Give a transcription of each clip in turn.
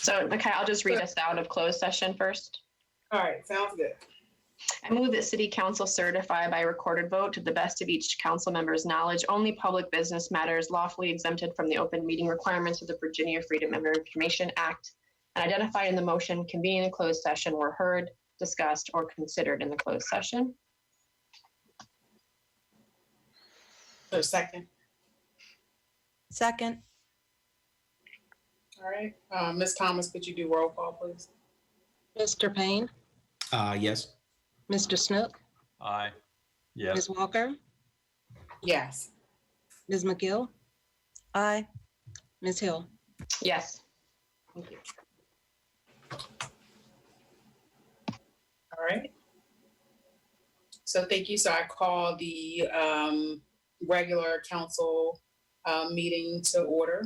So, okay, I'll just read us out of closed session first. All right, sounds good. I move that City Council certify by recorded vote to the best of each council member's knowledge, only public business matters lawfully exempted from the open meeting requirements of the Virginia Freedom of Information Act and identified in the motion convening a closed session were heard, discussed, or considered in the closed session. So second. Second. All right. Ms. Thomas, could you do roll call, please? Mr. Payne, Yes. Mr. Snook, Aye. Yes. Ms. Walker, Yes. Ms. McGill. Aye. Ms. Hill. Yes. Thank you. All right. So thank you. So I call the regular council meeting to order.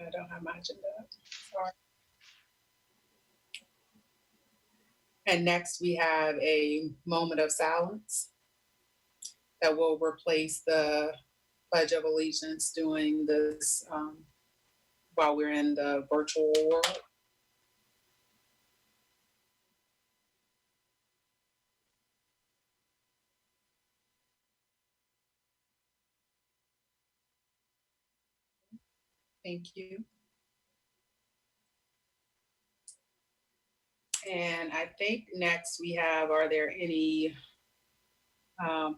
I don't have my agenda up. Sorry. And next we have a moment of silence that will replace the Pledge of Allegiance doing this while we're in the virtual world. Thank you. And I think next we have, are there any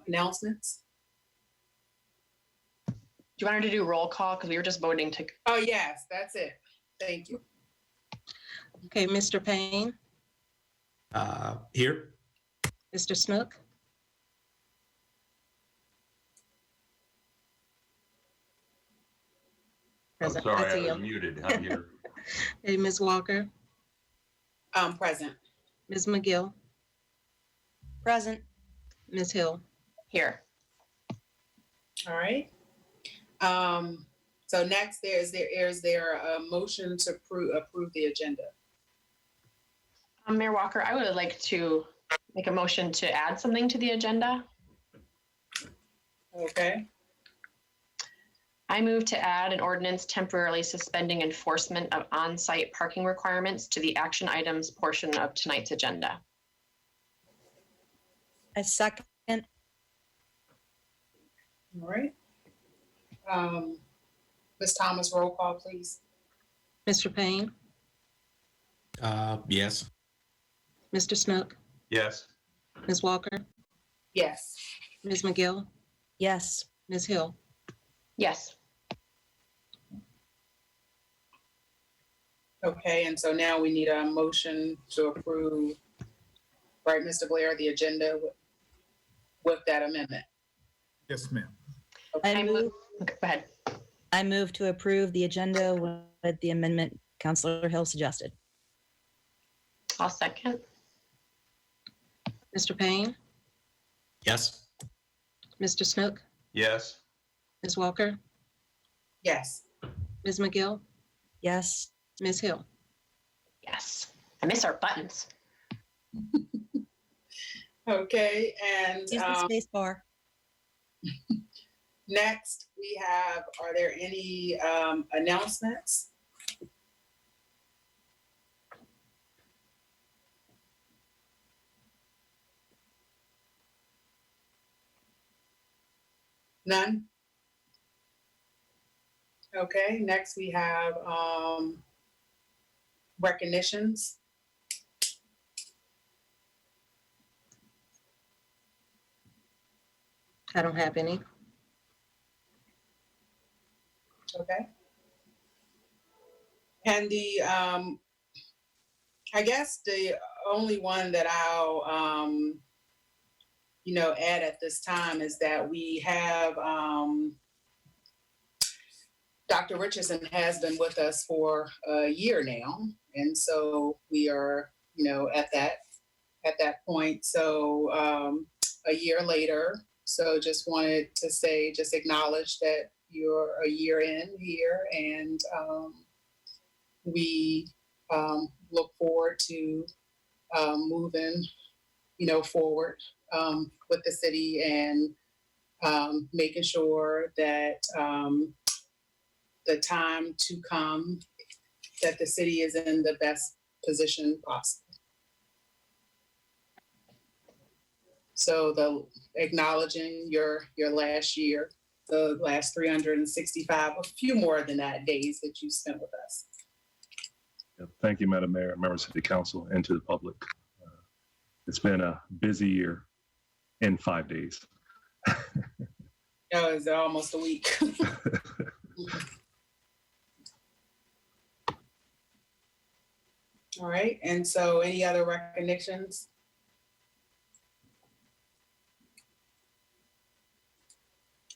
announcements? Do you want her to do roll call? Because we were just voting to. Oh, yes, that's it. Thank you. Okay, Mr. Payne, Here. Mr. Snook, I'm Present. sorry, I see I was you. muted. I'm here. Hey, Ms. Walker, Present. Ms. McGill. Present. Ms. Hill. Here. All right. So next, is there a motion to approve the agenda? Mayor Walker, I would like to make a motion to add something to the agenda. Okay. I move to add an ordinance temporarily suspending enforcement of on-site parking requirements to the action items portion of tonight's agenda. I second. All right. Ms. Thomas, roll call, please. Mr. Payne, Yes. Mr. Snook, Yes. Ms. Walker, Yes. Ms. McGill. Yes. Ms. Hill. Yes. Okay, and so now we need a motion to approve, right, Mr. Blair, the agenda with that amendment. Yes, ma'am. I move. Okay, go ahead. I move to approve the agenda with the amendment Councilor Hill suggested. I'll second. Mr. Payne, Yes. Mr. Snook, Yes. Ms. Walker, Yes. Ms. McGill, Yes. Ms. Hill. Yes. I miss our buttons. Okay, and Use the space bar. next we have, are there any announcements? None? Okay, next we have recognitions. I don't have any. Okay. And the, I guess the only one that I'll, add at this time is that we have, Dr. Richardson has been with us for a year now. And so we are, at that point. So a year later, so just wanted to say, just acknowledge that you're a year in here, and we look forward to moving, forward with the city and making sure that the time to come that the city is in the best position possible. So the acknowledging your last year, the last 365, a few more than that days that you spent with us. Yeah, thank you, Madam Mayor, members of the council, and to the public. It's been a busy year in 5 days. It's almost a week. All right, and so any other recognitions?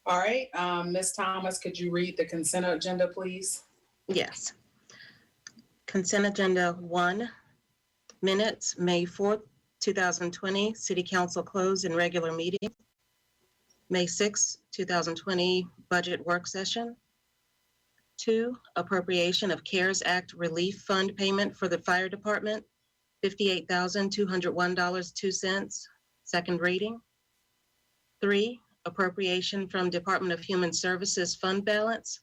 All right, Ms. Thomas, could you read the consent agenda, please? Yes. Consent agenda 1, minutes, May 4th, 2020, City Council closed in regular meeting. May 6th, 2020, budget work session. 2, appropriation of CARES Act relief fund payment for the fire department, $58,201.02, second reading. 3, appropriation from Department of Human Services fund balance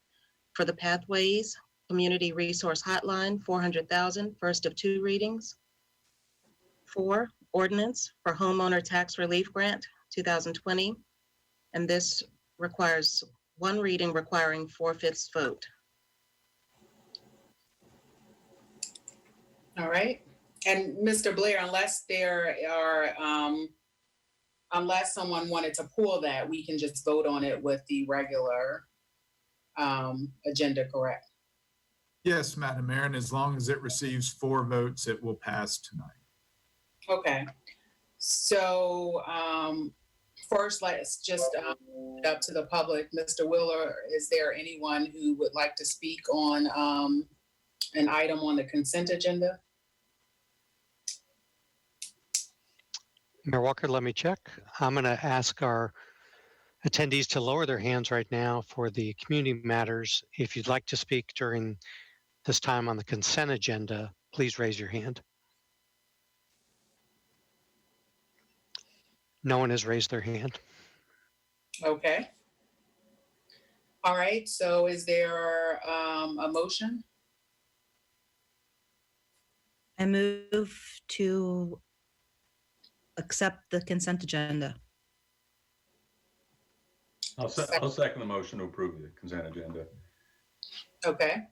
for the Pathways Community Resource Hotline, $400,000, first of 2 readings. 4, ordinance for homeowner tax relief grant, 2020, and this requires 1 reading requiring 4/5 vote. All right, and Mr. Blair, unless there are, unless someone wanted to pull that, we can just vote on it with the regular agenda, correct? Yes, Madam Mayor, and as long as it receives 4 votes, it will pass tonight. Okay, so first, let's just it up to the public. Mr. Wheeler, is there anyone who would like to speak on an item on the consent agenda? Mayor Walker, let me check. I'm going to ask our attendees to lower their hands right now for the community matters. If you'd like to speak during this time on the consent agenda, please raise your hand. No one has raised their hand. Okay. All right, so is there a motion? I move to accept the consent agenda. I'll second the motion to approve the consent agenda. Okay.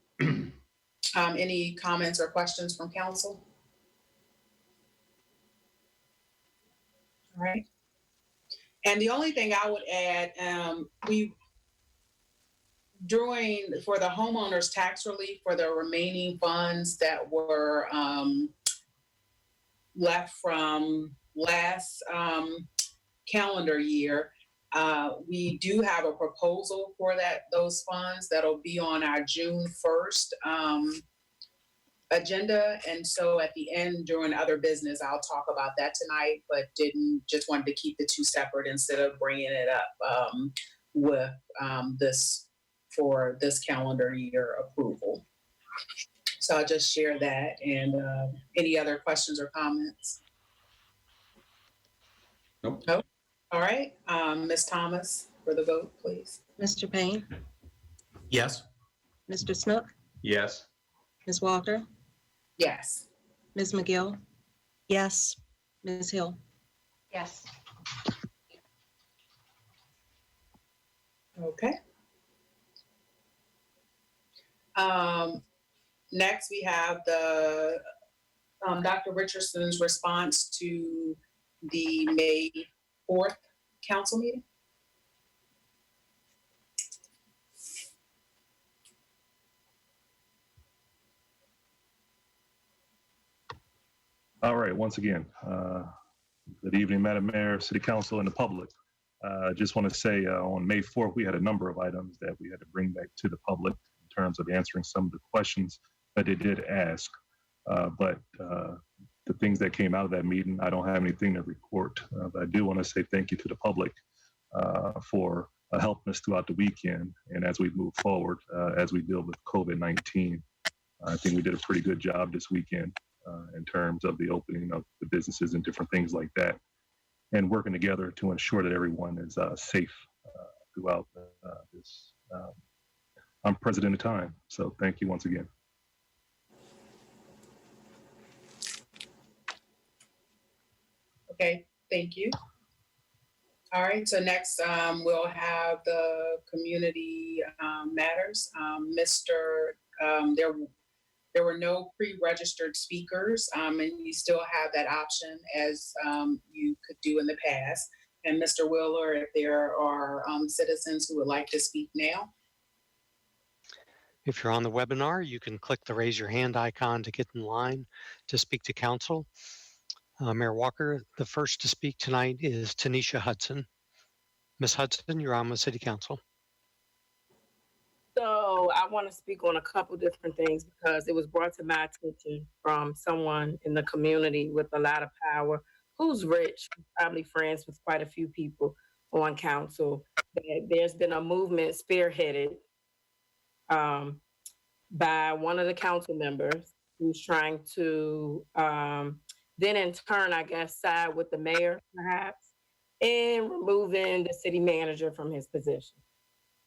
Any comments or questions from council? All right. And the only thing I would add, for the homeowners tax relief for the remaining funds that were left from last calendar year, we do have a proposal for those funds that'll be on our June 1st agenda. And so at the end, during other business, I'll talk about that tonight, but just wanted to keep the 2 separate instead of bringing it up with this for this calendar year approval. So I'll just share that. And any other questions or comments? Nope. Nope. All right. Ms. Thomas for the vote, please. Mr. Payne, Yes. Mr. Snook, Yes. Ms. Walker, Yes. Ms. McGill, Yes. Ms. Hill. Yes. Okay. Next, we have the Dr. Richardson's response to the May 4th council meeting. All right, once again, good evening, Madam Mayor, City Council, and the public. I just want to say on May 4th, we had a number of items that we had to bring back to the public in terms of answering some of the questions that they did ask. But the things that came out of that meeting, I don't have anything to report. But I do want to say thank you to the public for helping us throughout the weekend and as we move forward, as we deal with COVID-19. I think we did a pretty good job this weekend in terms of the opening of the businesses and different things like that, and working together to ensure that everyone is safe throughout this I'm president of time. So thank you once again. Okay, thank you. All right, so next we'll have the community matters. There were no pre-registered speakers, and you still have that option as you could do in the past. And Mr. Wheeler, if there are citizens who would like to speak now. If you're on the webinar, you can click the raise your hand icon to get in line to speak to council. Mayor Walker, the first to speak tonight is Tanisha Hudson. Ms. Hudson, you're on with City Council. So I want to speak on a couple different things because it was brought to my attention from someone in the community with a lot of power who's rich, probably friends with quite a few people on council. That there's been a movement spearheaded by one of the council members who's trying to then in turn, I guess, side with the mayor perhaps in removing the city manager from his position.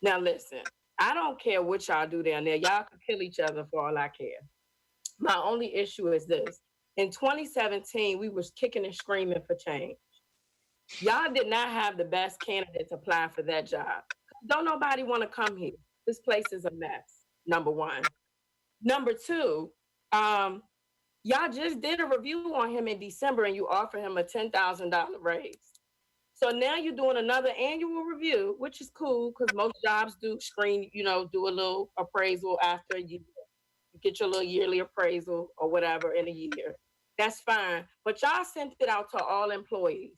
Now listen, I don't care what y'all do down there. Y'all can kill each other for all I care. My only issue is this. In 2017, we was kicking and screaming for change. Y'all did not have the best candidates apply for that job. Don't nobody want to come here. This place is a mess, number one. Number two, y'all just did a review on him in December and you offered him a $10,000 raise. So now you're doing another annual review, which is cool because most jobs do screen, do a little appraisal after a year. You get your little yearly appraisal or whatever in a year. That's fine. But y'all sent it out to all employees.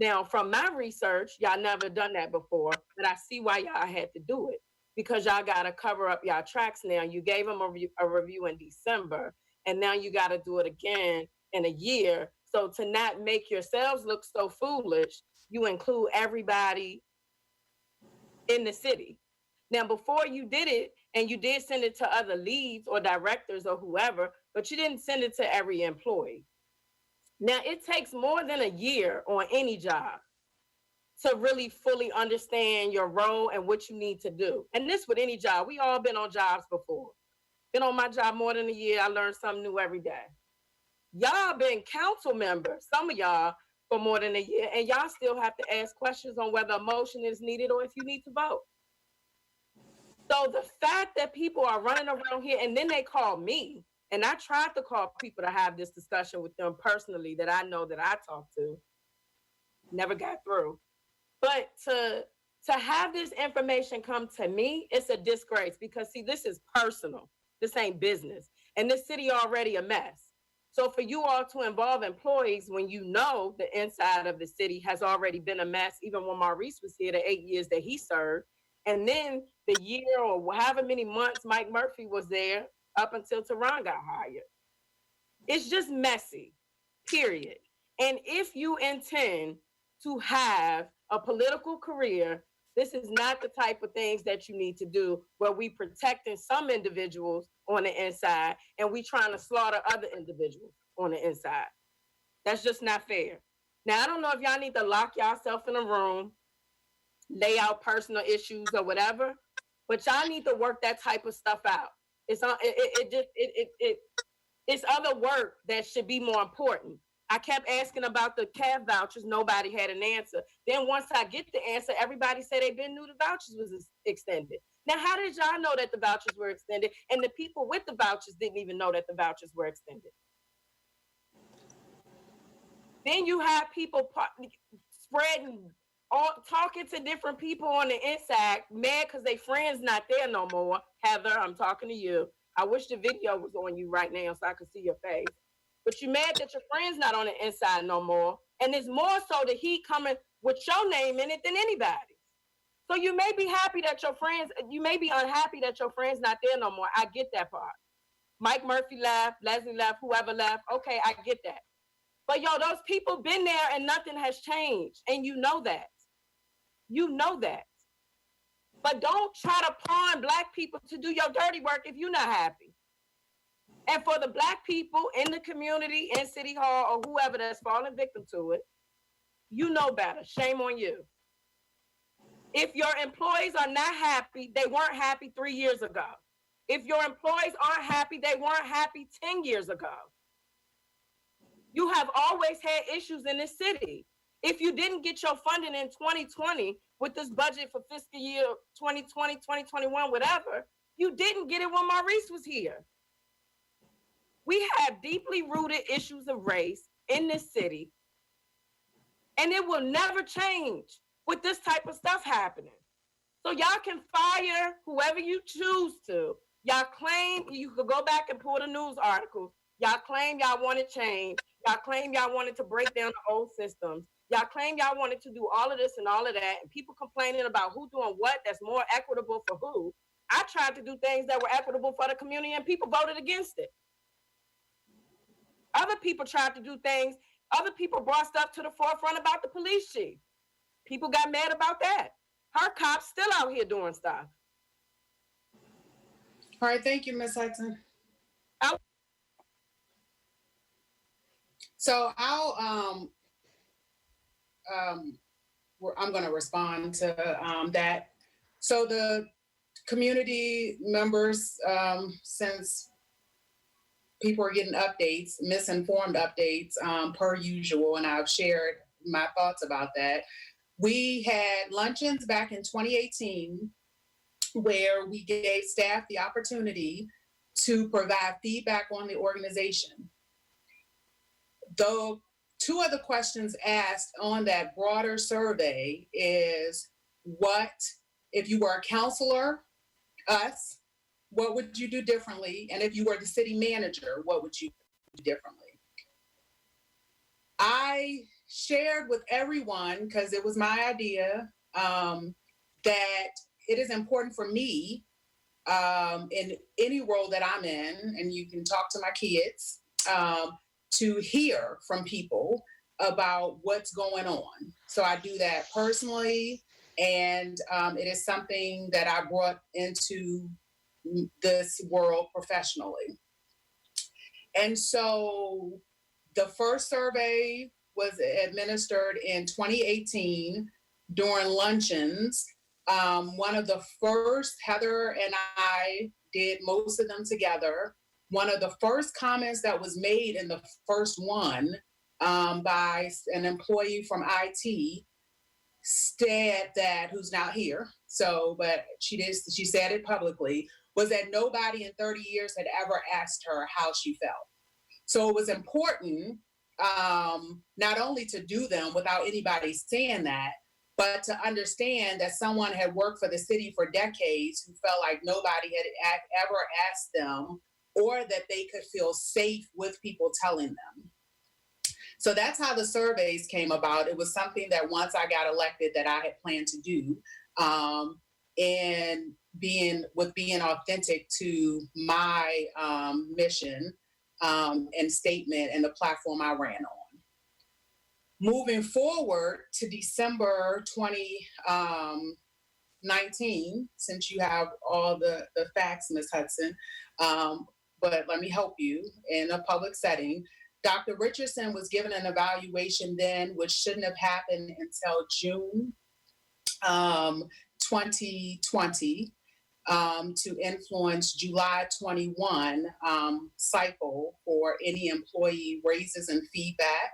Now, from my research, y'all never done that before, but I see why y'all had to do it because y'all got to cover up y'all tracks now. You gave them a review in December, and now you got to do it again in a year. So to not make yourselves look so foolish, you include everybody in the city. Now, before you did it, and you did send it to other leads or directors or whoever, but you didn't send it to every employee. Now, it takes more than a year on any job to really fully understand your role and what you need to do. And this with any job. We all been on jobs before. Been on my job more than a year. I learned something new every day. Y'all been council members, some of y'all, for more than a year, and y'all still have to ask questions on whether a motion is needed or if you need to vote. So the fact that people are running around here and then they call me, and I tried to call people to have this discussion with them personally that I know that I talked to, never got through. But to have this information come to me, it's a disgrace because see, this is personal. This ain't business. And this city already a mess. So for you all to involve employees when you know the inside of the city has already been a mess, even when Maurice was here, the 8 years that he served, and then the year or however many months Mike Murphy was there up until Teron got hired. It's just messy, period. And if you intend to have a political career, this is not the type of things that you need to do where we protecting some individuals on the inside and we trying to slaughter other individuals on the inside. That's just not fair. Now, I don't know if y'all need to lock yourself in a room, lay out personal issues or whatever, but y'all need to work that type of stuff out. It's other work that should be more important. I kept asking about the CAF vouchers. Nobody had an answer. Then once I get the answer, everybody said they been knew the vouchers was extended. Now, how did y'all know that the vouchers were extended? And the people with the vouchers didn't even know that the vouchers were extended. Then you have people spreading, talking to different people on the inside, mad because their friend's not there no more. Heather, I'm talking to you. I wish the video was on you right now so I could see your face. But you mad that your friend's not on the inside no more. And it's more so that he coming with your name in it than anybody. So you may be happy that you may be unhappy that your friend's not there no more. I get that part. Mike Murphy left, Leslie left, whoever left. Okay, I get that. But those people been there and nothing has changed. And you know that. You know that. But don't try to pawn Black people to do your dirty work if you're not happy. And for the Black people in the community, in City Hall, or whoever that's falling victim to it, you know better. Shame on you. If your employees are not happy, they weren't happy 3 years ago. If your employees aren't happy, they weren't happy 10 years ago. You have always had issues in this city. If you didn't get your funding in 2020 with this budget for fiscal year 2020, 2021, whatever, you didn't get it when Maurice was here. We have deeply rooted issues of race in this city, and it will never change with this type of stuff happening. So y'all can fire whoever you choose to. Y'all claim, you could go back and pull the news articles. Y'all claim y'all wanted change. Y'all claim y'all wanted to break down the old systems. Y'all claim y'all wanted to do all of this and all of that, and people complaining about who doing what that's more equitable for who. I tried to do things that were equitable for the community, and people voted against it. Other people tried to do things. Other people brought stuff to the forefront about the police chief. People got mad about that. Her cops still out here doing stuff. All right, thank you, Ms. Hudson. So I'm going to respond to that. So the community members, since people are getting updates, misinformed updates per usual, and I've shared my thoughts about that. We had luncheons back in 2018 where we gave staff the opportunity to provide feedback on the organization. Though two of the questions asked on that broader survey is, what, if you were a counselor, us, what would you do differently? And if you were the city manager, what would you do differently? I shared with everyone, because it was my idea, that it is important for me in any role that I'm in, and you can talk to my kids, to hear from people about what's going on. So I do that personally, and it is something that I brought into this world professionally. And so the first survey was administered in 2018 during luncheons. One of the first, Heather and I did most of them together. One of the first comments that was made in the first one by an employee from IT said that, who's not here, so, but she said it publicly, was that nobody in 30 years had ever asked her how she felt. So it was important not only to do them without anybody saying that, but to understand that someone had worked for the city for decades who felt like nobody had ever asked them, or that they could feel safe with people telling them. So that's how the surveys came about. It was something that once I got elected that I had planned to do, and being authentic to my mission and statement and the platform I ran on. Moving forward to December 2019, since you have all the facts, Ms. Hudson, but let me help you in a public setting. Dr. Richardson was given an evaluation then, which shouldn't have happened until June 2020 to influence July 21 cycle for any employee raises and feedback.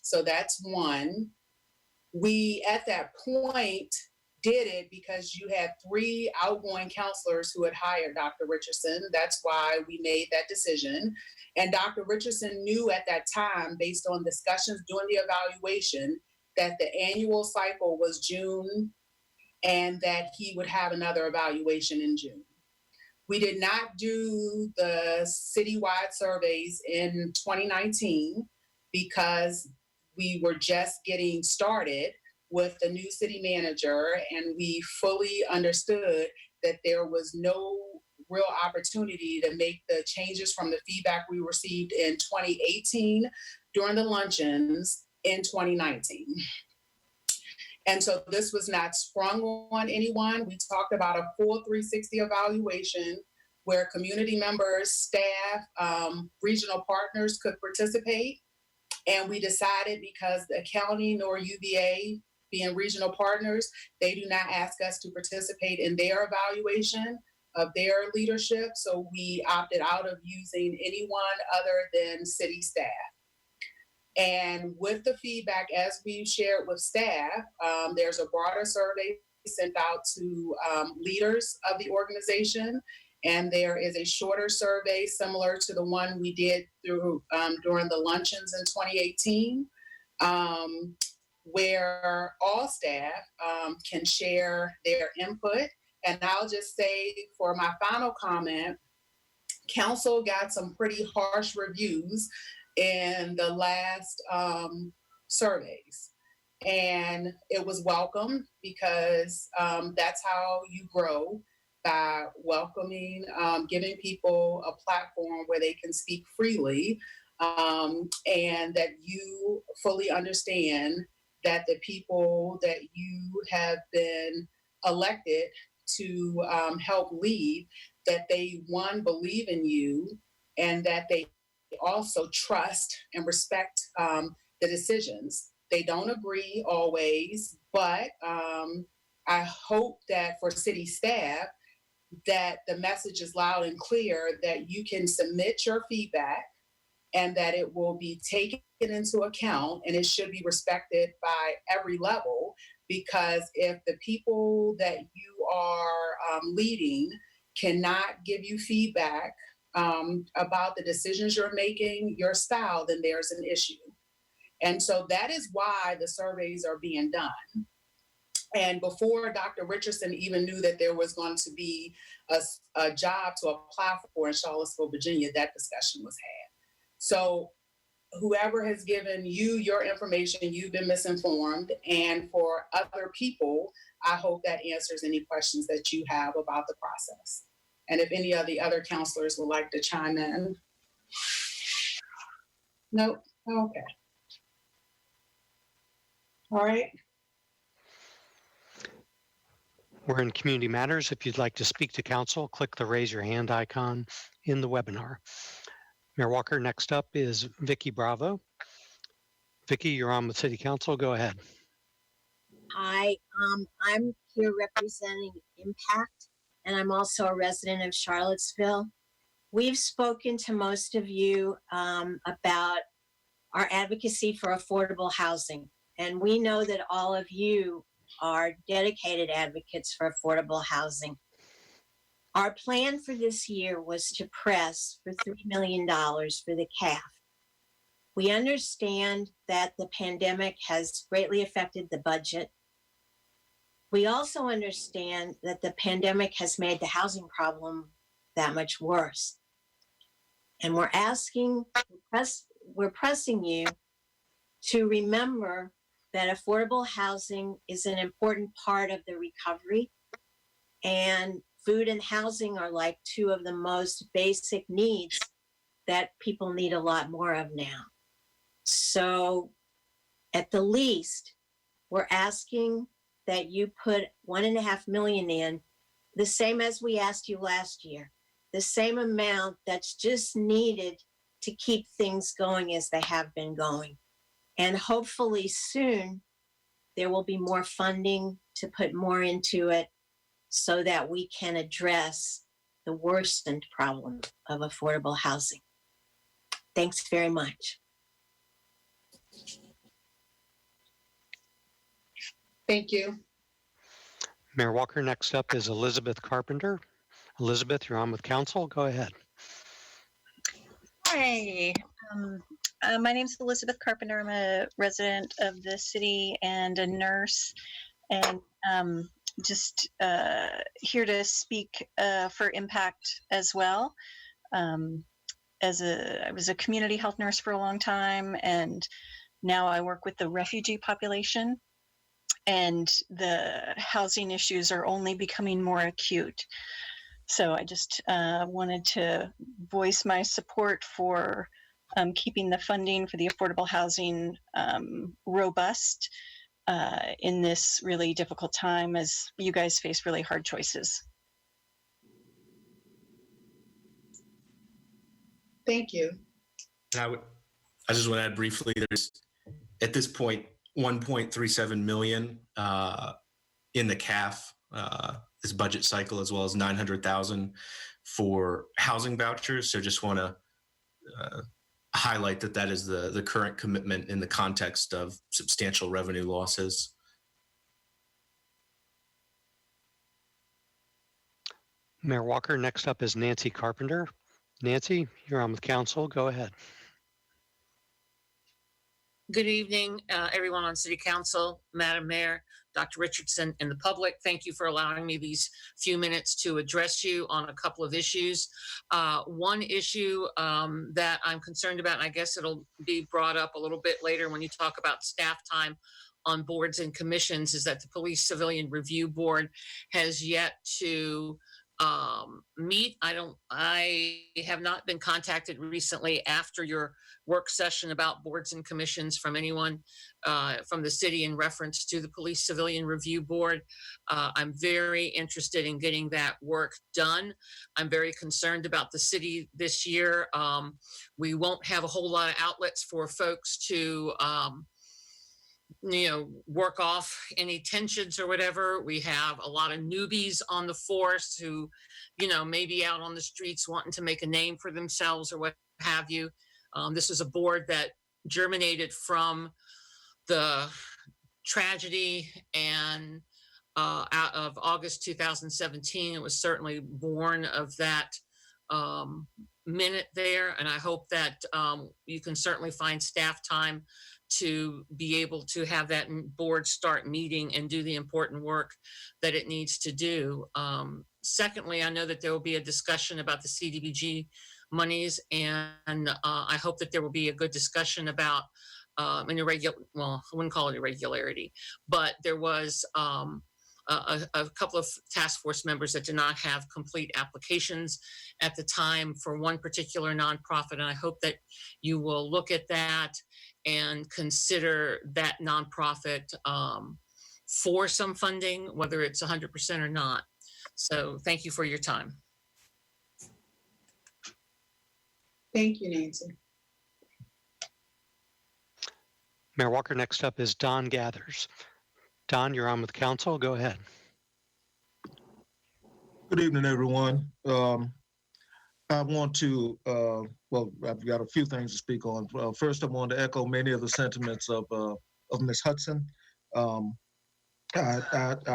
So that's one. We, at that point, did it because you had 3 outgoing counselors who had hired Dr. Richardson. That's why we made that decision. And Dr. Richardson knew at that time, based on discussions during the evaluation, that the annual cycle was June and that he would have another evaluation in June. We did not do the citywide surveys in 2019 because we were just getting started with the new city manager, and we fully understood that there was no real opportunity to make the changes from the feedback we received in 2018 during the luncheons in 2019. And so this was not sprung on anyone. We talked about a full 360 evaluation where community members, staff, regional partners could participate. And we decided, because the county nor UVA being regional partners, they do not ask us to participate in their evaluation of their leadership. So we opted out of using anyone other than city staff. And with the feedback, as we've shared with staff, there's a broader survey sent out to leaders of the organization. And there is a shorter survey similar to the one we did during the luncheons in 2018, where all staff can share their input. And I'll just say for my final comment, council got some pretty harsh reviews in the last surveys. And it was welcome because that's how you grow, by welcoming, giving people a platform where they can speak freely, and that you fully understand that the people that you have been elected to help lead, that they, one, believe in you, and that they also trust and respect the decisions. They don't agree always, but I hope that for city staff, that the message is loud and clear that you can submit your feedback and that it will be taken into account and it should be respected by every level. Because if the people that you are leading cannot give you feedback about the decisions you're making, your style, then there's an issue. And so that is why the surveys are being done. And before Dr. Richardson even knew that there was going to be a job to apply for in Charlottesville, Virginia, that discussion was had. So whoever has given you your information, you've been misinformed. And for other people, I hope that answers any questions that you have about the process. And if any of the other counselors would like to chime in. Nope. Okay. All right. We're in Community Matters. If you'd like to speak to council, click the raise your hand icon in the webinar. Mayor Walker, next up is Vicky Bravo. Vicky, you're on with City Council. Go ahead. Hi, I'm here representing Impact, and I'm also a resident of Charlottesville. We've spoken to most of you about our advocacy for affordable housing, and we know that all of you are dedicated advocates for affordable housing. Our plan for this year was to press for $3 million for the CAF. We understand that the pandemic has greatly affected the budget. We also understand that the pandemic has made the housing problem that much worse. And we're pressing you to remember that affordable housing is an important part of the recovery, and food and housing are like two of the most basic needs that people need a lot more of now. So at the least, we're asking that you put $1.5 million in, the same as we asked you last year, the same amount that's just needed to keep things going as they have been going. And hopefully soon, there will be more funding to put more into it so that we can address the worsened problem of affordable housing. Thanks very much. Thank you. Mayor Walker, next up is Elizabeth Carpenter. Elizabeth, you're on with council. Go ahead. Hi, my name is Elizabeth Carpenter. I'm a resident of the city and a nurse, and just here to speak for Impact as well. I was a community health nurse for a long time, and now I work with the refugee population, and the housing issues are only becoming more acute. So I just wanted to voice my support for keeping the funding for the affordable housing robust in this really difficult time as you guys face really hard choices. Thank you. And I just want to add briefly, at this point, 1.37 million in the CAF this budget cycle, as well as 900,000 for housing vouchers. So just want to highlight that that is the current commitment in the context of substantial revenue losses. Mayor Walker, next up is Nancy Carpenter. Nancy, you're on with council. Go ahead. Good evening, everyone on City Council, Madam Mayor, Dr. Richardson, and the public. Thank you for allowing me these few minutes to address you on a couple of issues. One issue that I'm concerned about, and I guess it'll be brought up a little bit later when you talk about staff time on boards and commissions, is that the Police Civilian Review Board has yet to meet. I have not been contacted recently after your work session about boards and commissions from anyone from the city in reference to the Police Civilian Review Board. I'm very interested in getting that work done. I'm very concerned about the city this year. We won't have a whole lot of outlets for folks to work off any tensions or whatever. We have a lot of newbies on the force who, may be out on the streets wanting to make a name for themselves or what have you. This is a board that germinated from the tragedy and out of August 2017. It was certainly born of that minute there. And I hope that you can certainly find staff time to be able to have that board start meeting and do the important work that it needs to do. Secondly, I know that there will be a discussion about the CDBG monies, and I hope that there will be a good discussion about I wouldn't call it irregularity, but there was a couple of task force members that did not have complete applications at the time for one particular nonprofit, and I hope that you will look at that and consider that nonprofit for some funding, whether it's 100% or not. So thank you for your time. Thank you, Nancy. Mayor Walker, next up is Don Gathers. Don, you're on with council. Go ahead. Good evening, everyone. I want to, I've got a few things to speak on. First, I want to echo many of the sentiments of Ms. Hudson. I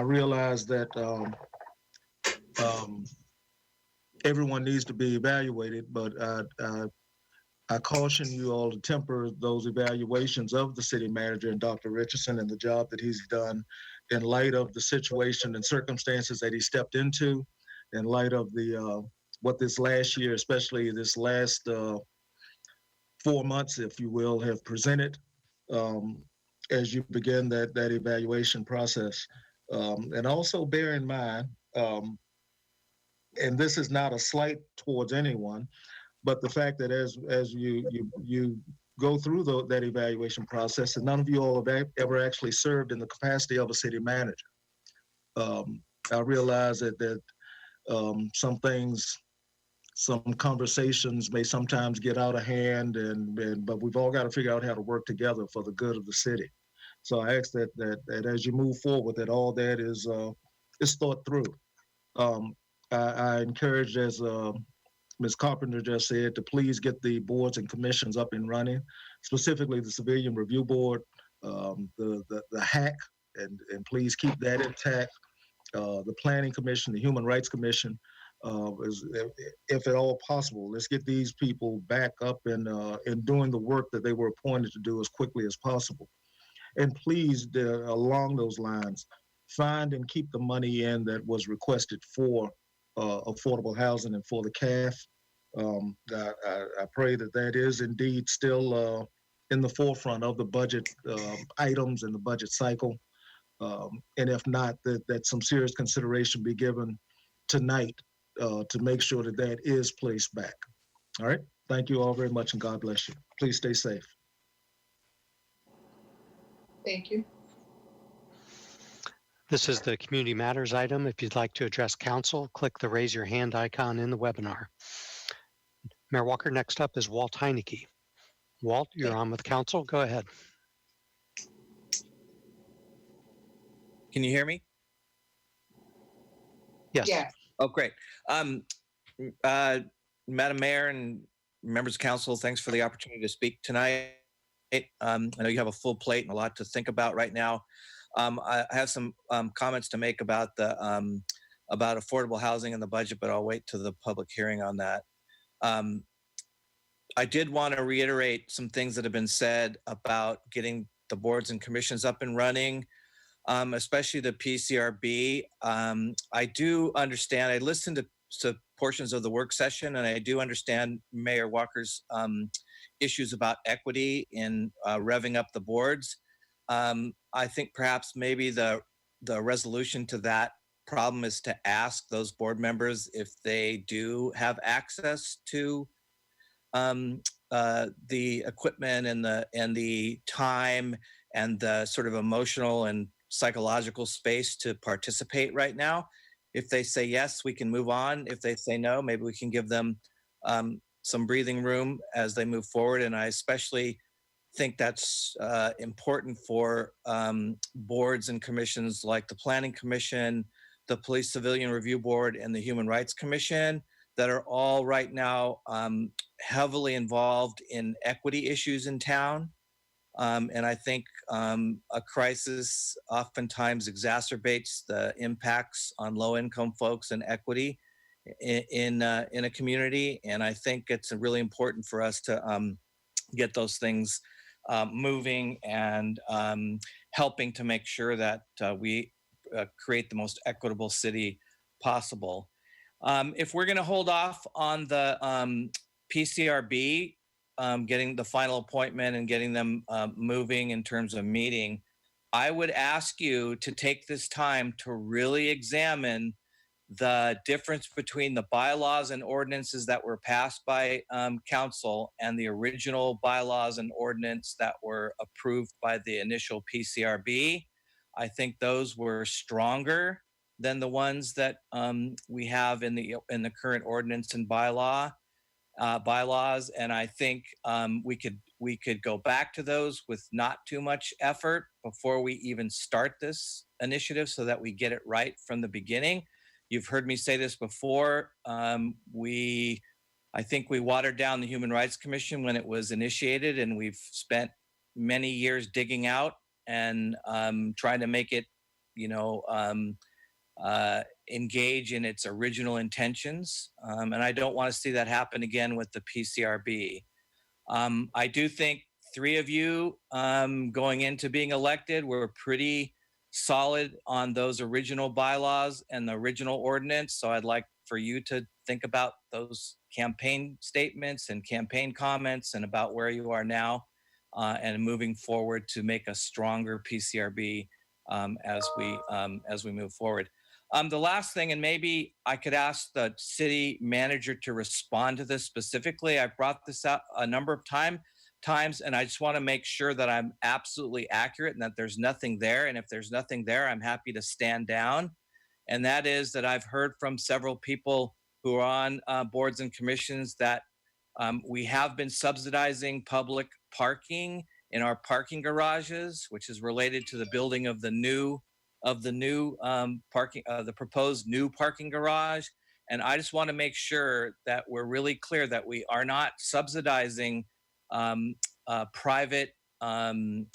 realize that everyone needs to be evaluated, but I caution you all to temper those evaluations of the city manager and Dr. Richardson and the job that he's done in light of the situation and circumstances that he stepped into, in light of the what this last year, especially this last 4 months, if you will, have presented as you begin that evaluation process. And also bear in mind, and this is not a slight towards anyone, but the fact that as you go through that evaluation process, and none of you all have ever actually served in the capacity of a city manager. I realize that some things, some conversations may sometimes get out of hand, but we've all got to figure out how to work together for the good of the city. So I ask that as you move forward, that all that is thought through. I encourage, as Ms. Carpenter just said, to please get the boards and commissions up and running, specifically the Civilian Review Board, the HAC, and please keep that intact. The Planning Commission, the Human Rights Commission, if at all possible, let's get these people back up and doing the work that they were appointed to do as quickly as possible. And please, along those lines, find and keep the money in that was requested for affordable housing and for the CAF. I pray that is indeed still in the forefront of the budget items and the budget cycle. And if not, that some serious consideration be given tonight to make sure that is placed back. All right. Thank you all very much, and God bless you. Please stay safe. Thank you. This is the Community Matters item. If you'd like to address council, click the raise your hand icon in the webinar. Mayor Walker, next up is Walt Heineke. Walt, you're on with council. Go ahead. Can you hear me? Yes. Yeah. Oh, great. Um, Madam Mayor and members of council, thanks for the opportunity to speak tonight. I know you have a full plate and a lot to think about right now. I have some comments to make about about affordable housing in the budget, but I'll wait to the public hearing on that. I did want to reiterate some things that have been said about getting the boards and commissions up and running, especially the PCRB. I do understand, I listened to portions of the work session, and I do understand Mayor Walker's issues about equity in revving up the boards. I think perhaps maybe the resolution to that problem is to ask those board members if they do have access to the equipment and the time and the sort of emotional and psychological space to participate right now. If they say yes, we can move on. If they say no, maybe we can give them some breathing room as they move forward. And I especially think that's important for boards and commissions like the Planning Commission, the Police Civilian Review Board, and the Human Rights Commission that are all right now heavily involved in equity issues in town. And I think a crisis oftentimes exacerbates the impacts on low-income folks and equity in a community. And I think it's really important for us to get those things moving and helping to make sure that we create the most equitable city possible. If we're going to hold off on the PCRB, getting the final appointment and getting them moving in terms of meeting, I would ask you to take this time to really examine the difference between the bylaws and ordinances that were passed by council and the original bylaws and ordinance that were approved by the initial PCRB. I think those were stronger than the ones that we have in the current ordinance and bylaws. And I think we could go back to those with not too much effort before we even start this initiative, so that we get it right from the beginning. You've heard me say this before. I think we watered down the Human Rights Commission when it was initiated, and we've spent many years digging out and trying to make it, engage in its original intentions. And I don't want to see that happen again with the PCRB. I do think three of you going into being elected were pretty solid on those original bylaws and the original ordinance. So I'd like for you to think about those campaign statements and campaign comments and about where you are now and moving forward to make a stronger PCRB as we move forward. The last thing, and maybe I could ask the city manager to respond to this specifically. I brought this up a number of times, and I just want to make sure that I'm absolutely accurate and that there's nothing there. And if there's nothing there, I'm happy to stand down. And that is that I've heard from several people who are on boards and commissions that we have been subsidizing public parking in our parking garages, which is related to the building of the proposed new parking garage. And I just want to make sure that we're really clear that we are not subsidizing private parking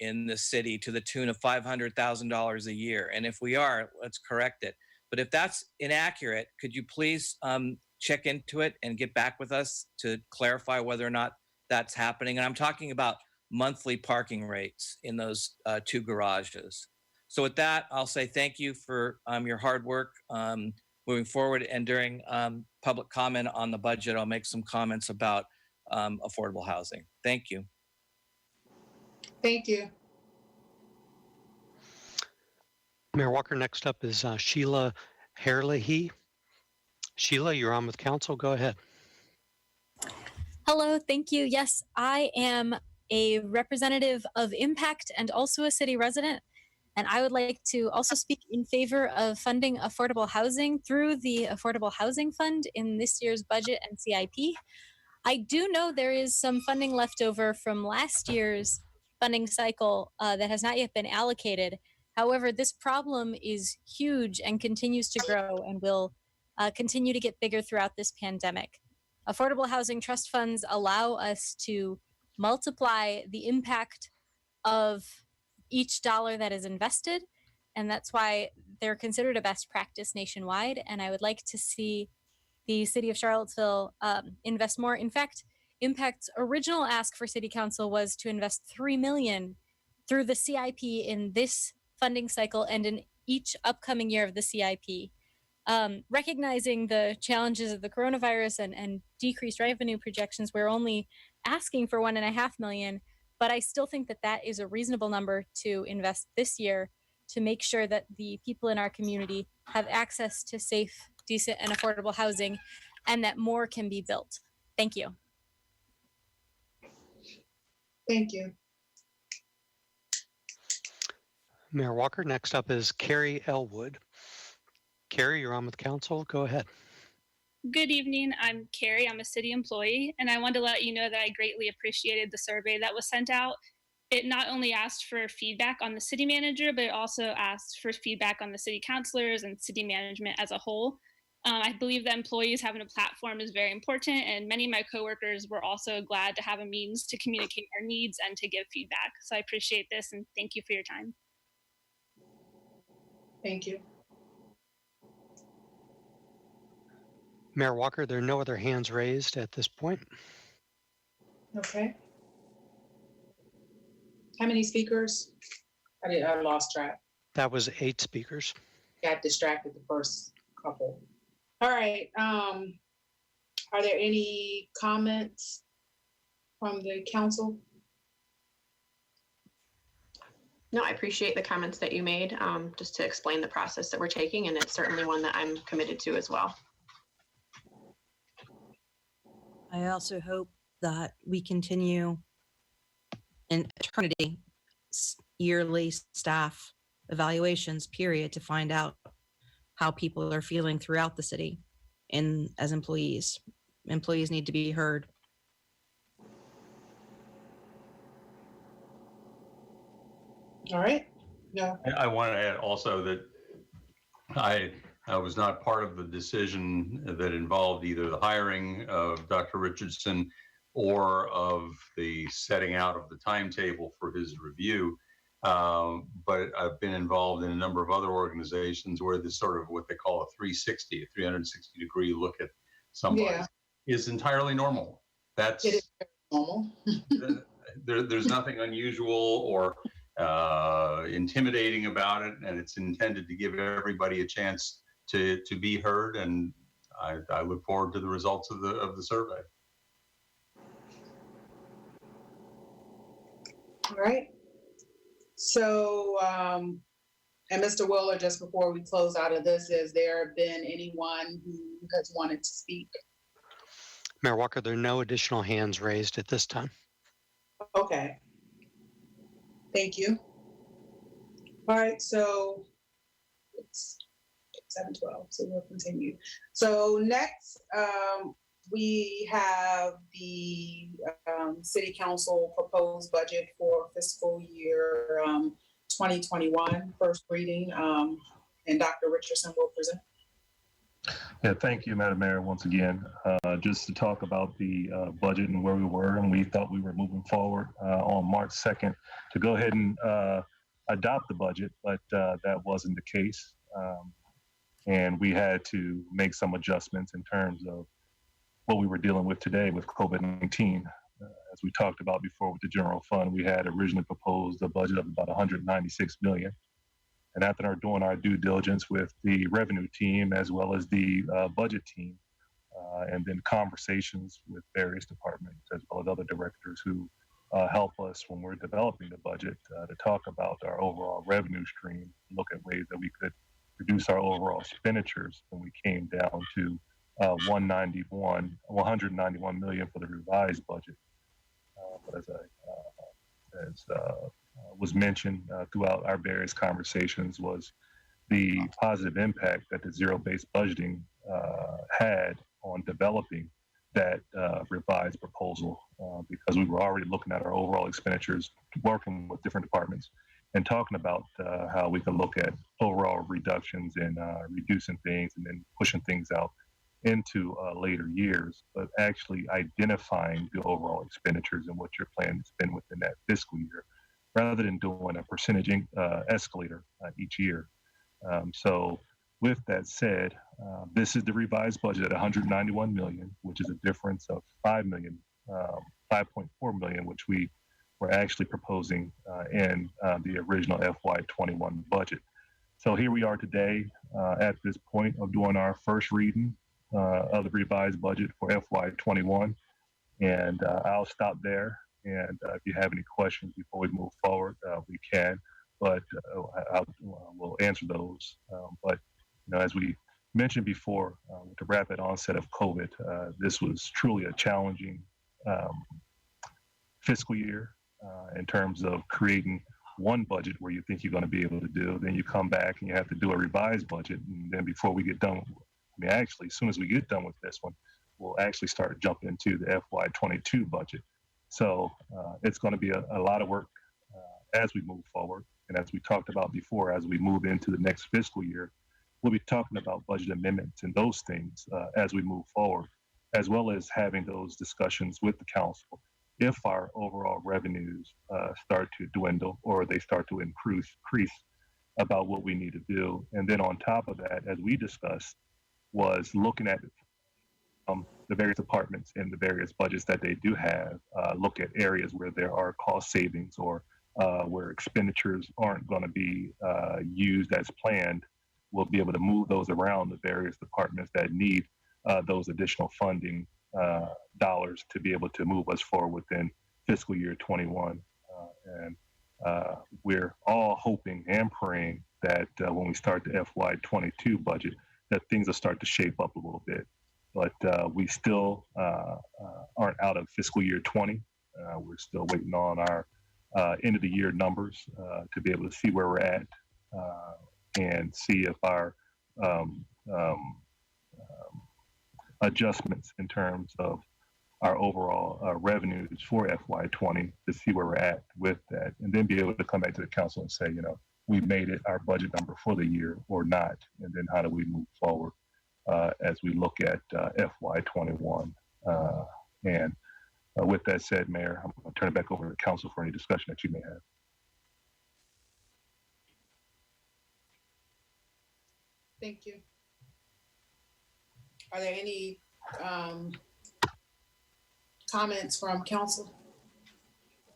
in the city to the tune of $500,000 a year. And if we are, let's correct it. But if that's inaccurate, could you please check into it and get back with us to clarify whether or not that's happening? And I'm talking about monthly parking rates in those two garages. So with that, I'll say thank you for your hard work moving forward. And during public comment on the budget, I'll make some comments about affordable housing. Thank you. Thank you. Mayor Walker, next up is Sheila Herlihy. Sheila, you're on with council. Go ahead. Hello, thank you. Yes, I am a representative of Impact and also a city resident. And I would like to also speak in favor of funding affordable housing through the Affordable Housing Fund in this year's budget and CIP. I do know there is some funding left over from last year's funding cycle that has not yet been allocated. However, this problem is huge and continues to grow and will continue to get bigger throughout this pandemic. Affordable housing trust funds allow us to multiply the impact of each dollar that is invested, and that's why they're considered a best practice nationwide. And I would like to see the city of Charlottesville invest more. In fact, Impact's original ask for city council was to invest $3 million through the CIP in this funding cycle and in each upcoming year of the CIP. Recognizing the challenges of the coronavirus and decreased revenue projections, we're only asking for $1.5 million, but I still think that that is a reasonable number to invest this year to make sure that the people in our community have access to safe, decent, and affordable housing, and that more can be built. Thank you. Thank you. Mayor Walker, next up is Carrie Elwood. Carrie, you're on with council. Go ahead. Good evening. I'm Carrie. I'm a city employee, and I wanted to let you know that I greatly appreciated the survey that was sent out. It not only asked for feedback on the city manager, but it also asked for feedback on the city councilors and city management as a whole. I believe that employees having a platform is very important, and many of my coworkers were also glad to have a means to communicate our needs and to give feedback. So I appreciate this, and thank you for your time. Thank you. Mayor Walker, there are no other hands raised at this point. Okay. How many speakers? I lost track. That was 8 speakers. Got distracted the first couple. All right. Are there any comments from the council? No, I appreciate the comments that you made, just to explain the process that we're taking, and it's certainly one that I'm committed to as well. I also hope that we continue an eternity yearly staff evaluations period to find out how people are feeling throughout the city and as employees. Employees need to be heard. All right. No. I want to add also that I was not part of the decision that involved either the hiring of Dr. Richardson or of the setting out of the timetable for his review. But I've been involved in a number of other organizations where this sort of what they call a 360 degree look at somebody is entirely normal. That's it is normal. There's nothing unusual or intimidating about it, and it's intended to give everybody a chance to be heard. And I look forward to the results of the survey. All right. So, and Mr. Willer, just before we close out of this, has there been anyone who has wanted to speak? Mayor Walker, there are no additional hands raised at this time. Okay. Thank you. All right, so it's 7:12, so we'll continue. So next, we have the City Council proposed budget for fiscal year 2021, first reading, and Dr. Richardson will present. Yeah, thank you, Madam Mayor, once again. Just to talk about the budget and where we were, and we thought we were moving forward on March 2nd to go ahead and adopt the budget, but that wasn't the case. And we had to make some adjustments in terms of what we were dealing with today with COVID-19. As we talked about before with the general fund, we had originally proposed a budget of about $196 million. And after doing our due diligence with the revenue team as well as the budget team, and then conversations with various departments as well as other directors who help us when we're developing the budget to talk about our overall revenue stream, look at ways that we could reduce our overall expenditures, and we came down to 191 million for the revised budget. But as was mentioned throughout our various conversations was the positive impact that the zero-based budgeting had on developing that revised proposal, because we were already looking at our overall expenditures, working with different departments, and talking about how we can look at overall reductions and reducing things and then pushing things out into later years, but actually identifying the overall expenditures and what you're planning to spend within that fiscal year, rather than doing a percentage escalator each year. So with that said, this is the revised budget at 191 million, which is a difference of 5 million, 5.4 million, which we were actually proposing in the original FY21 budget. So here we are today at this point of doing our first reading of the revised budget for FY21. And I'll stop there. And if you have any questions before we move forward, we can, but we'll answer those. But as we mentioned before, with the rapid onset of COVID, this was truly a challenging fiscal year in terms of creating one budget where you think you're going to be able to do, then you come back and you have to do a revised budget. And then before we get done, actually, as soon as we get done with this one, we'll actually start jumping into the FY22 budget. So it's going to be a lot of work as we move forward. And as we talked about before, as we move into the next fiscal year, we'll be talking about budget amendments and those things as we move forward, as well as having those discussions with the council if our overall revenues start to dwindle or they start to increase about what we need to do. And then on top of that, as we discussed, was looking at the various departments and the various budgets that they do have, look at areas where there are cost savings or where expenditures aren't going to be used as planned. We'll be able to move those around the various departments that need those additional funding dollars to be able to move us forward within fiscal year 21. And we're all hoping and praying that when we start the FY22 budget, that things will start to shape up a little bit. But we still aren't out of fiscal year 20. We're still waiting on our end of the year numbers to be able to see where we're at and see if our adjustments in terms of our overall revenues for FY20 to see where we're at with that, and then be able to come back to the council and say, we've made it our budget number for the year or not, and then how do we move forward as we look at FY21. And with that said, Mayor, I'm going to turn it back over to council for any discussion that you may have. Thank you. Are there any comments from council?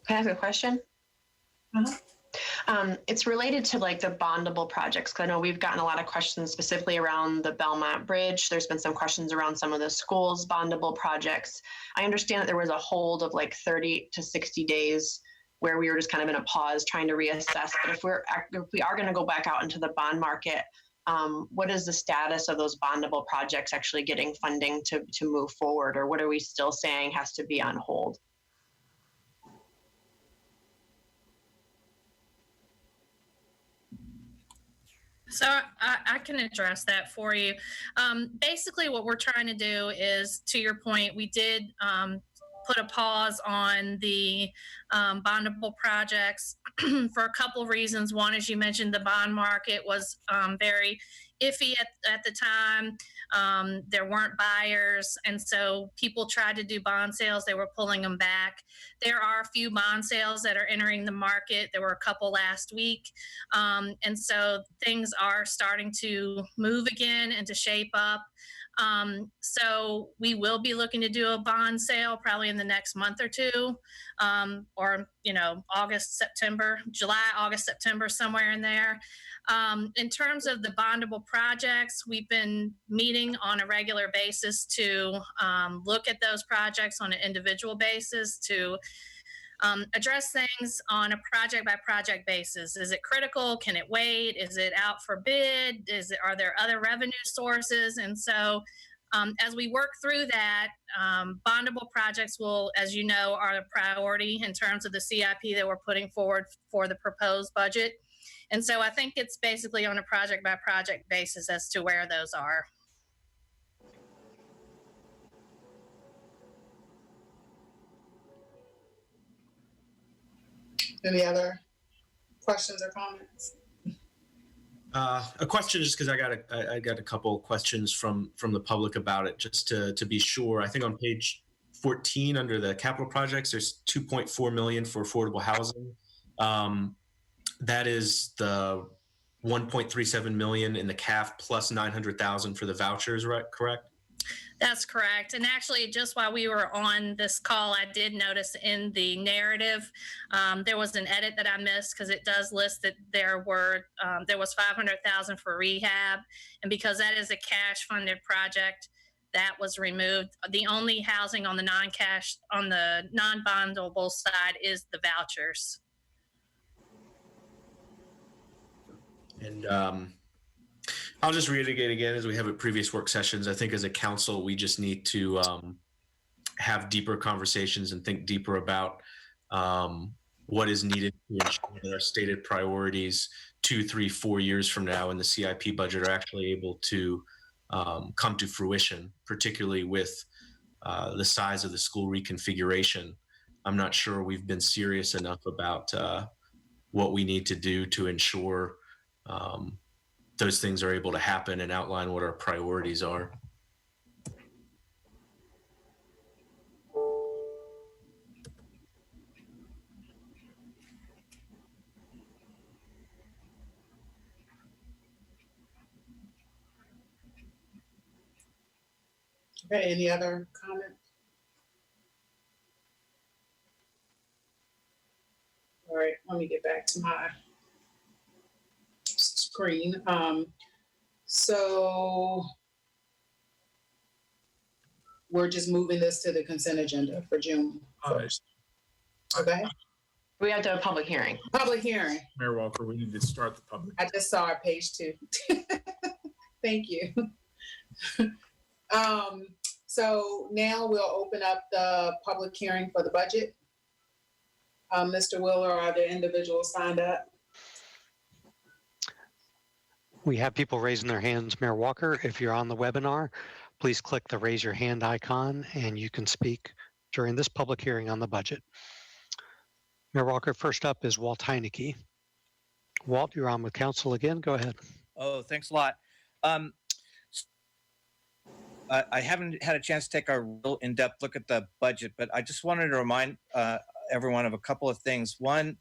Can I ask a question? It's related to like the bondable projects, because I know we've gotten a lot of questions specifically around the Belmont Bridge. There's been some questions around some of the schools' bondable projects. I understand that there was a hold of like 30 to 60 days where we were just kind of in a pause trying to reassess. But if we are going to go back out into the bond market, what is the status of those bondable projects actually getting funding to move forward, or what are we still saying has to be on hold? So I can address that for you. Basically, what we're trying to do is, to your point, we did put a pause on the bondable projects for a couple of reasons. One, as you mentioned, the bond market was very iffy at the time. There weren't buyers, and so people tried to do bond sales. They were pulling them back. There are a few bond sales that are entering the market. There were a couple last week. And so things are starting to move again and to shape up. So we will be looking to do a bond sale probably in the next month or two, or, August, September, July, August, September, somewhere in there. In terms of the bondable projects, we've been meeting on a regular basis to look at those projects on an individual basis to address things on a project-by-project basis. Is it critical? Can it wait? Is it out for bid? Are there other revenue sources? And so as we work through that, bondable projects will, as you know, are a priority in terms of the CIP that we're putting forward for the proposed budget. And so I think it's basically on a project-by-project basis as to where those are. Any other questions or comments? A question, just because I got a couple questions from the public about it, just to be sure. I think on page 14 under the capital projects, there's 2.4 million for affordable housing. That is the 1.37 million in the CAF plus 900,000 for the vouchers, right? Correct? That's correct. And actually, just while we were on this call, I did notice in the narrative, there was an edit that I missed because it does list that there was 500,000 for rehab. And because that is a cash funded project, that was removed. The only housing on the non-cash, on the non-bondable side is the vouchers. And I'll just reiterate again, as we have at previous work sessions, I think as a council, we just need to have deeper conversations and think deeper about what is needed to ensure that our stated priorities 2, 3, 4 years from now in the CIP budget are actually able to come to fruition, particularly with the size of the school reconfiguration. I'm not sure we've been serious enough about what we need to do to ensure those things are able to happen and outline what our priorities are. Okay, any other comments? All right, let me get back to my screen. So we're just moving this to the consent agenda for June 1st. Okay. We have to have a public hearing. Public hearing. Mayor Walker, we need to start the public. I just saw it, page 2. Thank you. So now we'll open up the public hearing for the budget. Mr. Willer, are there individuals signed up? We have people raising their hands. Mayor Walker, if you're on the webinar, please click the raise your hand icon and you can speak during this public hearing on the budget. Mayor Walker, first up is Walt Heineke. Walt, you're on with council again. Go ahead. Oh, thanks a lot. I haven't had a chance to take a real in-depth look at the budget, but I just wanted to remind everyone of a couple of things. One,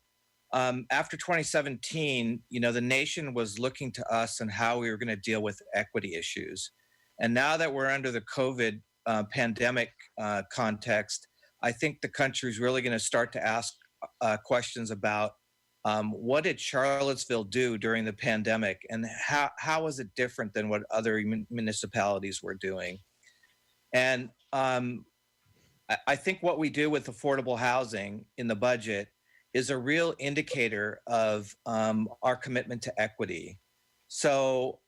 after 2017, the nation was looking to us and how we were going to deal with equity issues. And now that we're under the COVID pandemic context, I think the country is really going to start to ask questions about what did Charlottesville do during the pandemic, and how was it different than what other municipalities were doing? And I think what we do with affordable housing in the budget is a real indicator of our commitment to equity. So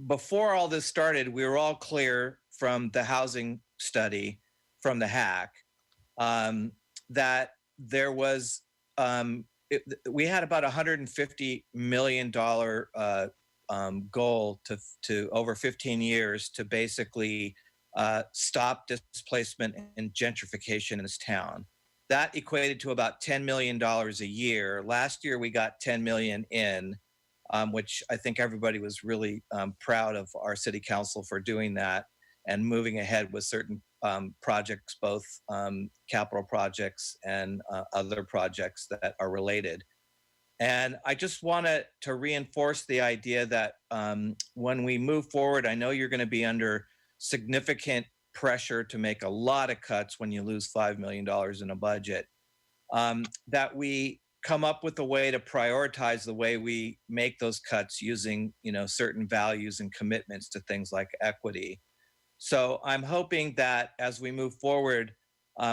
before all this started, we were all clear from the housing study from the HAC that there was we had about $150 million goal to over 15 years to basically stop displacement and gentrification in this town. That equated to about $10 million a year. Last year, we got 10 million in, which I think everybody was really proud of our city council for doing that and moving ahead with certain projects, both capital projects and other projects that are related. And I just wanted to reinforce the idea that when we move forward, I know you're going to be under significant pressure to make a lot of cuts when you lose $5 million in a budget, that we come up with a way to prioritize the way we make those cuts using, certain values and commitments to things like equity. So I'm hoping that as we move forward,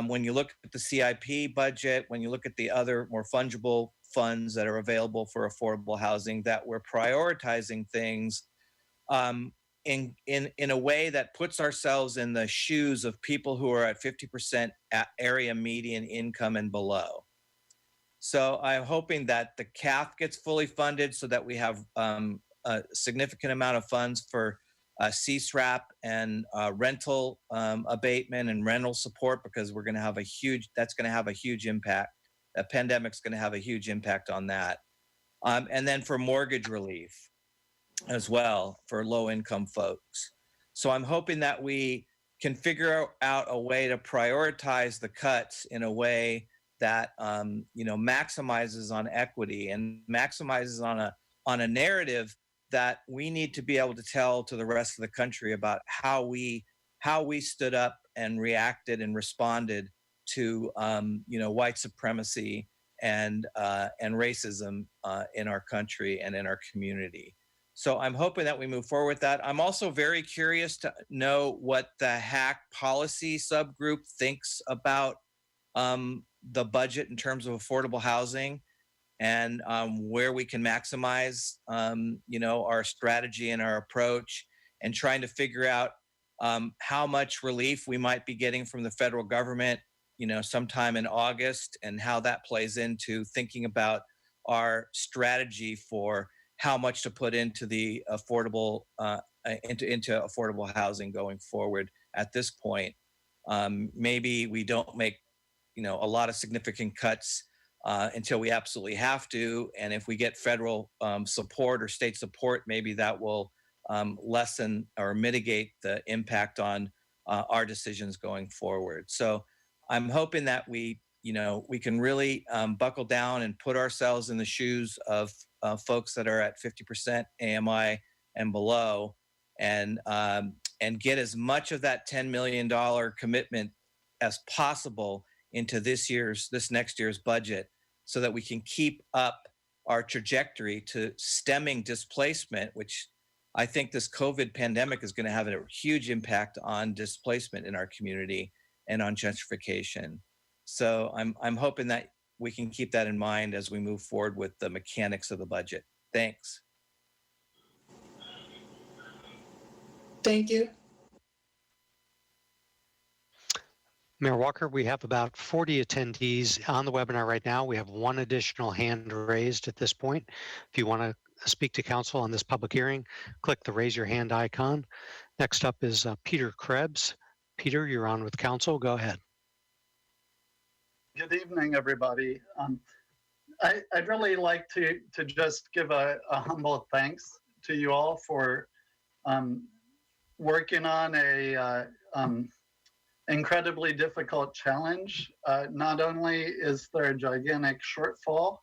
when you look at the CIP budget, when you look at the other more fungible funds that are available for affordable housing, that we're prioritizing things in a way that puts ourselves in the shoes of people who are at 50% area median income and below. So I'm hoping that the CAF gets fully funded so that we have a significant amount of funds for CSRAP and rental abatement and rental support, because we're going to have that's going to have a huge impact. The pandemic's going to have a huge impact on that. and then for mortgage relief as well for low-income folks. So I'm hoping that we can figure out a way to prioritize the cuts in a way that maximizes on equity and maximizes on a narrative that we need to be able to tell to the rest of the country about how we stood up and reacted and responded to white supremacy and racism in our country and in our community. So I'm hoping that we move forward with that. I'm also very curious to know what the HAC policy subgroup thinks about the budget in terms of affordable housing and where we can maximize, our strategy and our approach, and trying to figure out how much relief we might be getting from the federal government, sometime in August, and how that plays into thinking about our strategy for how much to put into the affordable into affordable housing going forward. At this point, maybe we don't make a lot of significant cuts until we absolutely have to, and if we get federal support or state support, maybe that will lessen or mitigate the impact on our decisions going forward. So I'm hoping that we can really buckle down and put ourselves in the shoes of folks that are at 50% AMI and below, and get as much of that $10 million commitment as possible into this next year's budget, so that we can keep up our trajectory to stemming displacement, which I think this COVID pandemic is going to have a huge impact on displacement in our community and on gentrification. So I'm hoping that we can keep that in mind as we move forward with the mechanics of the budget. Thanks. Thank you. Mayor Walker, we have about 40 attendees on the webinar right now. We have one additional hand raised at this point. If you want to speak to council on this public hearing, click the raise your hand icon. Next up is Peter Krebs. Peter, you're on with council. Go ahead. Good evening, everybody. I'd really like to just give a humble thanks to you all for working on a incredibly difficult challenge. Not only is there a gigantic shortfall,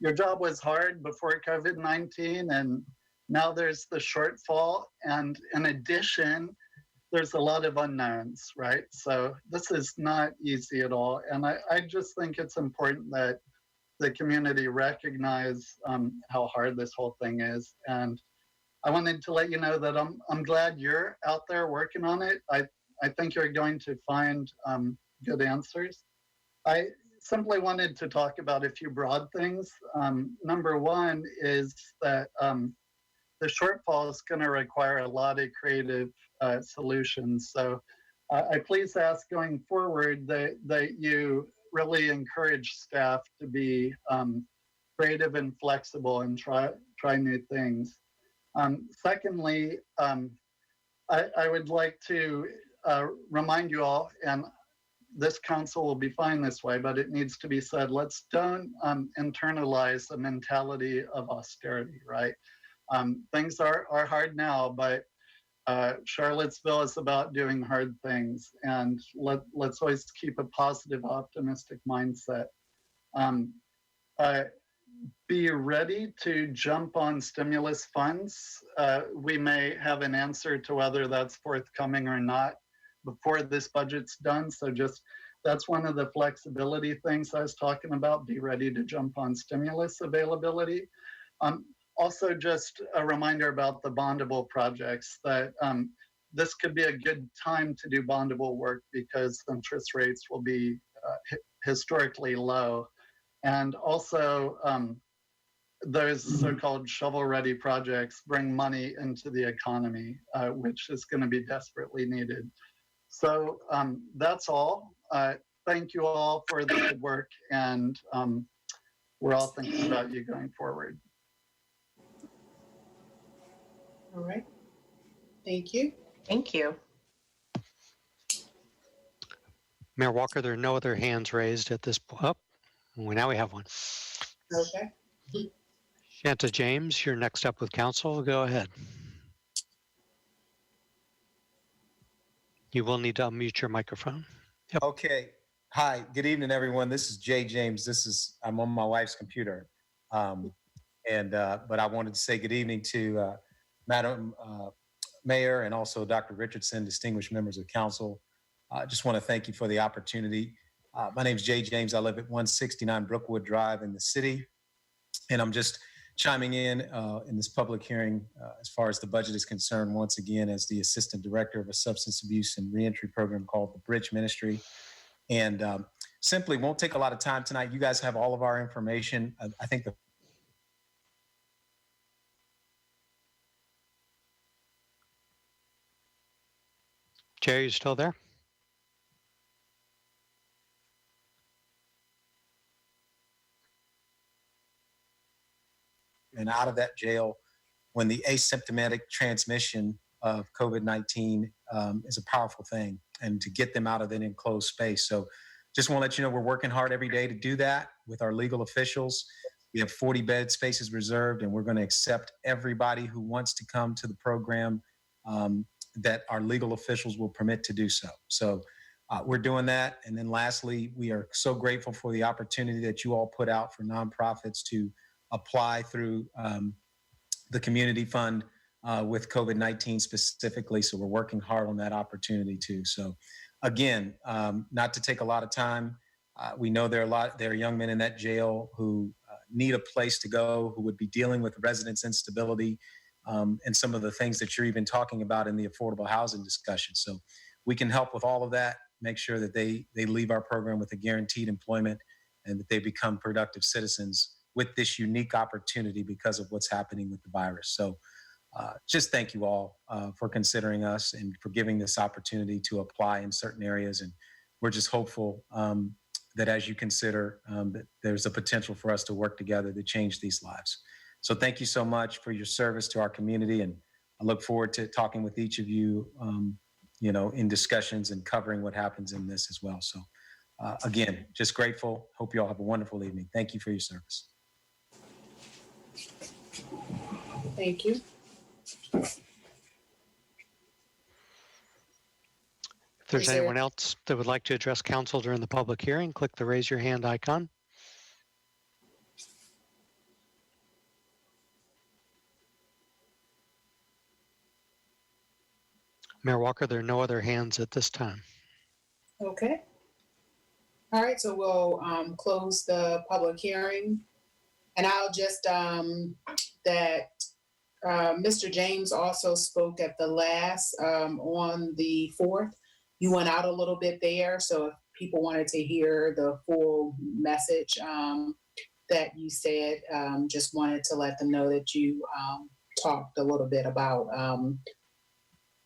your job was hard before COVID-19, and now there's the shortfall. And in addition, there's a lot of unknowns, right? So this is not easy at all. And I just think it's important that the community recognize how hard this whole thing is. And I wanted to let you know that I'm glad you're out there working on it. I think you're going to find good answers. I simply wanted to talk about a few broad things. Number one is that the shortfall is going to require a lot of creative solutions. So I please ask going forward that you really encourage staff to be creative and flexible and try new things. Secondly, I would like to remind you all, and this council will be fine this way, but it needs to be said, let's don't internalize the mentality of austerity, right? Things are hard now, but Charlottesville is about doing hard things, and let's always keep a positive, optimistic mindset. Be ready to jump on stimulus funds. We may have an answer to whether that's forthcoming or not before this budget's done. So that's one of the flexibility things I was talking about. Be ready to jump on stimulus availability. Also, just a reminder about the bondable projects, that this could be a good time to do bondable work because interest rates will be historically low. And also, those so-called shovel-ready projects bring money into the economy, which is going to be desperately needed. So that's all. Thank you all for the good work, and we're all thinking about you going forward. All right. Thank you. Thank you. Mayor Walker, there are no other hands raised at this point. Oh, now we have one. Okay. Shanta James, you're next up with council. Go ahead. You will need to unmute your microphone. Yep. Okay. Hi, good evening, everyone. This is Jay James. I'm on my wife's computer. But I wanted to say good evening to Madam Mayor and also Dr. Richardson, distinguished members of council. I just want to thank you for the opportunity. My name is Jay James. I live at 169 Brookwood Drive in the city. And I'm just chiming in this public hearing as far as the budget is concerned, once again, as the Assistant Director of a Substance Abuse and Reentry Program called the Bridge Ministry. And simply won't take a lot of time tonight. You guys have all of our information. I think the Jerry, you still there? and out of that jail when the asymptomatic transmission of COVID-19 is a powerful thing, and to get them out of an enclosed space. So just want to let you know we're working hard every day to do that with our legal officials. We have 40 bed spaces reserved, and we're going to accept everybody who wants to come to the program that our legal officials will permit to do so. So we're doing that. And then lastly, we are so grateful for the opportunity that you all put out for nonprofits to apply through the community fund with COVID-19 specifically. So we're working hard on that opportunity too. So again, not to take a lot of time, we know there are young men in that jail who need a place to go, who would be dealing with residence instability and some of the things that you're even talking about in the affordable housing discussion. So we can help with all of that, make sure that they leave our program with a guaranteed employment and that they become productive citizens with this unique opportunity because of what's happening with the virus. So just thank you all for considering us and for giving this opportunity to apply in certain areas. And we're just hopeful that as you consider that there's a potential for us to work together to change these lives. So thank you so much for your service to our community. And I look forward to talking with each of you, in discussions and covering what happens in this as well. So again, just grateful. Hope you all have a wonderful evening. Thank you for your service. Thank you. If there's anyone else that would like to address council during the public hearing, click the raise your hand icon. Mayor Walker, there are no other hands at this time. Okay. All right, so we'll close the public hearing. And I'll just, Mr. James also spoke at the last, on the 4th. You went out a little bit there, so if people wanted to hear the full message that you said, just wanted to let them know that you talked a little bit about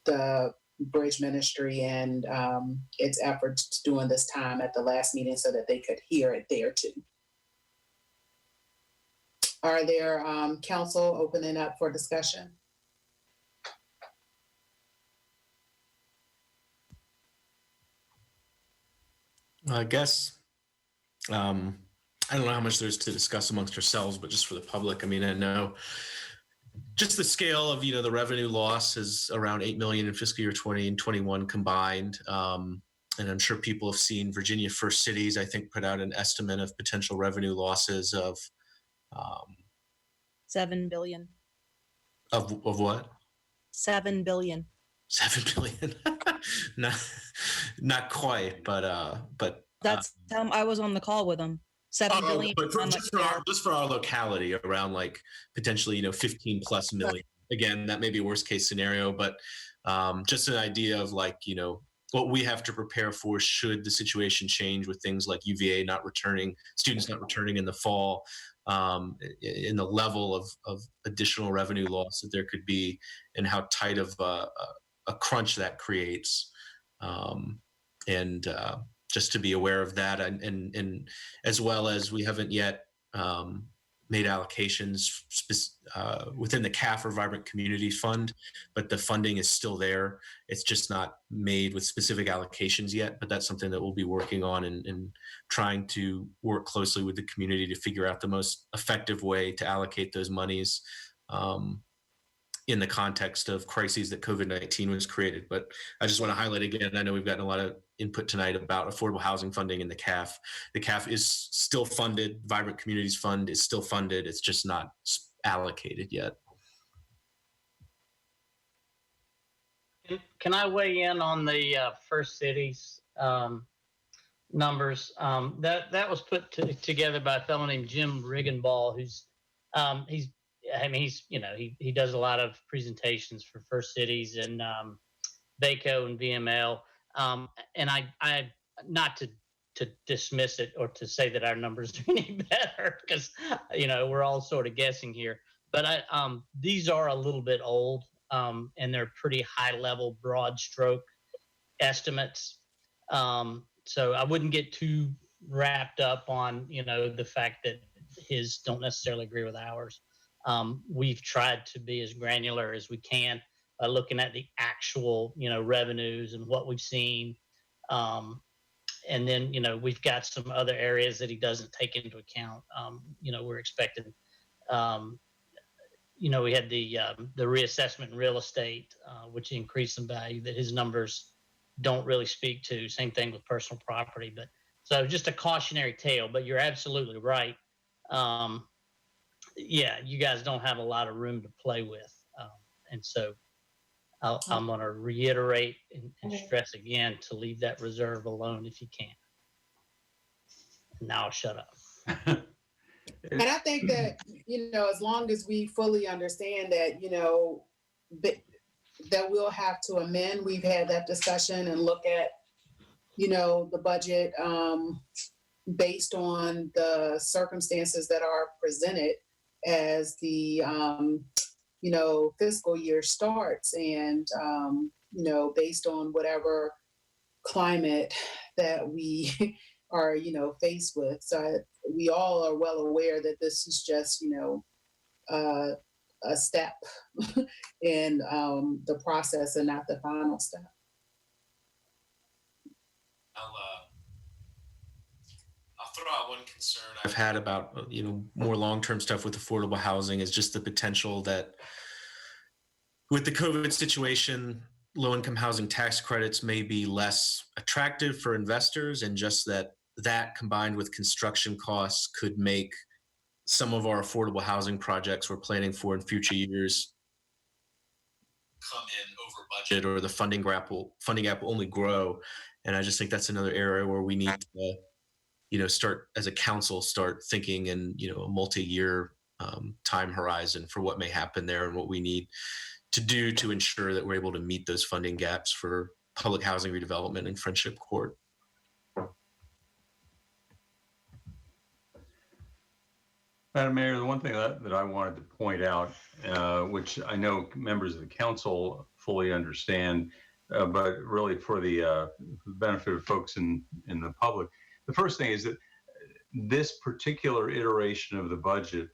the Bridge Ministry and its efforts during this time at the last meeting so that they could hear it there too. Are there council opening up for discussion? I guess, I don't know how much there's to discuss amongst ourselves, but just for the public, I mean, I know just the scale of, the revenue loss is around 8 million in fiscal year 20 and 21 combined. And I'm sure people have seen Virginia First Cities, I think, put out an estimate of potential revenue losses of 7 billion. Of what? 7 billion. 7 billion. not quite, but That's I was on the call with them. 7 billion. But just for our locality, around like potentially 15 plus million. Again, that may be a worst case scenario, but just an idea of like what we have to prepare for should the situation change with things like UVA not returning, students not returning in the fall, in the level of additional revenue loss that there could be, and how tight of a crunch that creates, and just to be aware of that, and as well as we haven't yet made allocations within the CAF or Vibrant Communities Fund, but the funding is still there. It's just not made with specific allocations yet, but that's something that we'll be working on and trying to work closely with the community to figure out the most effective way to allocate those monies in the context of crises that COVID-19 was created. But I just want to highlight again, I know we've gotten a lot of input tonight about affordable housing funding in the CAF. The CAF is still funded. Vibrant Communities Fund is still funded. It's just not allocated yet. Can I weigh in on the First Cities numbers? That was put together by a fellow named Jim Riggenball, who's he does a lot of presentations for First Cities and VACO and VML. And I not to dismiss it or to say that our numbers are any better, because we're all sort of guessing here. But these are a little bit old, and they're pretty high level, broad stroke estimates. So I wouldn't get too wrapped up on the fact that his don't necessarily agree with ours. We've tried to be as granular as we can by looking at the actual, revenues and what we've seen. And then, we've got some other areas that he doesn't take into account. We're expecting, we had the reassessment in real estate, which increased some value that his numbers don't really speak to. Same thing with personal property. But so just a cautionary tale, but you're absolutely right. You guys don't have a lot of room to play with. And so I'm going to reiterate and stress again to leave that reserve alone if you can. And now I'll shut up. And I think that, as long as we fully understand that, that we'll have to amend, we've had that discussion and look at, the budget based on the circumstances that are presented as the, fiscal year starts and, based on whatever climate that we are, faced with. So we all are well aware that this is just, a step in the process and not the final step. I'll throw out one concern I've had about, more long-term stuff with affordable housing is just the potential that with the COVID situation, low-income housing tax credits may be less attractive for investors, and just that combined with construction costs could make some of our affordable housing projects we're planning for in future years come in over budget, or the funding gap will only grow. And I just think that's another area where we need to, start as a council, start thinking in, a multi-year time horizon for what may happen there and what we need to do to ensure that we're able to meet those funding gaps for public housing redevelopment in Friendship Court. Madam Mayor, the one thing that I wanted to point out, which I know members of the council fully understand, but really for the benefit of folks in the public, the first thing is that this particular iteration of the budget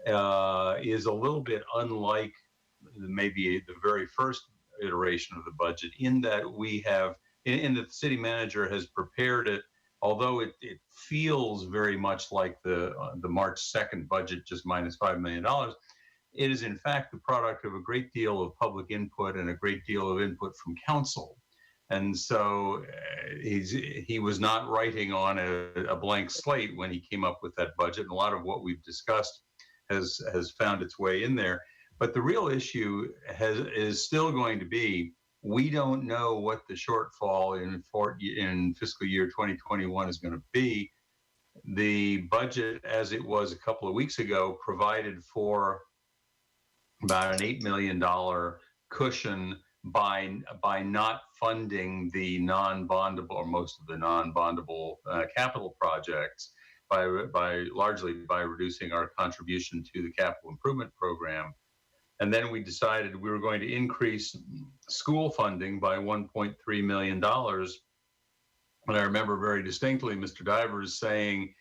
is a little bit unlike maybe the very first iteration of the budget, in that we have, in that the city manager has prepared it. Although it feels very much like the March 2nd budget, just minus $5 million, it is in fact the product of a great deal of public input and a great deal of input from council. And so he was not writing on a blank slate when he came up with that budget. And a lot of what we've discussed has found its way in there. But the real issue is still going to be, we don't know what the shortfall in fiscal year 2021 is going to be. The budget, as it was a couple of weeks ago, provided for about an $8 million cushion by not funding the non-bondable, or most of the non-bondable capital projects, largely by reducing our contribution to the capital improvement program. And then we decided we were going to increase school funding by $1.3 million. And I remember very distinctly Mr. Divers saying,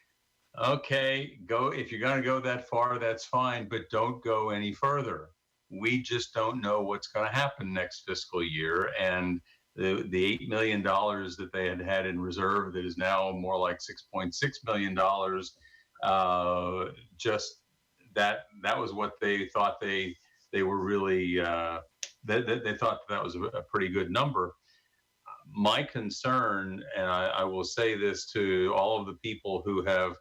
Okay, go. If you're going to go that far, that's fine, but don't go any further. We just don't know what's going to happen next fiscal year. And the $8 million that they had in reserve that is now more like $6.6 million, just that was what they thought they were really, they thought that was a pretty good number. My concern, and I will say this to all of the people who have,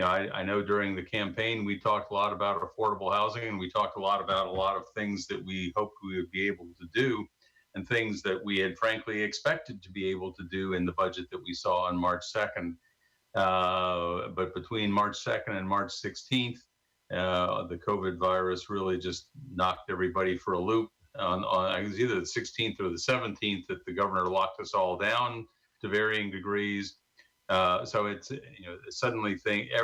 I know during the campaign, we talked a lot about affordable housing, and we talked a lot about a lot of things that we hoped we would be able to do, and things that we had frankly expected to be able to do in the budget that we saw on March 2nd. But between March 2nd and March 16th, the COVID virus really just knocked everybody for a loop. On it was either the 16th or the 17th that the governor locked us all down to varying degrees. So it's, suddenly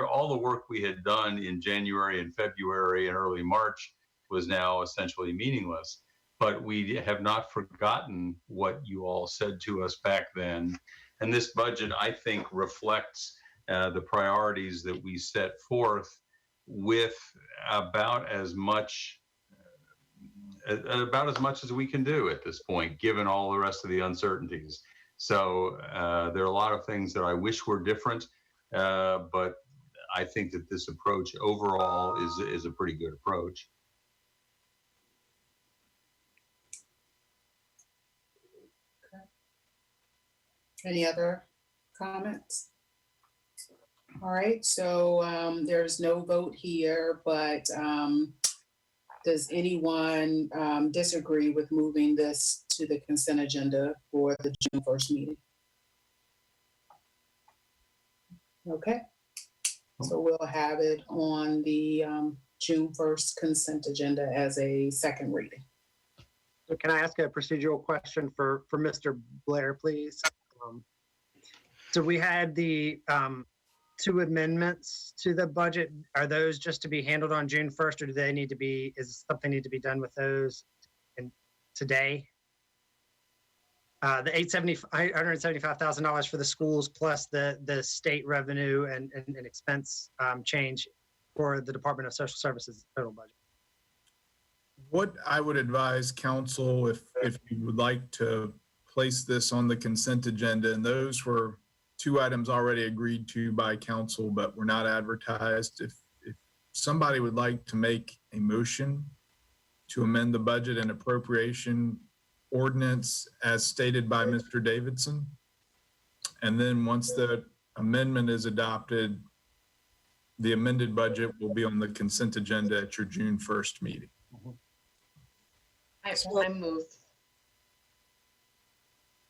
all the work we had done in January and February and early March was now essentially meaningless. But we have not forgotten what you all said to us back then. And this budget, I think, reflects the priorities that we set forth with about as much as we can do at this point, given all the rest of the uncertainties. So there are a lot of things that I wish were different, but I think that this approach overall is a pretty good approach. Any other comments? All right, so there's no vote here, but does anyone disagree with moving this to the consent agenda for the June 1st meeting? Okay, so we'll have it on the June 1st consent agenda as a second reading. So can I ask a procedural question for Mr. Blair, please? So we had the 2 amendments to the budget. Are those just to be handled on June 1st, or do they need to be, is something need to be done with those today? The $175,000 for the schools plus the state revenue and expense change for the Department of Social Services total budget. What I would advise council, if you would like to place this on the consent agenda, and those were 2 items already agreed to by council, but were not advertised. If somebody would like to make a motion to amend the budget and appropriation ordinance as stated by Mr. Davidson, and then once the amendment is adopted, the amended budget will be on the consent agenda at your June 1st meeting. I move.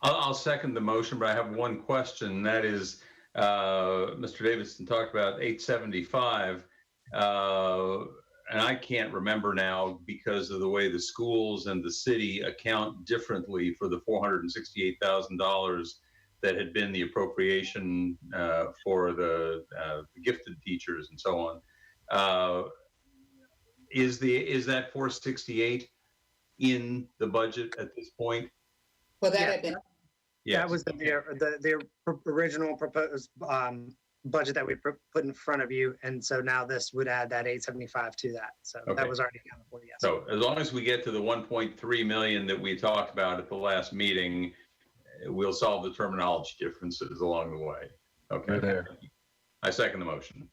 I'll second the motion, but I have one question. That is, Mr. Davidson talked about 875, and I can't remember now because of the way the schools and the city account differently for the $468,000 that had been the appropriation for the gifted teachers and so on. Is that 468 in the budget at this point? Well, that had been. Yes. That was the original proposed budget that we put in front of you, and so now this would add that 875 to that. So Okay. That was already accounted for. Yes. So as long as we get to the 1.3 million that we talked about at the last meeting, we'll solve the terminology differences along the way. Okay. We're there. I second the motion.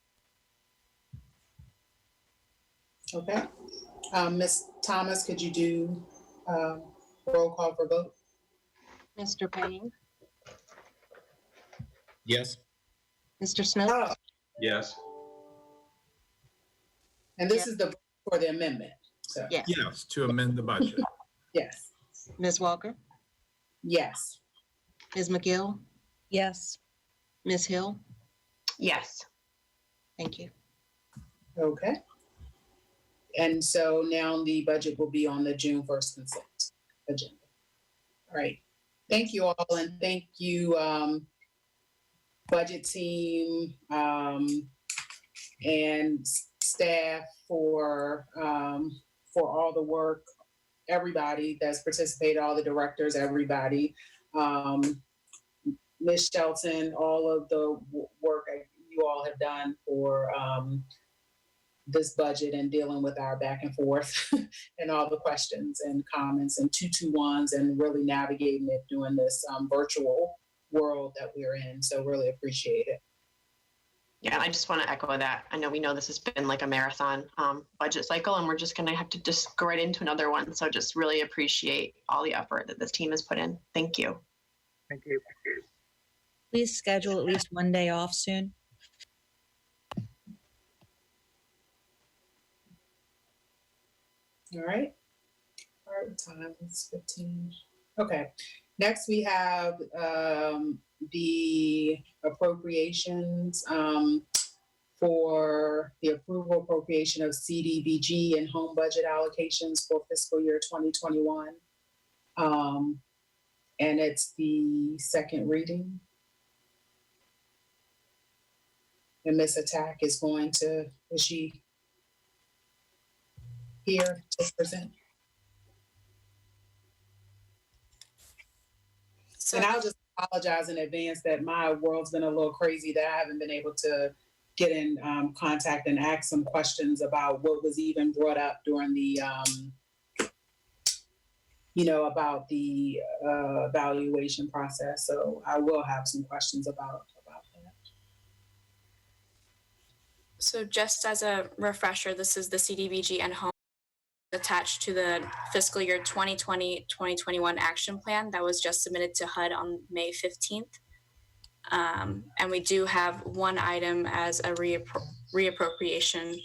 Okay. Ms. Thomas, could you do roll call for vote? Mr. Payne, Yes. Mr. Smith, Yes. And this is for the amendment. So yes. Yes, to amend the budget. yes. Ms. Walker, Yes. Ms. McGill, Yes. Ms. Hill. Yes. Thank you. Okay. And so now the budget will be on the June 1st consent agenda. All right. Thank you all, and thank you, budget team and staff for all the work. Everybody that's participated, all the directors, everybody. Ms. Shelton, all of the work you all all have done for this budget and dealing with our back and forth and all the questions and comments and 221s and really navigating it during this virtual world that we're in. So really appreciate it. Yeah, I just want to echo that. We know this has been like a marathon budget cycle, and we're just going to have to just go right into another one. So just really appreciate all the effort that this team has put in. Thank you. Thank you. Please schedule at least one day off soon. All right. All right, what time? It's 15. Okay. Next, we have the appropriations for the approval appropriation of CDBG and home budget allocations for fiscal year 2021. And it's the second reading. And Ms. Attack is she here to present? And I'll just apologize in advance that my world's been a little crazy, that I haven't been able to get in contact and ask some questions about what was even brought up during the, about the evaluation process. So I will have some questions about that. So just as a refresher, this is the CDBG and home attached to the fiscal year 2020-2021 action plan that was just submitted to HUD on May 15th. And we do have one item as a reappropriation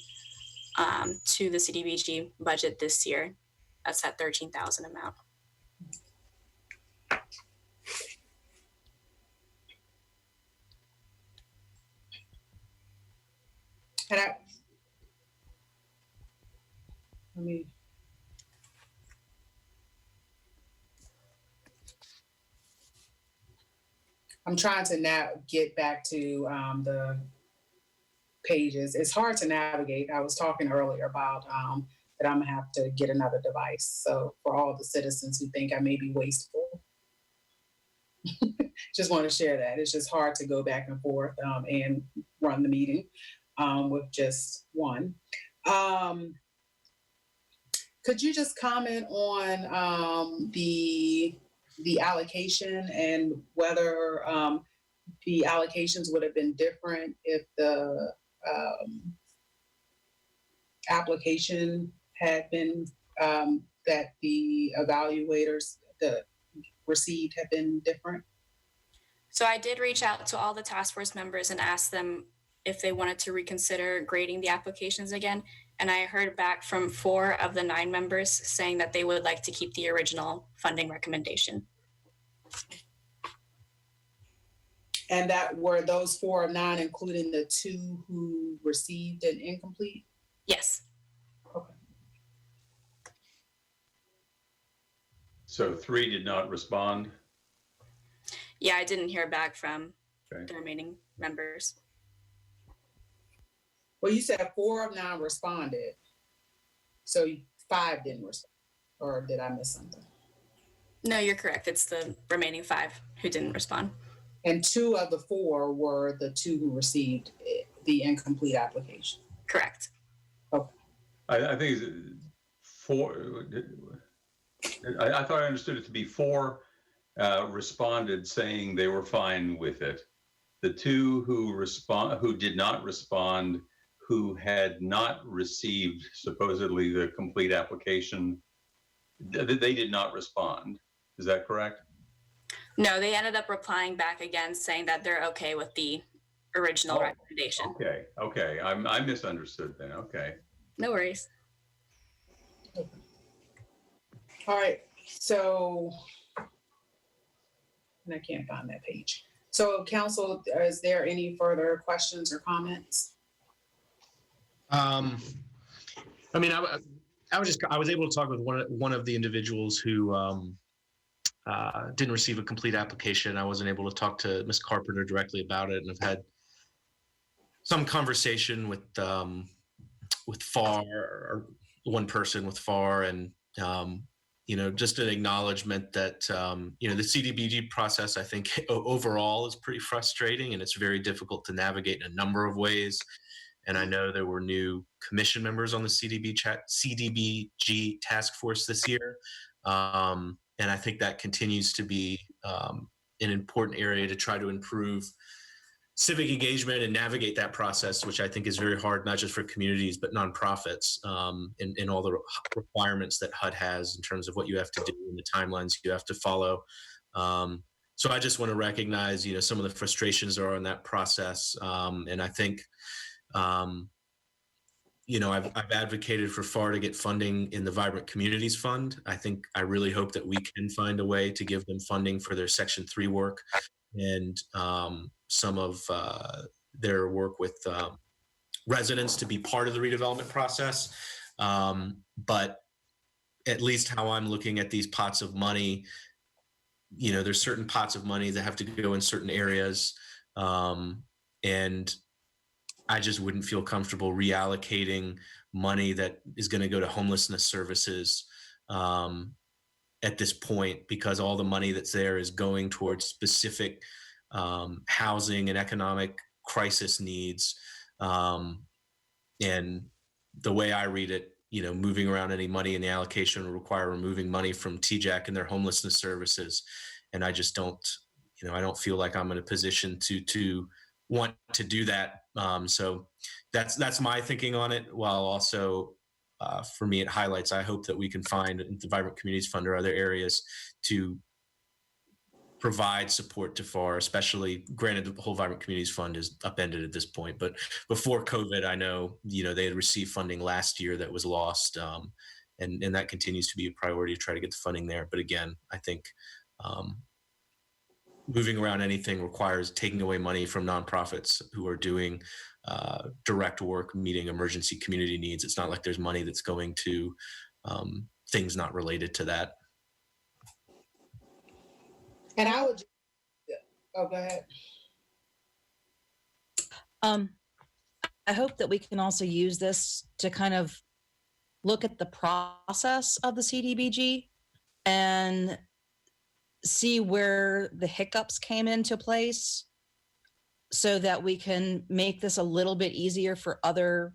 to the CDBG budget this year. That's that 13,000 amount. And I'm trying to now get back to the pages. It's hard to navigate. I was talking earlier about that I'm gonna have to get another device. So for all the citizens who think I may be wasteful, just want to share that. It's just hard to go back and forth and run the meeting with just one. Could you just comment on the allocation and whether the allocations would have been different if the application had been that the evaluators received had been different? So I did reach out to all the task force members and asked them if they wanted to reconsider grading the applications again. And I heard back from 4 of the 9 members saying that they would like to keep the original funding recommendation. And that were those 4 of 9, including the 2 who received an incomplete? Yes. Okay. So 3 did not respond? Yeah, I didn't hear back from the remaining members. Well, you said 4 of 9 responded. So 5 didn't respond, or did I miss something? No, you're correct. It's the remaining 5 who didn't respond. And 2 of the 4 were the 2 who received the incomplete application. Correct. Okay. I think it's 4. I thought I understood it to be 4 responded saying they were fine with it. The 2 who did not respond, who had not received supposedly the complete application, they did not respond. Is that correct? No, they ended up replying back again saying that they're okay with the original recommendation. Okay. I misunderstood then. Okay. No worries. All right. So, and I can't find that page. So, council, is there any further questions or comments? I was able to talk with one of the individuals who didn't receive a complete application. I wasn't able to talk to Ms. Carpenter directly about it, and I've had some conversation with FAR, or one person with FAR, and just an acknowledgement that, the CDBG process, I think overall is pretty frustrating, and it's very difficult to navigate in a number of ways. And I know there were new commission members on the CDBG task force this year. And I think that continues to be an important area to try to improve civic engagement and navigate that process, which I think is very hard, not just for communities, but nonprofits, and all the requirements that HUD has in terms of what you have to do and the timelines you have to follow. So I just want to recognize, some of the frustrations that are in that process. And I think, I've advocated for FAR to get funding in the Vibrant Communities Fund. I really hope that we can find a way to give them funding for their Section 3 work and some of their work with residents to be part of the redevelopment process. But at least how I'm looking at these pots of money, there's certain pots of money that have to go in certain areas. And I just wouldn't feel comfortable reallocating money that is going to go to homelessness services at this point, because all the money that's there is going towards specific housing and economic crisis needs. And the way I read it, moving around any money in the allocation will require removing money from TJAC and their homelessness services. And I just don't, I don't feel like I'm in a position to want to do that. So that's my thinking on it. While also, for me, it highlights, I hope that we can find in the Vibrant Communities Fund or other areas to provide support to FAR, especially, granted, the whole Vibrant Communities Fund is upended at this point, but before COVID, I know, they had received funding last year that was lost. And that continues to be a priority to try to get the funding there. But again, I think moving around anything requires taking away money from nonprofits who are doing direct work, meeting emergency community needs. It's not like there's money that's going to things not related to that. And I would, go ahead. I hope that we can also use this to kind of look at the process of the CDBG and see where the hiccups came into place so that we can make this a little bit easier for other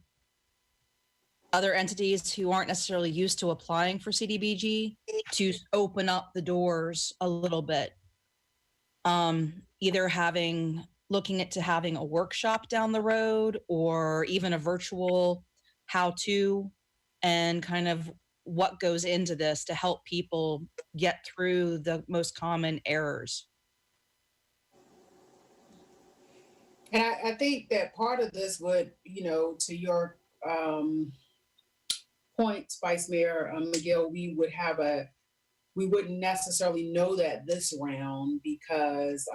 entities who aren't necessarily used to applying for CDBG to open up the doors a little bit. Either looking into having a workshop down the road, or even a virtual how-to, and kind of what goes into this to help people get through the most common errors. And I think that part of this would, to your point, Vice Mayor McGill, we wouldn't necessarily know that this round, because,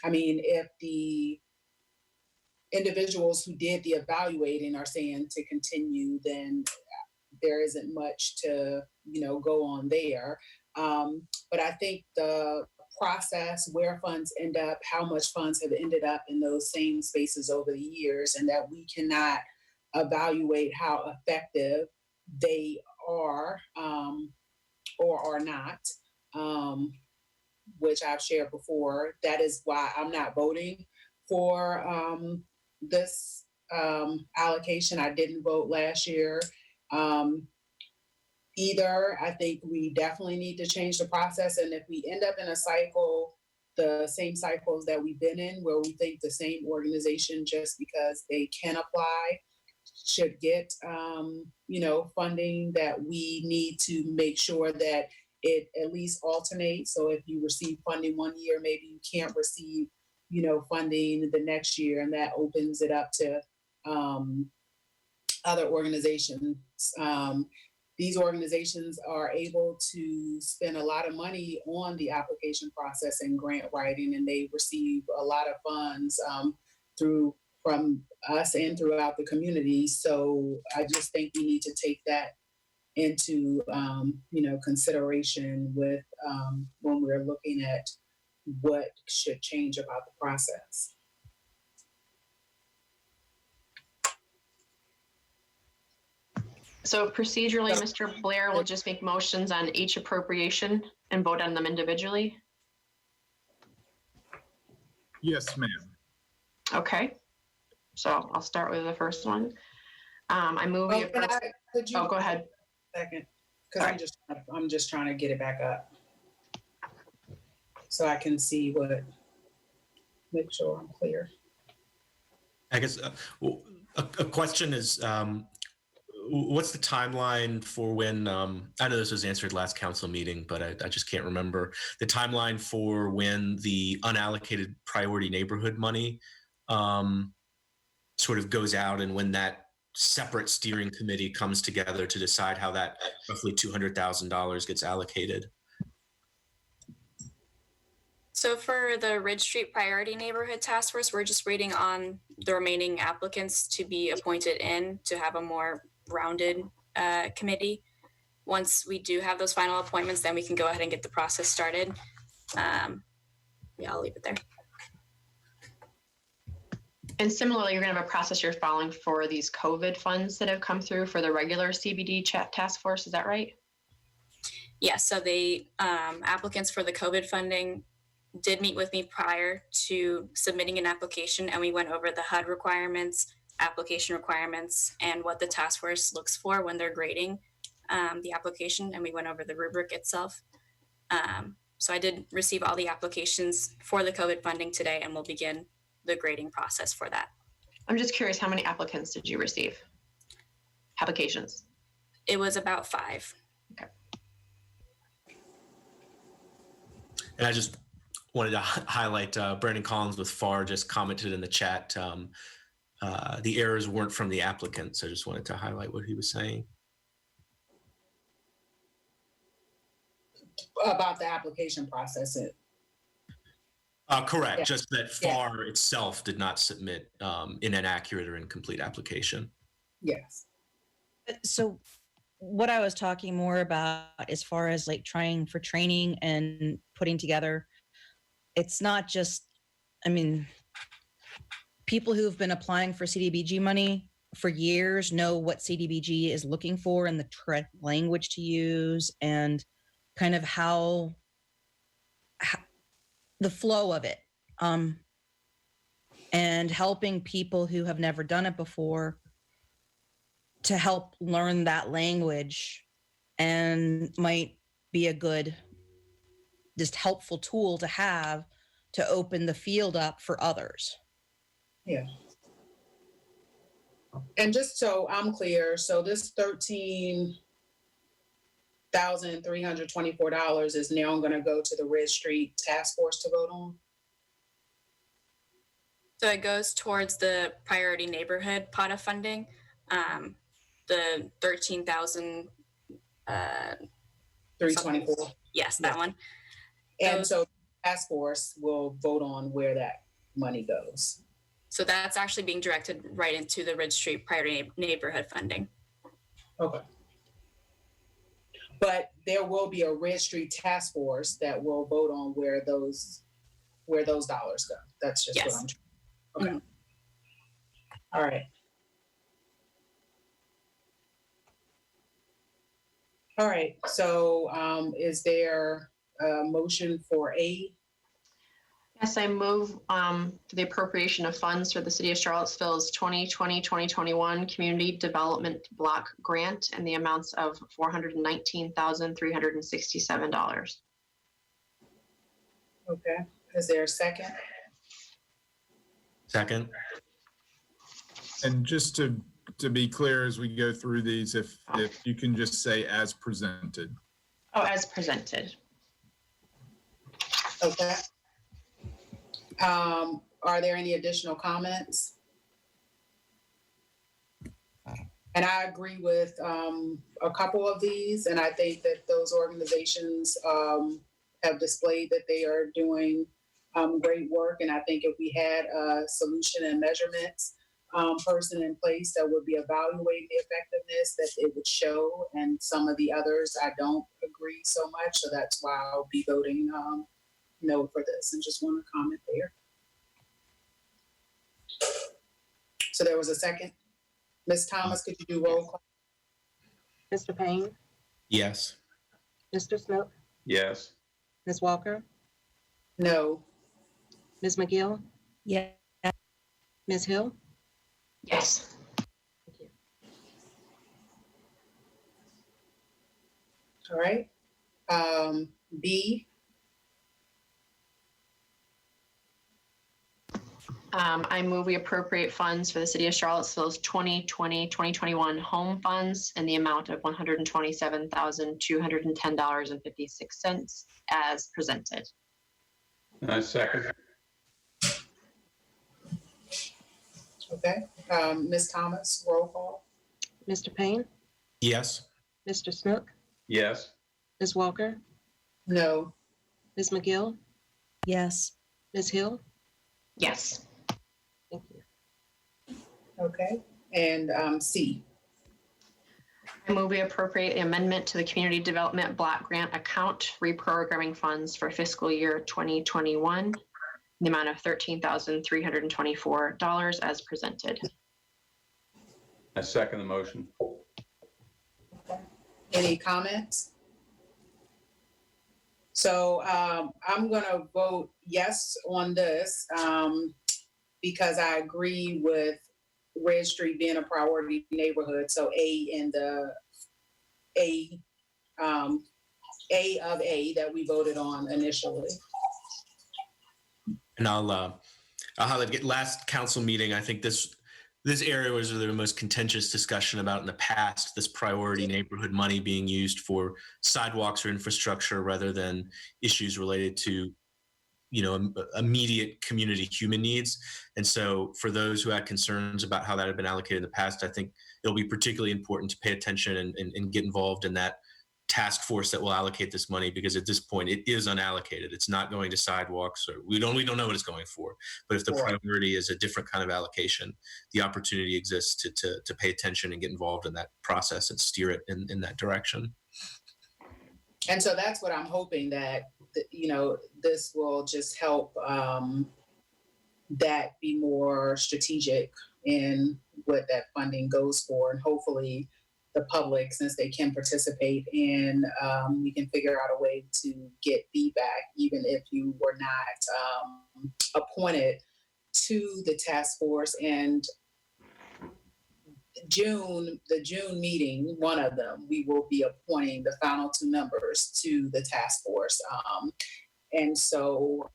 if the individuals who did the evaluating are saying to continue, then there isn't much to, go on there. But I think the process, where funds end up, how much funds have ended up in those same spaces over the years, and that we cannot evaluate how effective they are or are not, which I've shared before. That is why I'm not voting for this allocation. I didn't vote last year either. I think we definitely need to change the process. And if we end up in a cycle, the same cycles that we've been in, where we think the same organization, just because they can apply, should get, funding, that we need to make sure that it at least alternates. So if you receive funding one year, maybe you can't receive, funding the next year, and that opens it up to other organizations. These organizations are able to spend a lot of money on the application process and grant writing, and they receive a lot of funds from us and throughout the community. So I just think we need to take that into consideration with when we're looking at what should change about the process. So procedurally, Mr. Blair will just make motions on each appropriation and vote on them individually? Yes, ma'am. Okay. So I'll start with the first one. I move. Oh, could you? Oh, go ahead. Second, because I'm just trying to get it back up so I can see make sure I'm clear. I guess a question is, what's the timeline for when, I know this was answered last council meeting, but I just can't remember the timeline for when the unallocated priority neighborhood money sort of goes out and when that separate steering committee comes together to decide how that roughly $200,000 gets allocated. So for the Ridge Street Priority Neighborhood Task Force, we're just waiting on the remaining applicants to be appointed in to have a more rounded committee. Once we do have those final appointments, then we can go ahead and get the process started. Yeah, I'll leave it there. And similarly, you're going to have a process you're following for these COVID funds that have come through for the regular CBD task force. Is that right? Yeah, so the applicants for the COVID funding did meet with me prior to submitting an application, and we went over the HUD requirements, application requirements, and what the task force looks for when they're grading the application, and we went over the rubric itself. So I did receive all the applications for the COVID funding today, and we'll begin the grading process for that. I'm just curious, how many applicants did you receive? Applications? It was about 5. Okay. And I just wanted to highlight Brandon Collins with FAR just commented in the chat. The errors weren't from the applicant, so I just wanted to highlight what he was saying. About the application process. Correct. Yeah. Just that FAR itself did not submit in an accurate or incomplete application. Yes. So what I was talking more about as far as like trying for training and putting together, it's not just, I mean, people who have been applying for CDBG money for years know what CDBG is looking for and the correct language to use and kind of how the flow of it, and helping people who have never done it before to help learn that language, and might be a good, just helpful tool to have to open the field up for others. Yeah. And just so I'm clear, so this $13,324 is now going to go to the Red Street Task Force to vote on? So it goes towards the priority neighborhood pot of funding. The 13,000 324. Yes, that one. And so task force will vote on where that money goes. So that's actually being directed right into the Ridge Street Priority Neighborhood funding. Okay. But there will be a Red Street Task Force that will vote on where those dollars go. That's just what I'm trying. Okay. Mm-hmm. All right. All right. So is there a motion for A? Yes, I move for the appropriation of funds for the City of Charlottesville's 2020-2021 Community Development Block Grant and the amounts of $419,367. Okay. Is there a second? Second. And just to be clear, as we go through these, if you can just say as presented. Oh, as presented. Okay. Are there any additional comments? And I agree with a couple of these, and I think that those organizations have displayed that they are doing great work. And I think if we had a solution and measurements person in place that would be evaluating the effectiveness, that it would show. And some of the others I don't agree so much, so that's why I'll be voting no for this, and just want to comment there. So there was a second. Ms. Thomas, could you do roll call? Mr. Payne, Yes. Mr. Snook, Yes. Ms. Walker, No. Ms. McGill, Yeah. Ms. Hill. Yes. All right. B. I move we appropriate funds for the city of Charlottesville's 2020-2021 home funds in the amount of $127,210.56 as presented. I second. Okay. Ms. Thomas, roll call. Mr. Payne, Yes. Mr. Snook, Yes. Ms. Walker, No. Ms. McGill, Yes. Ms. Hill. Yes. Thank you. Okay. And C. I move we appropriate the amendment to the Community Development Block Grant Account reprogramming funds for fiscal year 2021 in the amount of $13,324 as presented. I second the motion. Any comments? So I'm going to vote yes on this because I agree with Red Street being a priority neighborhood. So A in the A of A that we voted on initially. And I'll highlight again, last council meeting, I think this area was the most contentious discussion about in the past, this priority neighborhood money being used for sidewalks or infrastructure rather than issues related to, immediate community human needs. And so for those who had concerns about how that had been allocated in the past, I think it'll be particularly important to pay attention and get involved in that task force that will allocate this money, because at this point it is unallocated. It's not going to sidewalks, or we don't know what it's going for. But if the priority is a different kind of allocation, the opportunity exists to pay attention and get involved in that process and steer it in that direction. And so that's what I'm hoping, that this will just help that be more strategic in what that funding goes for, and hopefully the public, since they can participate, and we can figure out a way to get feedback, even if you were not appointed to the task force. And the June meeting, one of them, we will be appointing the final 2 members to the task force. And so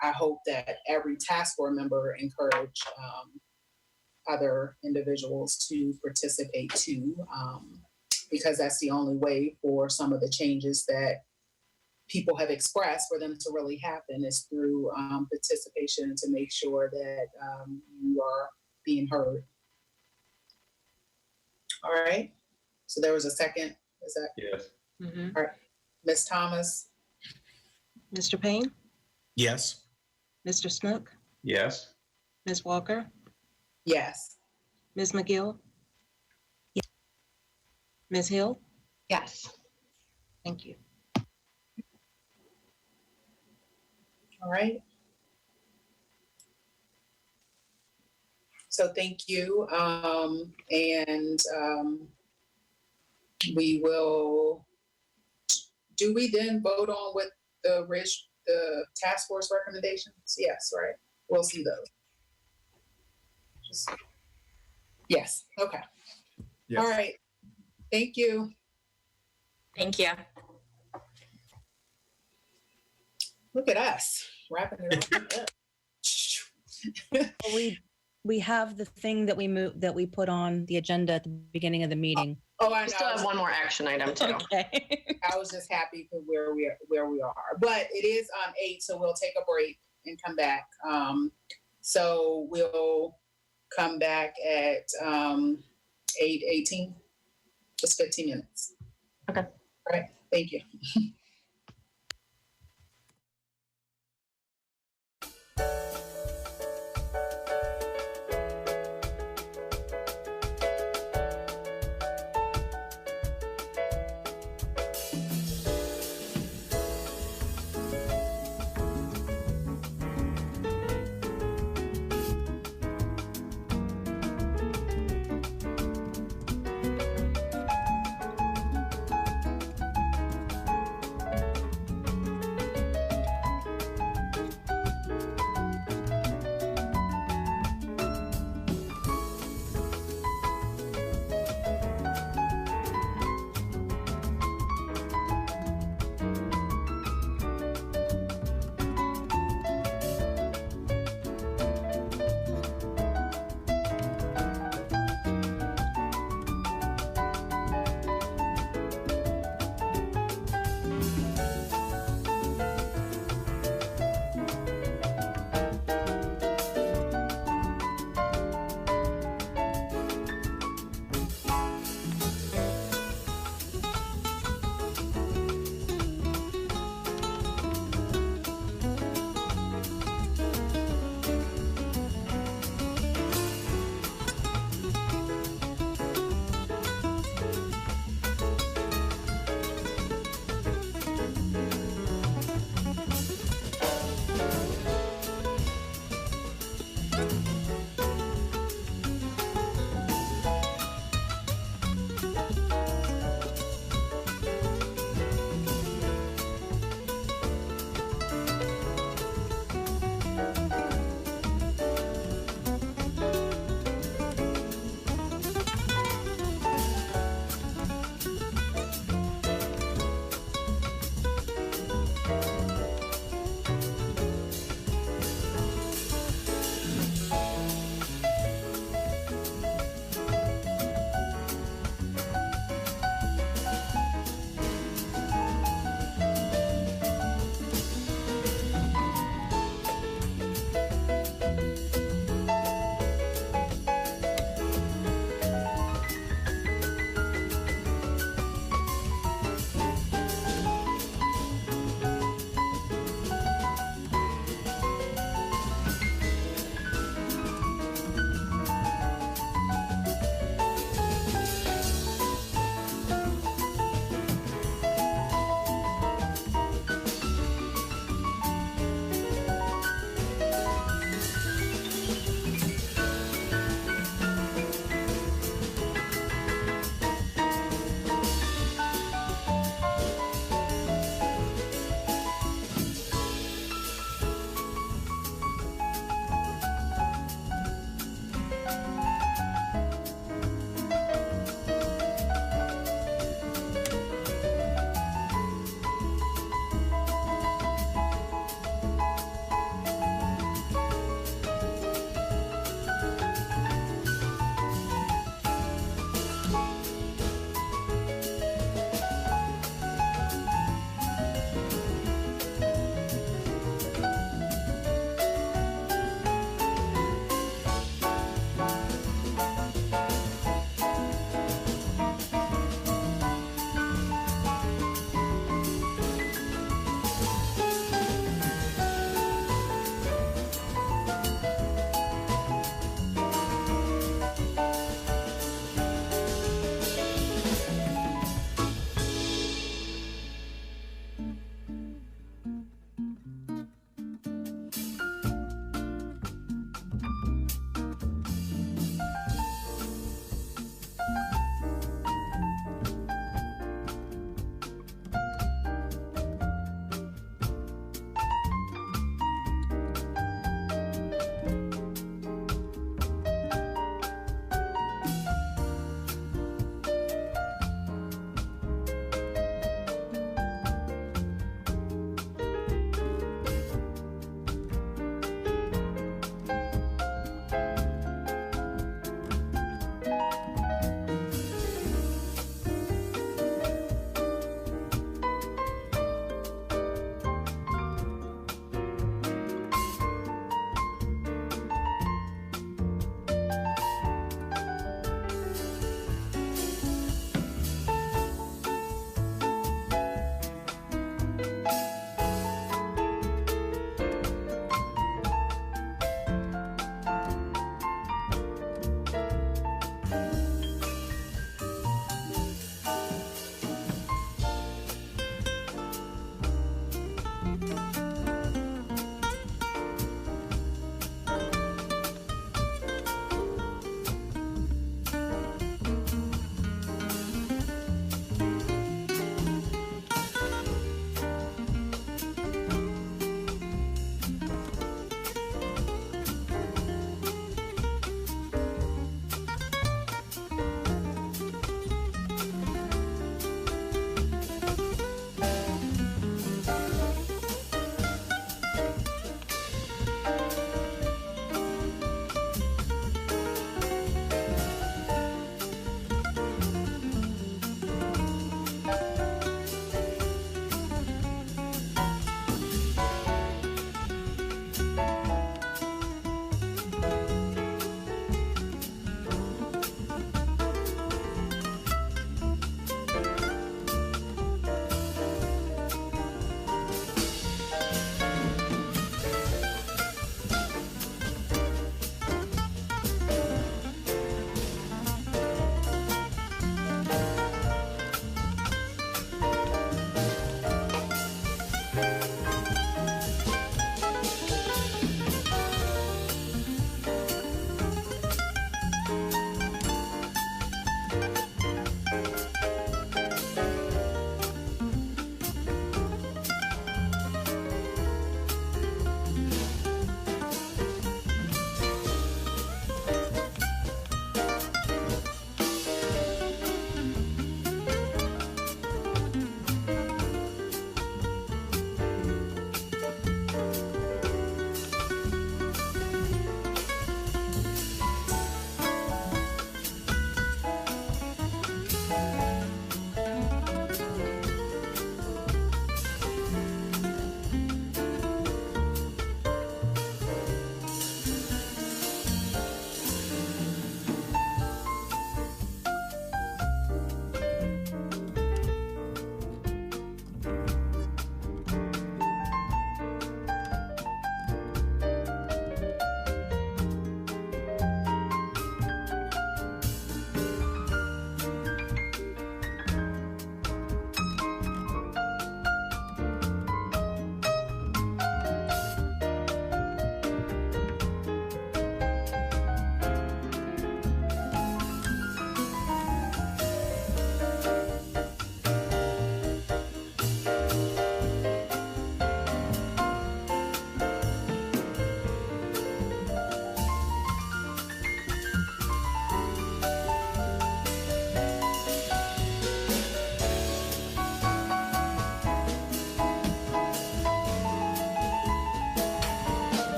I hope that every task force member encourage other individuals to participate too, because that's the only way for some of the changes that people have expressed for them to really happen, is through participation, to make sure that you are being heard. All right. So there was a second. Is that? Yes. Mm-hmm. All right. Ms. Thomas. Mr. Payne, Yes. Mr. Snook, Yes. Ms. Walker, Yes. Ms. McGill. Yes. Ms. Hill. Yes. Thank you. All right. So thank you. We will, do we then vote on what the task force recommendations? Yes, right. We'll see those. Yes. Okay. Yes. All right. Thank you. Thank you. Look at us wrapping it up. We have the thing that we put on the agenda at the beginning of the meeting. Oh, I know. We still have one more action item too. Okay. I was just happy for where we are, but it is 8, so we'll take a break and come back. So we'll come back at 8:18. Just 15 minutes. Okay. All right. Thank you.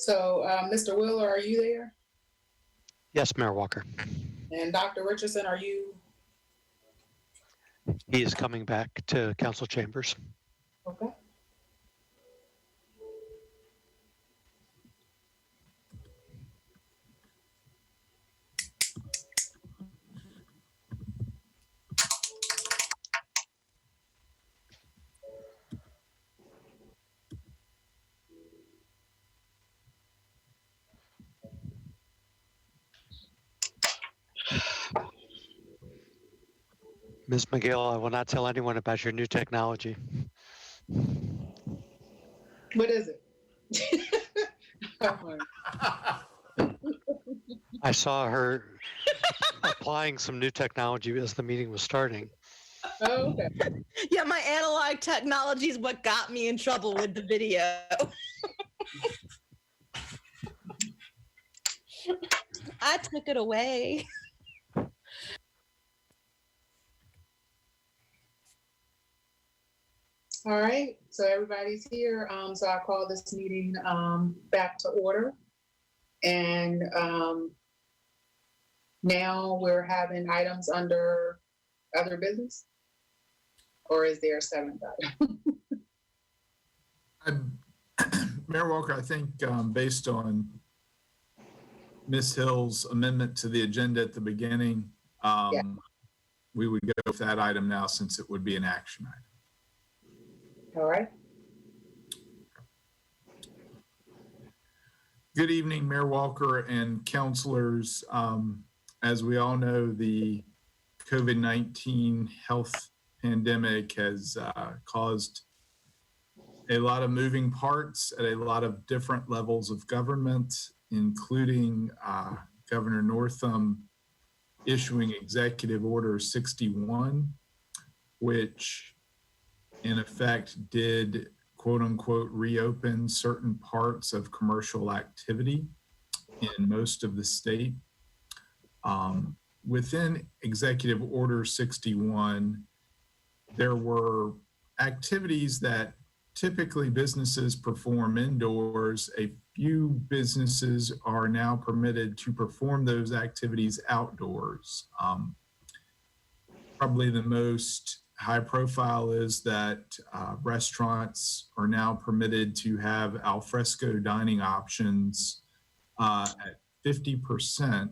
So, Mr. Wheeler, are you there? Yes, Mayor Walker. And Dr. Richardson, are you? He is coming back to council chambers. Okay. Ms. McGill, I will not tell anyone about your new technology. What is it? I saw her applying some new technology as the meeting was starting. Oh, okay. Yeah, my analog technology is what got me in trouble with the video. I took it away. All right, so everybody's here. So I call this meeting back to order. And now we're having items under other business? Or is there a seventh item? Mayor Walker, I think based on Ms. Hill's amendment to the agenda at the beginning, we would go with that item now since it would be an action item. All right. Good evening, Mayor Walker and councilors. As we all know, the COVID-19 health pandemic has caused a lot of moving parts at a lot of different levels of government, including Governor Northam issuing Executive Order 61, which in effect did quote unquote reopen certain parts of commercial activity in most of the state. Within Executive Order 61, there were activities that typically businesses perform indoors. A few businesses are now permitted to perform those activities outdoors. Probably the most high profile is that restaurants are now permitted to have al fresco dining options at 50%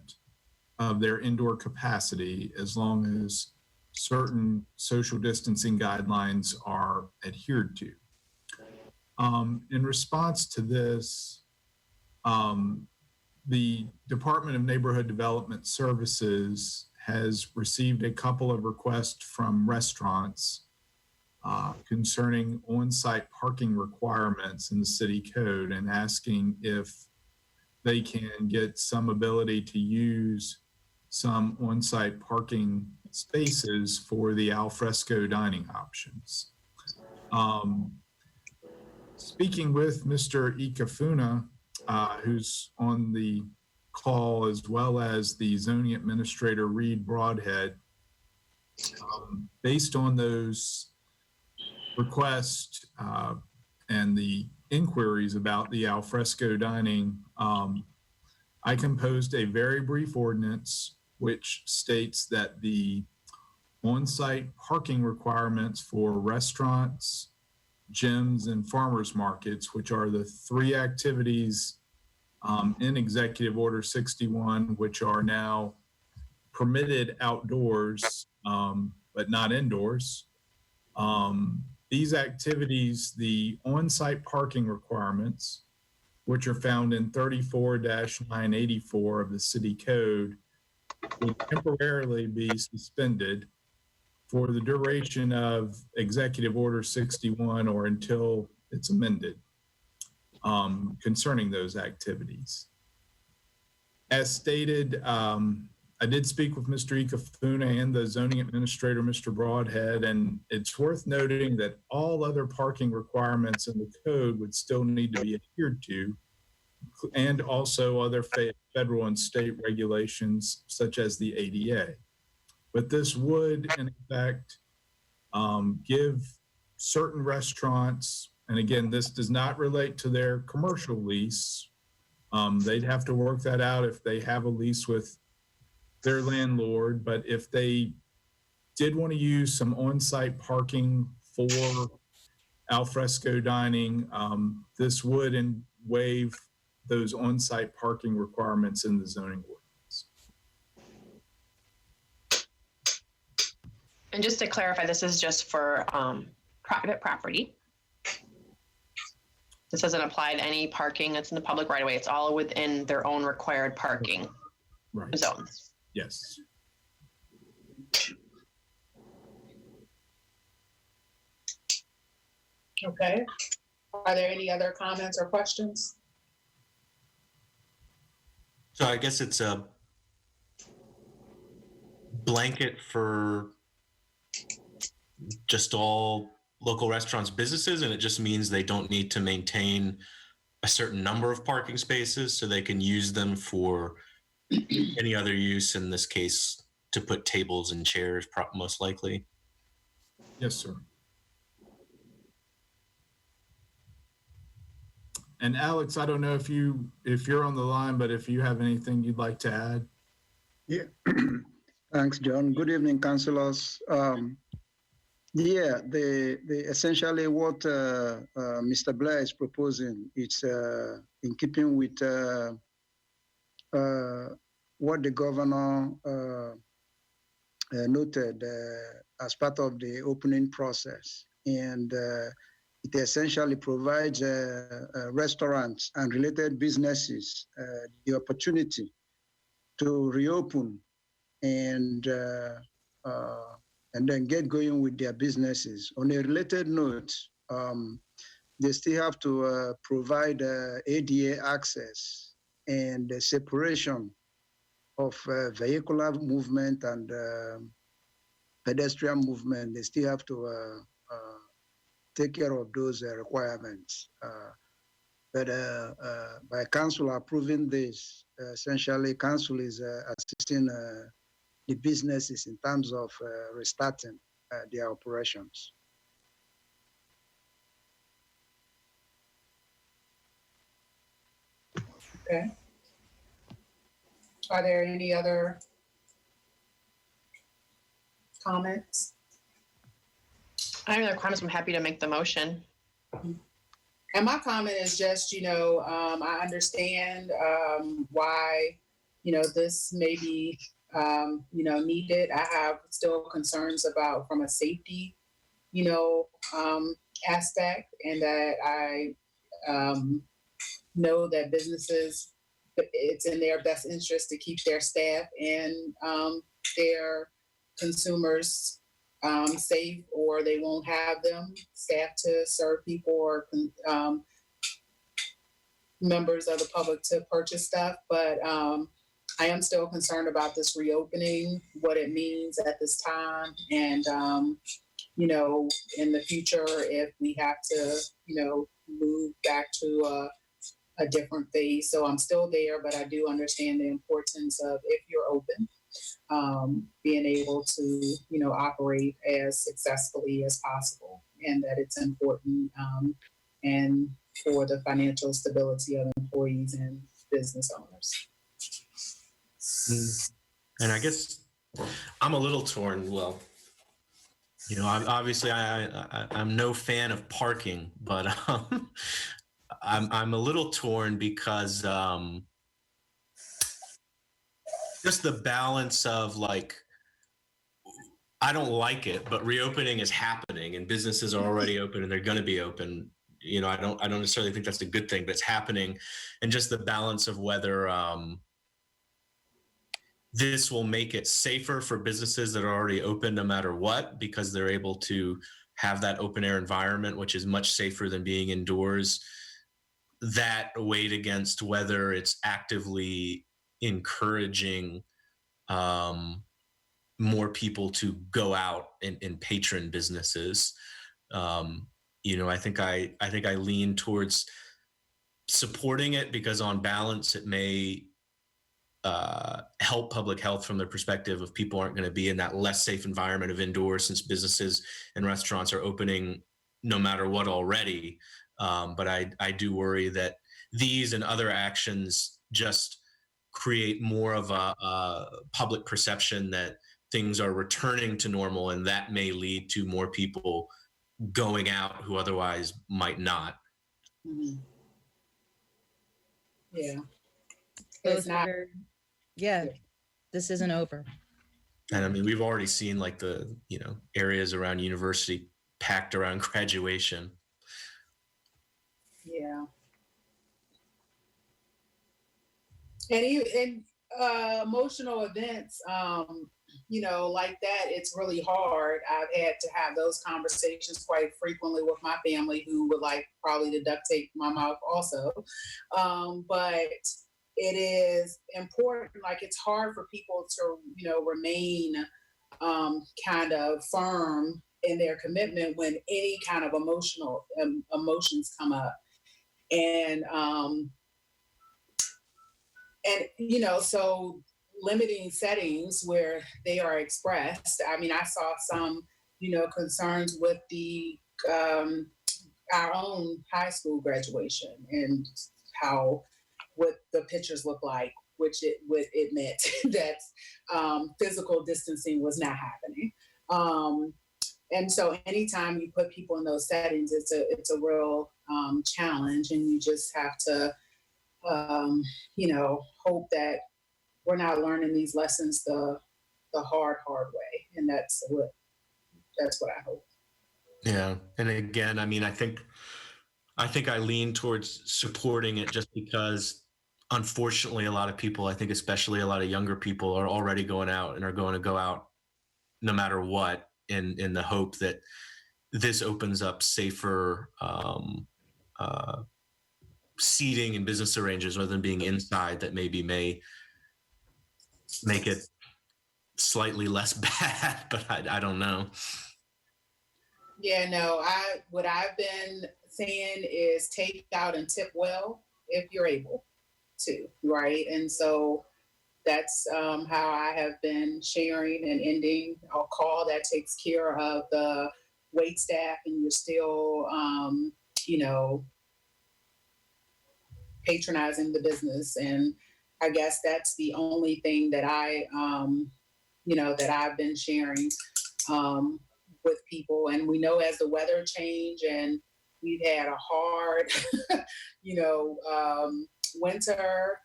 of their indoor capacity, as long as certain social distancing guidelines are adhered to. In response to this, the Department of Neighborhood Development Services has received a couple of requests from restaurants concerning on-site parking requirements in the city code and asking if they can get some ability to use some on-site parking spaces for the al fresco dining options. Speaking with Mr. Ikafuna, who's on the call, as well as the zoning administrator, Reed Broadhead, based on those requests and the inquiries about the al fresco dining, I composed a very brief ordinance which states that the on-site parking requirements for restaurants, gyms, and farmers markets, which are the three activities in Executive Order 61, which are now permitted outdoors, but not indoors. These activities, the on-site parking requirements, which are found in 34-984 of the city code, will temporarily be suspended for the duration of Executive Order 61 or until it's amended concerning those activities. As stated, I did speak with Mr. Ikafuna and the zoning administrator, Mr. Broadhead, and it's worth noting that all other parking requirements in the code would still need to be adhered to, and also other federal and state regulations such as the ADA. But this would, in effect, give certain restaurants, and again, this does not relate to their commercial lease, They'd have to work that out if they have a lease with their landlord. But if they did want to use some on-site parking for alfresco dining, this would waive those on-site parking requirements in the zoning ordinance. And just to clarify, this is just for private property. This doesn't apply to any parking that's in the public right of way. It's all within their own required parking zones. Yes. Okay. Are there any other comments or questions? So I guess it's a blanket for just all local restaurants, businesses, and it just means they don't need to maintain a certain number of parking spaces, so they can use them for any other use, in this case, to put tables and chairs, most likely. Yes, sir. And Alex, I don't know if you're on the line, but if you have anything you'd like to add. Yeah, thanks, John. Good evening, councilors. Yeah, the essentially what Mr. Blair is proposing, it's in keeping with what the governor noted as part of the opening process. And it essentially provides restaurants and related businesses the opportunity to reopen and then get going with their businesses. On a related note, they still have to provide ADA access and the separation of vehicular movement and pedestrian movement. They still have to take care of those requirements. But by council approving this, essentially council is assisting the businesses in terms of restarting their operations. Okay. Are there any other comments? I have any other comments. I'm happy to make the motion. And my comment is just, I understand why, this may be, needed. I have still concerns about from a safety, aspect, and that I know that businesses, it's in their best interest to keep their staff and their consumers safe, or they won't have them staff to serve people or members of the public to purchase stuff. But I am still concerned about this reopening, what it means at this time, and in the future, if we have to, move back to a different phase. So I'm still there, but I do understand the importance of, if you're open, being able to, operate as successfully as possible, and that it's important and for the financial stability of employees and business owners. And I guess I'm a little torn. Well, obviously I'm no fan of parking, but I'm a little torn because just the balance of I don't like it, but reopening is happening and businesses are already open and they're going to be open. I don't necessarily think that's a good thing, but it's happening. And just the balance of whether this will make it safer for businesses that are already open no matter what, because they're able to have that open air environment, which is much safer than being indoors. That weighed against whether it's actively encouraging more people to go out and patron businesses. I think I lean towards supporting it because on balance it may help public health from the perspective of people aren't going to be in that less safe environment of indoors, since businesses and restaurants are opening no matter what already. But I do worry that these and other actions just create more of a public perception that things are returning to normal, and that may lead to more people going out who otherwise might not. Mhm. Yeah. Those It's are not. very- yeah, this isn't over. And I mean, we've already seen like the, areas around university packed around graduation. Yeah. And emotional events, like that, it's really hard. I've had to have those conversations quite frequently with my family, who would like probably to duct tape my mouth also. But it is important. Like, it's hard for people to, remain kind of firm in their commitment when any kind of emotional emotions come up. And so limiting settings where they are expressed. I mean, I saw some, concerns with our own high school graduation and what the pictures look like, which it meant that physical distancing was not happening. And so anytime you put people in those settings, it's a real challenge, and you just have to, hope that we're not learning these lessons the hard way. And that's what I hope. Yeah. And again, I mean, I think I lean towards supporting it just because, unfortunately, a lot of people, I think especially a lot of younger people, are already going out and are going to go out no matter what, in the hope that this opens up safer seating and business arrangements rather than being inside, that maybe may make it slightly less bad, but I don't know. Yeah, no, what I've been saying is take out and tip well if you're able to, right? And so that's how I have been sharing and ending a call that takes care of the wait staff, and you're still, patronizing the business. And I guess that's the only thing that that I've been sharing with people. And we know as the weather change, and we've had a hard, winter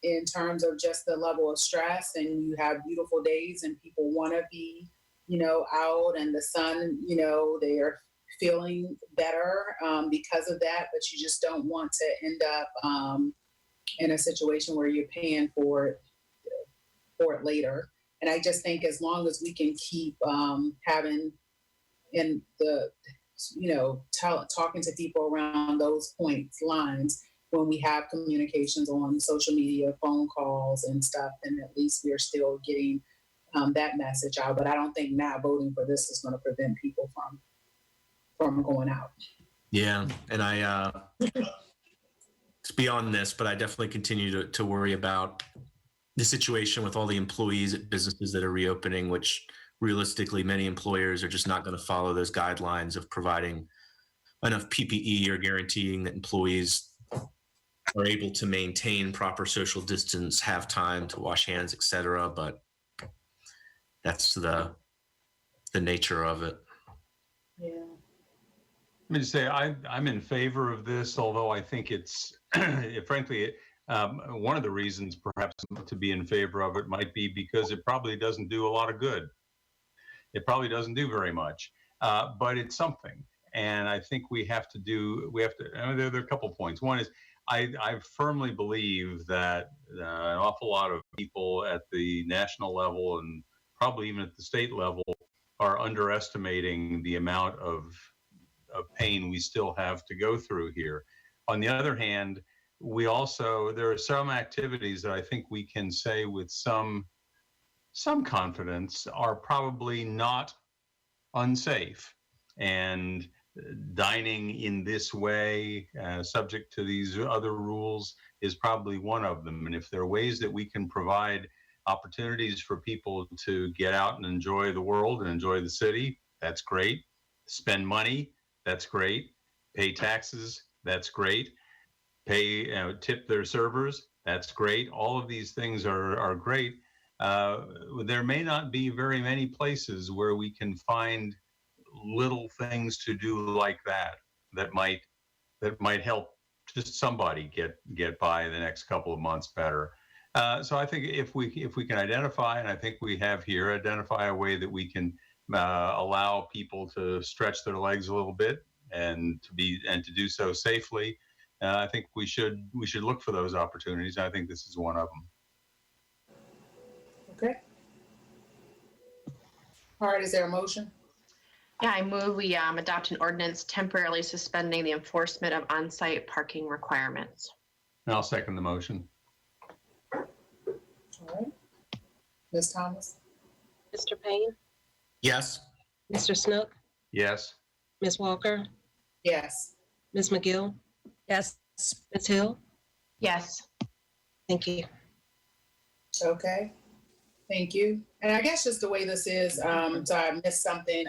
in terms of just the level of stress, and you have beautiful days and people want to be, out, and the sun, they're feeling better because of that, but you just don't want to end up in a situation where you're paying for it later. And I just think as long as we can keep having in the, talking to people around those lines, when we have communications on social media, phone calls and stuff, then at least we're still getting that message out. But I don't think not voting for this is going to prevent people from going out. Yeah. And it's beyond this, but I definitely continue to worry about the situation with all the employees at businesses that are reopening, which realistically many employers are just not going to follow those guidelines of providing enough PPE or guaranteeing that employees are able to maintain proper social distance, have time to wash hands, etc. But that's the nature of it. Yeah. Let me just say, I'm in favor of this, although I think it's, frankly, one of the reasons perhaps to be in favor of it might be because it probably doesn't do a lot of good. It probably doesn't do very much, but it's something. And I think there are a couple points. One is, I firmly believe that an awful lot of people at the national level and probably even at the state level are underestimating the amount of pain we still have to go through here. On the other hand, there are some activities that I think we can say with some confidence are probably not unsafe. And dining in this way, subject to these other rules, is probably one of them. And if there are ways that we can provide opportunities for people to get out and enjoy the world and enjoy the city, that's great. Spend money, that's great. Pay taxes, that's great. tip their servers. That's great. All of these things are great. There may not be very many places where we can find little things to do like that might help just somebody get by the next couple of months better. So I think if we can identify, and I think we have here, identify a way that we can allow people to stretch their legs a little bit and to do so safely, I think we should look for those opportunities. I think this is one of them. Okay. All right, is there a motion? Yeah, I move we adopt an ordinance temporarily suspending the enforcement of on-site parking requirements. And I'll second the motion. All right. Ms. Thomas? Mr. Payne, Yes. Mr. Snook, Yes. Ms. Walker, Yes. Ms. McGill, Yes. Ms. Hill. Yes. Thank you. Okay. Thank you. And I guess just the way this is, so I missed something,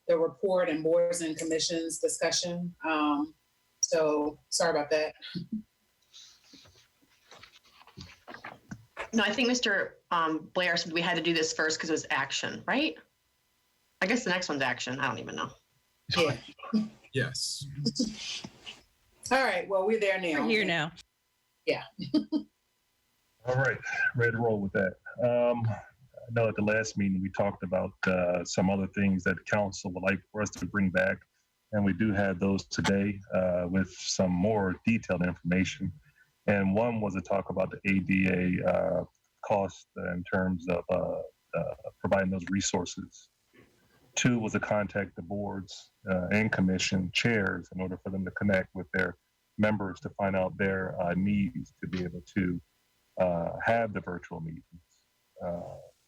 the report and boards and commissions discussion. So sorry about that. No, I think Mr. Blair said we had to do this first because it was action, right? I guess the next one's action. I don't even know. Yeah. Yes. All right. Well, we're there now. We're here now. Yeah. All right, ready to roll with that. I know at the last meeting we talked about some other things that the council would like for us to bring back, and we do have those today with some more detailed information. And one was to talk about the ADA cost in terms of providing those resources. Two was to contact the boards and commission chairs in order for them to connect with their members to find out their needs to be able to have the virtual meetings.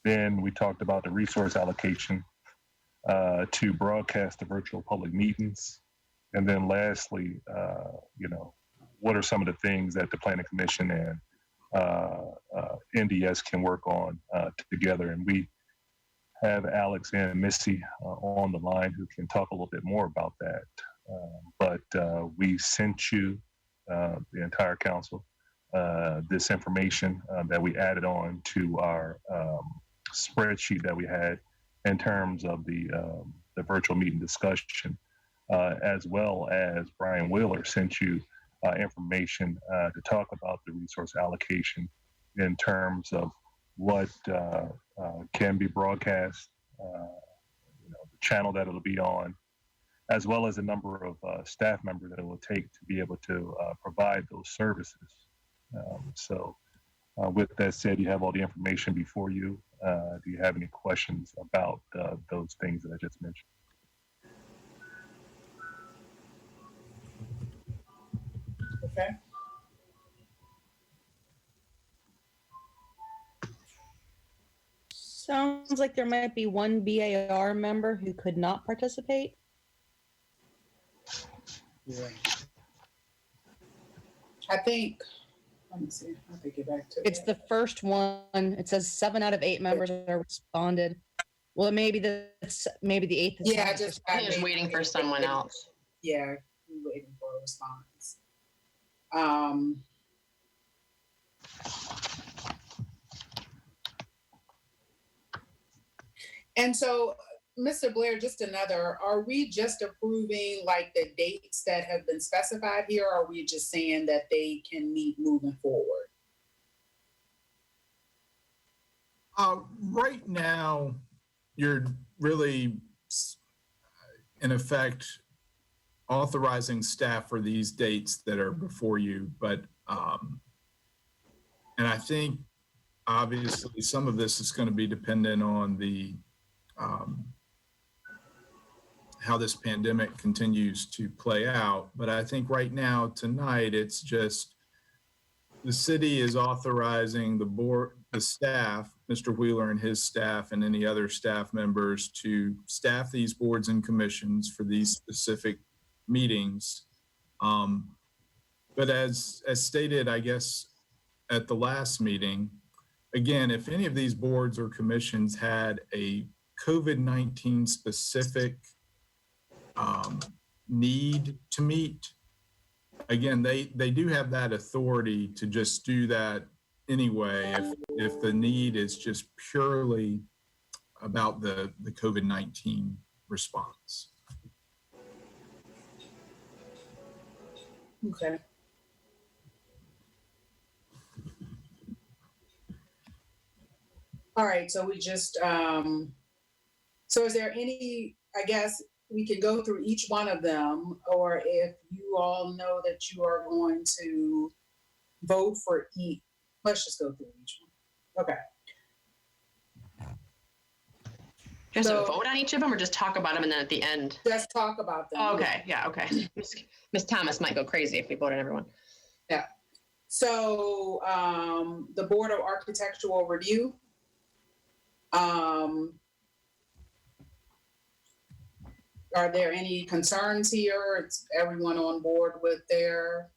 Then we talked about the resource allocation to broadcast the virtual public meetings. And then lastly, what are some of the things that the Planning Commission and NDS can work on together? And we have Alex and Missy on the line who can talk a little bit more about that. But we sent you, the entire council, this information that we added on to our spreadsheet that we had in terms of the virtual meeting discussion, as well as Brian Wheeler sent you information to talk about the resource allocation in terms of what can be broadcast, the channel that it'll be on, as well as the number of staff members that it will take to be able to provide those services. So with that said, you have all the information before you. Do you have any questions about those things that I just mentioned? Okay. Sounds like there might be one BAR member who could not participate. Yeah. I think, let me see, I'll take it back to It's the first one. It says 7 out of 8 members are responded. Well, maybe the 8th. is Yeah, not I just waiting for someone else. Yeah, we're waiting for a response. And so, Mr. Blair, just another, are we just approving like the dates that have been specified here? Or are we just saying that they can meet moving forward? Right now, you're really, in effect, authorizing staff for these dates that are before you. But, and I think, obviously, some of this is going to be dependent on the how this pandemic continues to play out. But I think right now, tonight, it's just the city is authorizing the board, the staff, Mr. Wheeler and his staff, and any other staff members to staff these boards and commissions for these specific meetings. But as stated, I guess, at the last meeting, again, if any of these boards or commissions had a COVID-19 specific need to meet, again, they do have that authority to just do that anyway if the need is just purely about the COVID-19 response. Okay. All right, so we just, so is there any, I guess we can go through each one of them, or if you all know that you are going to vote for each, let's just go through each one. Okay. Just So- vote on each of them or just talk about them and then at the end? Let's talk about them. Oh, okay, yeah, okay. Miss Thomas might go crazy if we vote on everyone. Yeah. So the Board of Architectural Review. Are there any concerns here? Is everyone on board with their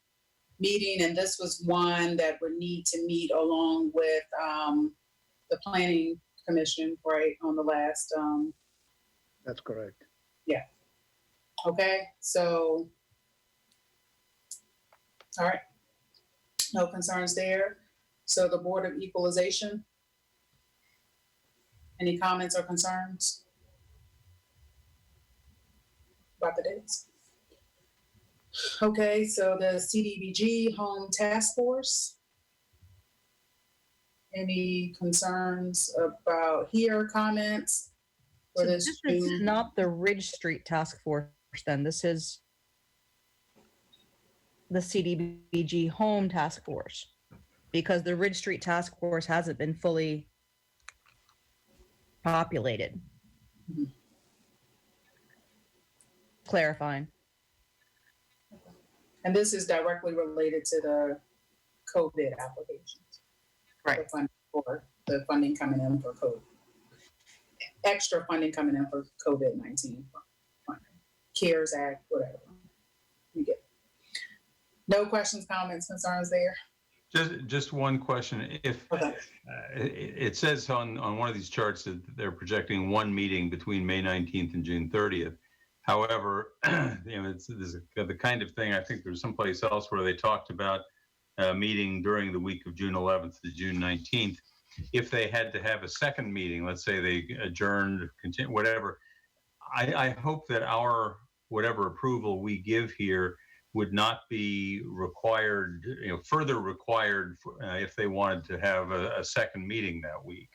meeting? And this was one that would need to meet along with the Planning Commission, right, on the last. That's correct. Yeah. Okay, so, all right. No concerns there. So the Board of Equalization. Any comments or concerns about the dates? Okay, so the CDBG Home Task Force. Any concerns about here, comments? So For this this is June? not the Ridge Street Task Force then. This is the CDBG Home Task Force. Because the Ridge Street Task Force hasn't been fully populated. Mhm. Clarifying. And this is directly related to the COVID applications. Right. For the funding coming in for COVID. Extra funding coming in for COVID-19 funding. CARES Act, whatever. You get it. No questions, comments, concerns there? Just one question. If it says on one of these charts that they're projecting one meeting between May 19th and June 30th. However, this is the kind of thing, I think there's someplace else where they talked about a meeting during the week of June 11th to June 19th. If they had to have a second meeting, let's say they adjourned, continue, whatever, I hope that our whatever approval we give here would not be required, further required if they wanted to have a second meeting that week.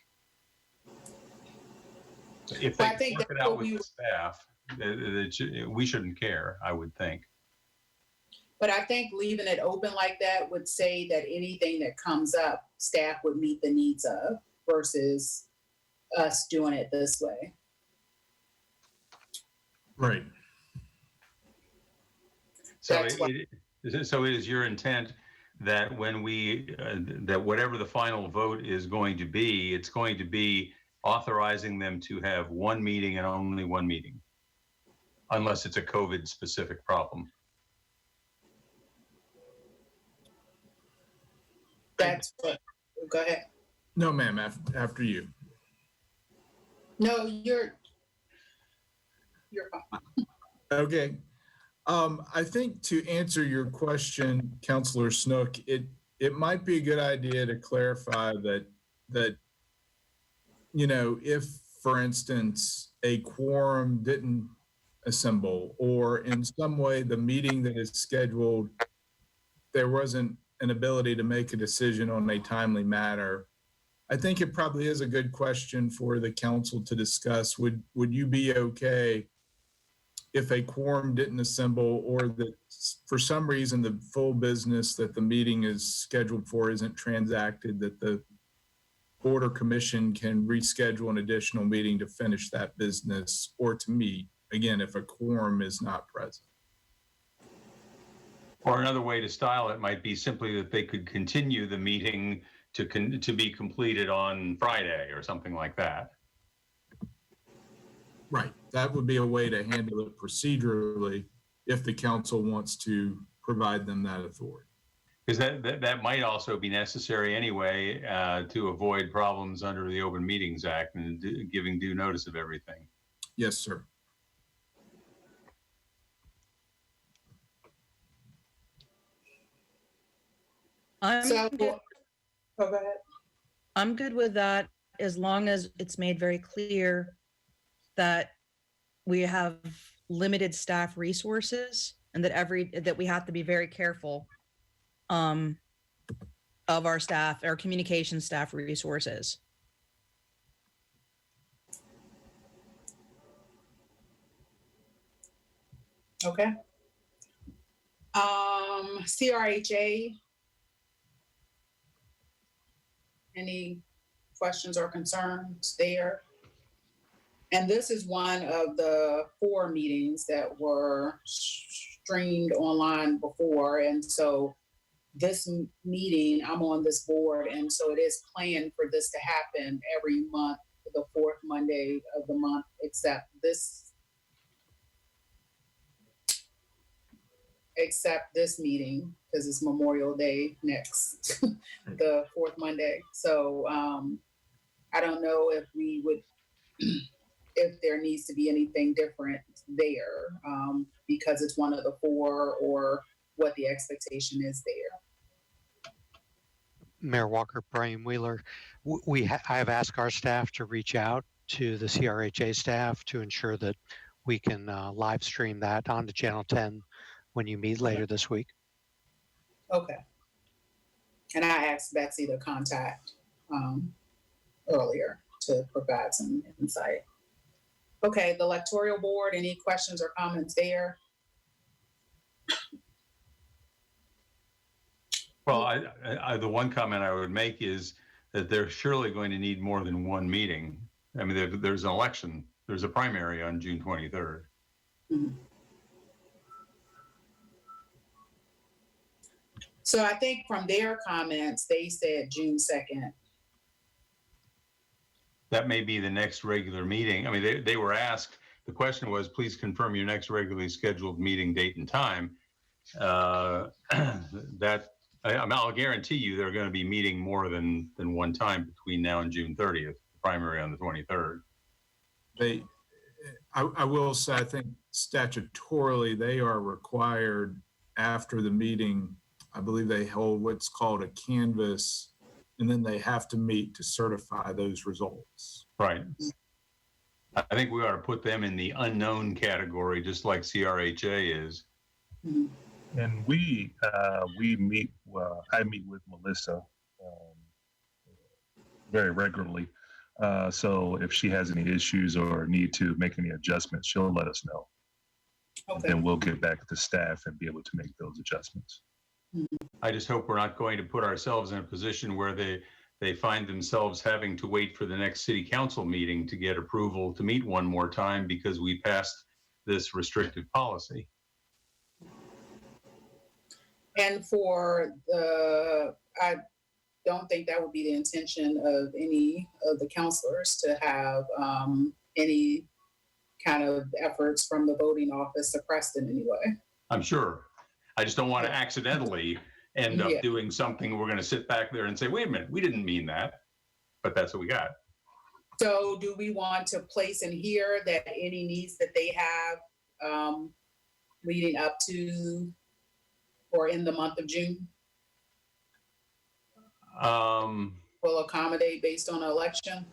If they could work it out with the staff, we shouldn't care, I would think. But I think leaving it open like that would say that anything that comes up, staff would meet the needs of versus us doing it this way. Right. So it is your intent that when that whatever the final vote is going to be, it's going to be authorizing them to have one meeting and only one meeting, unless it's a COVID specific problem. That's what, go ahead. No, ma'am, after you. No, you're fine. Okay. I think to answer your question, Councilor Snook, it might be a good idea to clarify that if, for instance, a quorum didn't assemble, or in some way the meeting that is scheduled, there wasn't an ability to make a decision on a timely matter. I think it probably is a good question for the council to discuss. Would you be okay if a quorum didn't assemble, or that for some reason the full business that the meeting is scheduled for isn't transacted, that the board or commission can reschedule an additional meeting to finish that business or to meet, again, if a quorum is not present? Or another way to style it might be simply that they could continue the meeting to be completed on Friday or something like that. Right. That would be a way to handle it procedurally if the council wants to provide them that authority. Because that might also be necessary anyway to avoid problems under the Open Meetings Act and giving due notice of everything. Yes, sir. I'm So, good. go ahead. I'm good with that as long as it's made very clear that we have limited staff resources and that we have to be very careful of our staff, our communication staff resources. Okay. CRHA. Any questions or concerns there? And this is one of the 4 meetings that were streamed online before. And so this meeting, I'm on this board, and so it is planned for this to happen every month, the 4th Monday of the month, except this meeting, because it's Memorial Day next, the 4th Monday. So I don't know if we would, if there needs to be anything different there, because it's one of the 4, or what the expectation is there. Mayor Walker, Brian Wheeler, I have asked our staff to reach out to the CRHA staff to ensure that we can live stream that onto Channel 10 when you meet later this week. Okay. And I asked Betsy to contact earlier to provide some insight. Okay, the electoral board, any questions or comments there? Well, I the one comment I would make is that they're surely going to need more than one meeting. I mean, there's an election, there's a primary on June 23rd. Mm-hmm. So I think from their comments, they said June 2nd. That may be the next regular meeting. I mean, they were asked, the question was, please confirm your next regularly scheduled meeting date and time. I'll guarantee you they're going to be meeting more than one time between now and June 30th, primary on the 23rd. I will say, I think statutorily, they are required after the meeting, I believe they hold what's called a canvass, and then they have to meet to certify those results. Right. I think we ought to put them in the unknown category, just like CRHA is. Mm-hmm. And we meet, I meet with Melissa very regularly. So if she has any issues or need to make any adjustments, she'll let us know. Okay. And we'll get back to staff and be able to make those adjustments. I just hope we're not going to put ourselves in a position where they find themselves having to wait for the next city council meeting to get approval to meet one more time because we passed this restrictive policy. And I don't think that would be the intention of any of the counselors to have any kind of efforts from the voting office suppressed in any way. I'm sure. I just don't want to accidentally end up doing something. We're going to sit back there and say, wait a minute, we didn't mean that, but that's what we got. So do we want to place in here that any needs that they have leading up to or in the month of June will accommodate based on an election?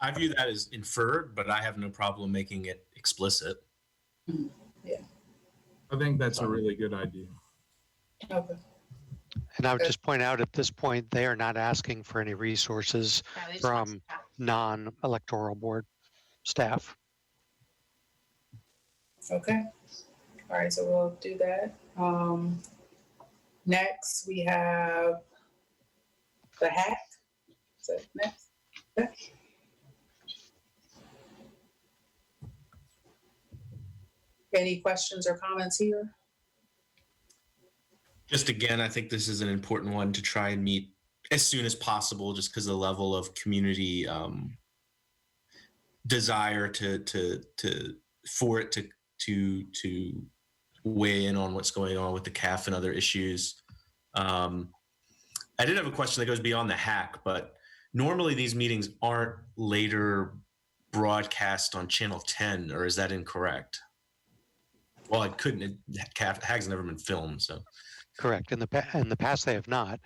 I view that as inferred, but I have no problem making it explicit. Yeah. I think that's a really good idea. Okay. And I would just point out at this point, they are not asking for any resources from non-electoral board staff. Okay. All right, so we'll do that. Next, we have the hack. Is that next? Okay. Any questions or comments here? Just again, I think this is an important one to try and meet as soon as possible, just because the level of community desire for it to weigh in on what's going on with the CAF and other issues. I did have a question that goes beyond the hack, but normally these meetings aren't later broadcast on Channel 10, or is that incorrect? Well, I couldn't. HAG's never been filmed, so. Correct. In the past, they have not.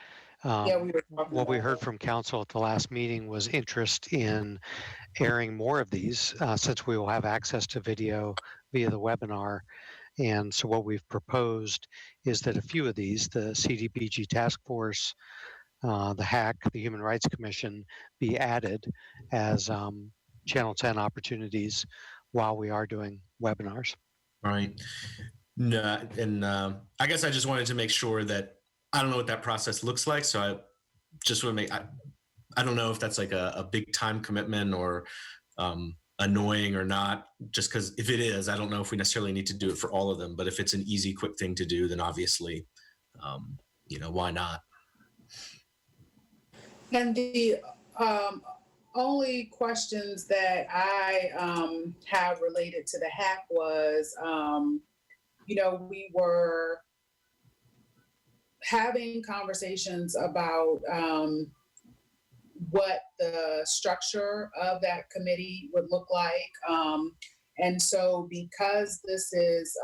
Yeah, we were talking What we about heard that. from council at the last meeting was interest in airing more of these since we will have access to video via the webinar. And so what we've proposed is that a few of these, the CDBG task force, the HAC, the Human Rights Commission, be added as Channel 10 opportunities while we are doing webinars. Right. No, and I guess I just wanted to make sure that I don't know what that process looks like. So I just want to make, I don't know if that's like a big time commitment or annoying or not, just because if it is, I don't know if we necessarily need to do it for all of them, but if it's an easy, quick thing to do, then obviously, why not? And the only questions that I have related to the hack was, we were having conversations about what the structure of that committee would look like. And so because this is,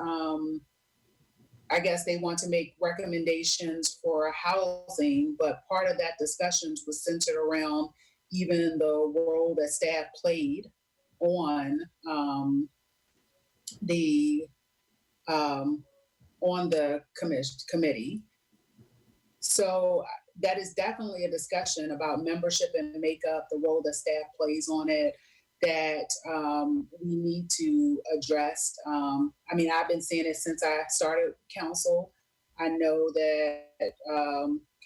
I guess they want to make recommendations for housing, but part of that discussions was centered around even the role that staff played on the committee. So that is definitely a discussion about membership and makeup, the role that staff plays on it, that we need to address. I've been seeing it since I started council. I know that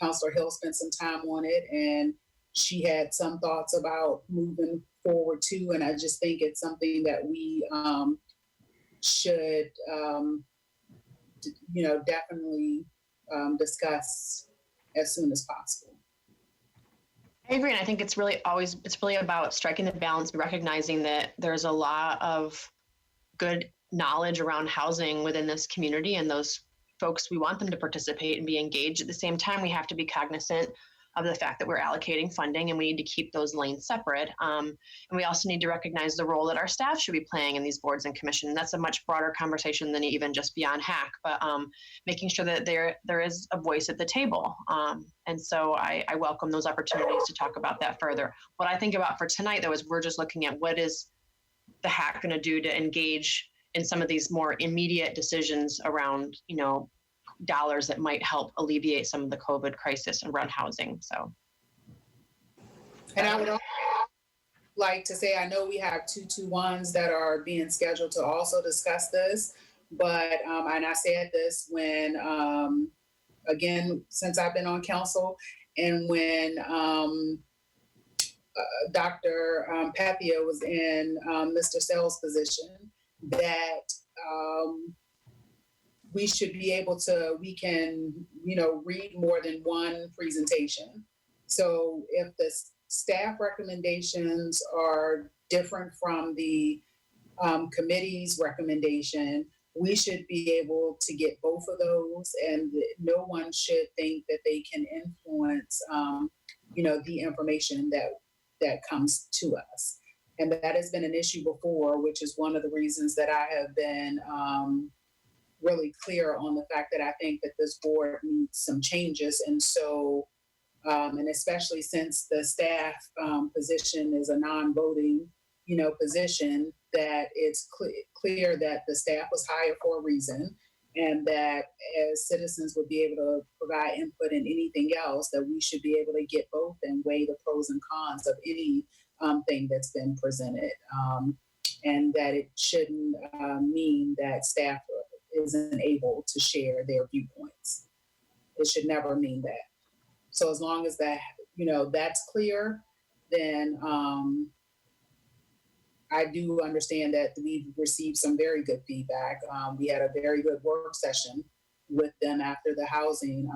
Councilor Hill spent some time on it, and she had some thoughts about moving forward too. And I just think it's something that we should, definitely discuss as soon as possible. I agree. And I think it's really about striking the balance, recognizing that there's a lot of good knowledge around housing within this community, and those folks, we want them to participate and be engaged. At the same time, we have to be cognizant of the fact that we're allocating funding and we need to keep those lanes separate. And we also need to recognize the role that our staff should be playing in these boards and commissions. That's a much broader conversation than even just beyond HAC, but making sure that there is a voice at the table. And so I welcome those opportunities to talk about that further. What I think about for tonight, though, is we're just looking at what is the HAC going to do to engage in some of these more immediate decisions around, dollars that might help alleviate some of the COVID crisis around housing. So, and I would also like to say, I know we have 221s that are being scheduled to also discuss this, but and I said this when again, since I've been on council, and when Dr. Papia was in Mr. Sell's position, that we should be able to, we can, read more than one presentation. So if the staff recommendations are different from the committee's recommendation, we should be able to get both of those, and no one should think that they can influence, the information that comes to us. And that has been an issue before, which is one of the reasons that I have been really clear on the fact that I think that this board needs some changes. And so, and especially since the staff position is a non-voting, position, that it's clear that the staff was hired for a reason, and that as citizens would be able to provide input in anything else, that we should be able to get both and weigh the pros and cons of any thing that's been presented. And that it shouldn't mean that staff isn't able to share their viewpoints. It should never mean that. So as long as that, that's clear, then I do understand that we've received some very good feedback. We had a very good work session with them after the housing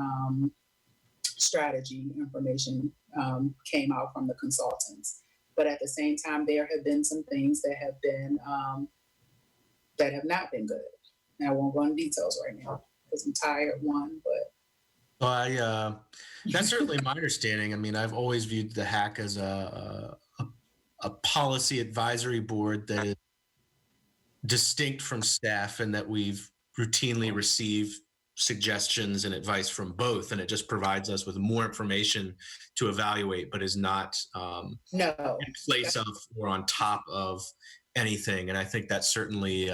strategy information came out from the consultants. But at the same time, there have been some things that have been that have not been good. And I won't go into details right now because I'm tired, but that's certainly my understanding. I mean, I've always viewed the HAC as a policy advisory board that is distinct from staff, and that we've routinely receive suggestions and advice from both, and it just provides us with more information to evaluate, but is not No. in place of or on top of anything. And I think that's certainly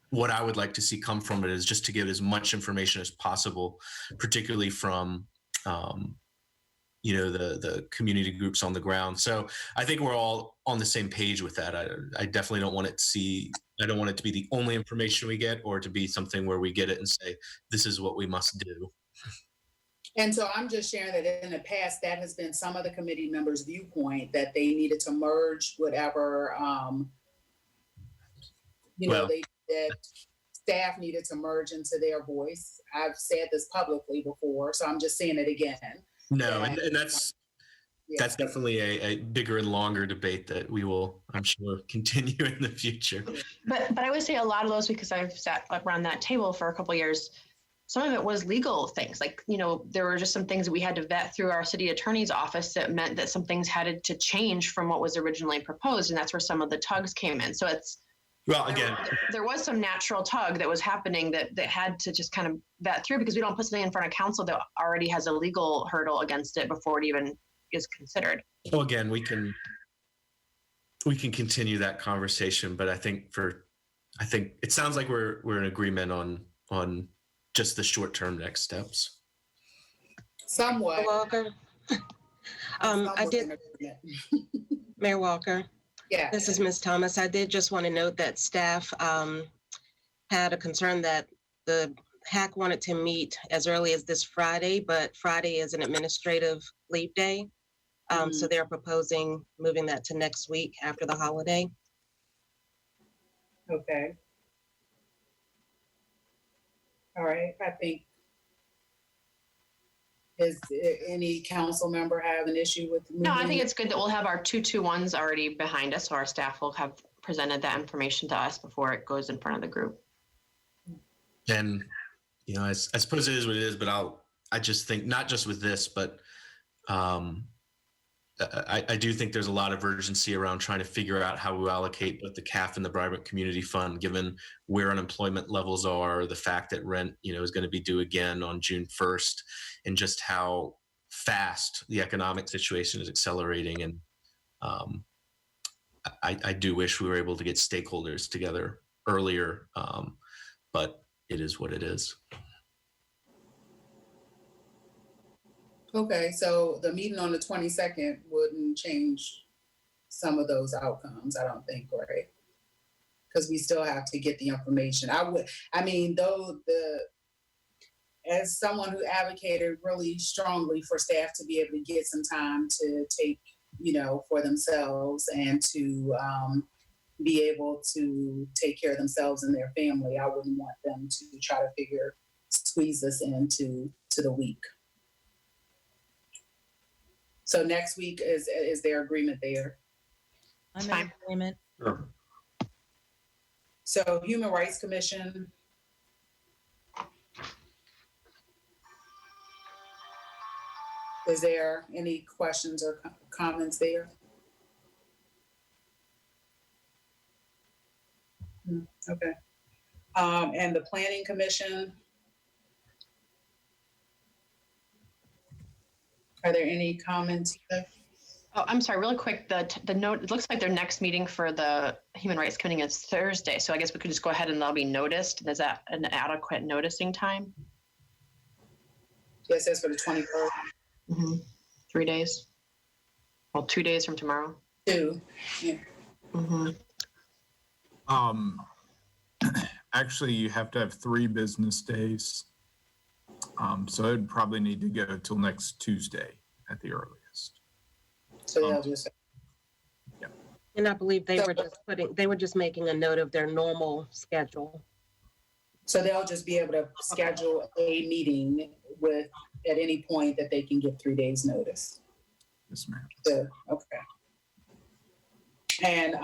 what I would like to see come from it, is just to give as much information as possible, particularly from the community groups on the ground. So I think we're all on the same page with that. I definitely don't want it to be the only information we get, or to be something where we get it and say, this is what we must do. And so I'm just sharing that in the past, that has been some of the committee members' viewpoint, that they needed to merge whatever, that staff needed to merge into their voice. I've said this publicly before, so I'm just saying it again. No, and that's definitely a bigger and longer debate that we will, I'm sure, continue in the future. But I would say a lot of those, because I've sat around that table for a couple of years, some of it was legal things. Like, there were just some things that we had to vet through our city attorney's office that meant that some things had to change from what was originally proposed. And that's where some of the tugs came in. So there was some natural tug that was happening that had to just kind of vet through, because we don't put something in front of council that already has a legal hurdle against it before it even is considered. Well, again, we can continue that conversation, but I think it sounds like we're in agreement on just the short-term next steps. Somewhat. Walker. I did. Mayor Walker. Yeah. This is Ms. Thomas. I did just want to note that staff had a concern that the HAC wanted to meet as early as this Friday, but Friday is an administrative leave day. So they're proposing moving that to next week after the holiday. Okay. All right. I think, does any council member have an issue with? No, I think it's good that we'll have our 221s already behind us, so our staff will have presented that information to us before it goes in front of the group. And, I suppose it is what it is, but I just think, not just with this, but I do think there's a lot of urgency around trying to figure out how we allocate both the CAF and the Vibrant Community Fund, given where unemployment levels are, the fact that rent, is going to be due again on June 1st, and just how fast the economic situation is accelerating. And I do wish we were able to get stakeholders together earlier, but it is what it is. Okay, so the meeting on the 22nd wouldn't change some of those outcomes, I don't think, right? Because we still have to get the information. As someone who advocated really strongly for staff to be able to get some time to take, for themselves and to be able to take care of themselves and their family, I wouldn't want them to try to squeeze this into the week. So next week, is there agreement there? I'm in agreement. Sure. So Human Rights Commission. Is there any questions or comments there? Okay. And the Planning Commission? Are there any comments? Oh, I'm sorry, really quick, the note, it looks like their next meeting for the Human Rights Committee is Thursday, so I guess we could just go ahead and they'll be noticed. Is that an adequate noticing time? Yes, that's for the 23rd. Mm-hmm. 3 days. Well, 2 days from tomorrow. 2. Yeah. Mm-hmm. Actually, you have to have 3 business days. So it would probably need to go till next Tuesday at the earliest. So they'll just. Yeah. And I believe they were just making a note of their normal schedule. So they'll just be able to schedule a meeting at any point that they can give 3 days notice. Yes, ma'am. So, okay. And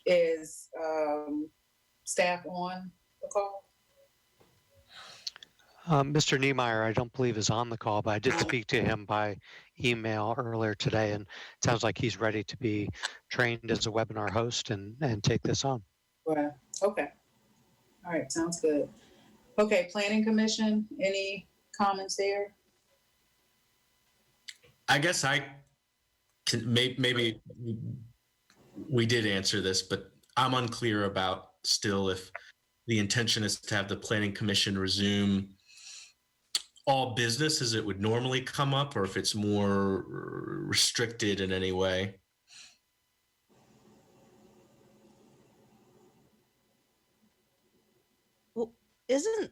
is staff on the call? Mr. Niemeyer, I don't believe is on the call, but I did speak to him by email earlier today, and it sounds like he's ready to be trained as a webinar host and take this on. Well, Okay. All right, sounds good. Okay, Planning Commission, any comments there? I guess I can maybe we did answer this, but I'm unclear about still if the intention is to have the Planning Commission resume all business as it would normally come up, or if it's more restricted in any way. Well, isn't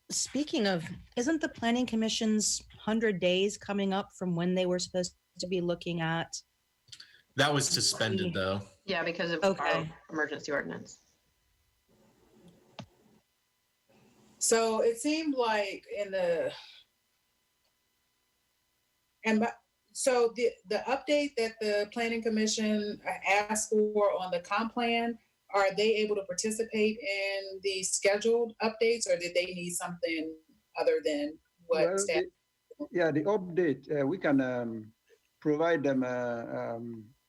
the planning commission's 100 days coming up from when they were supposed to be looking at? That was suspended though. Yeah, because of our emergency ordinance. So it seemed like so the update that the Planning Commission asked for on the comp plan, are they able to participate in the scheduled updates, or did they need something other than what Well, staff? the update, we can provide them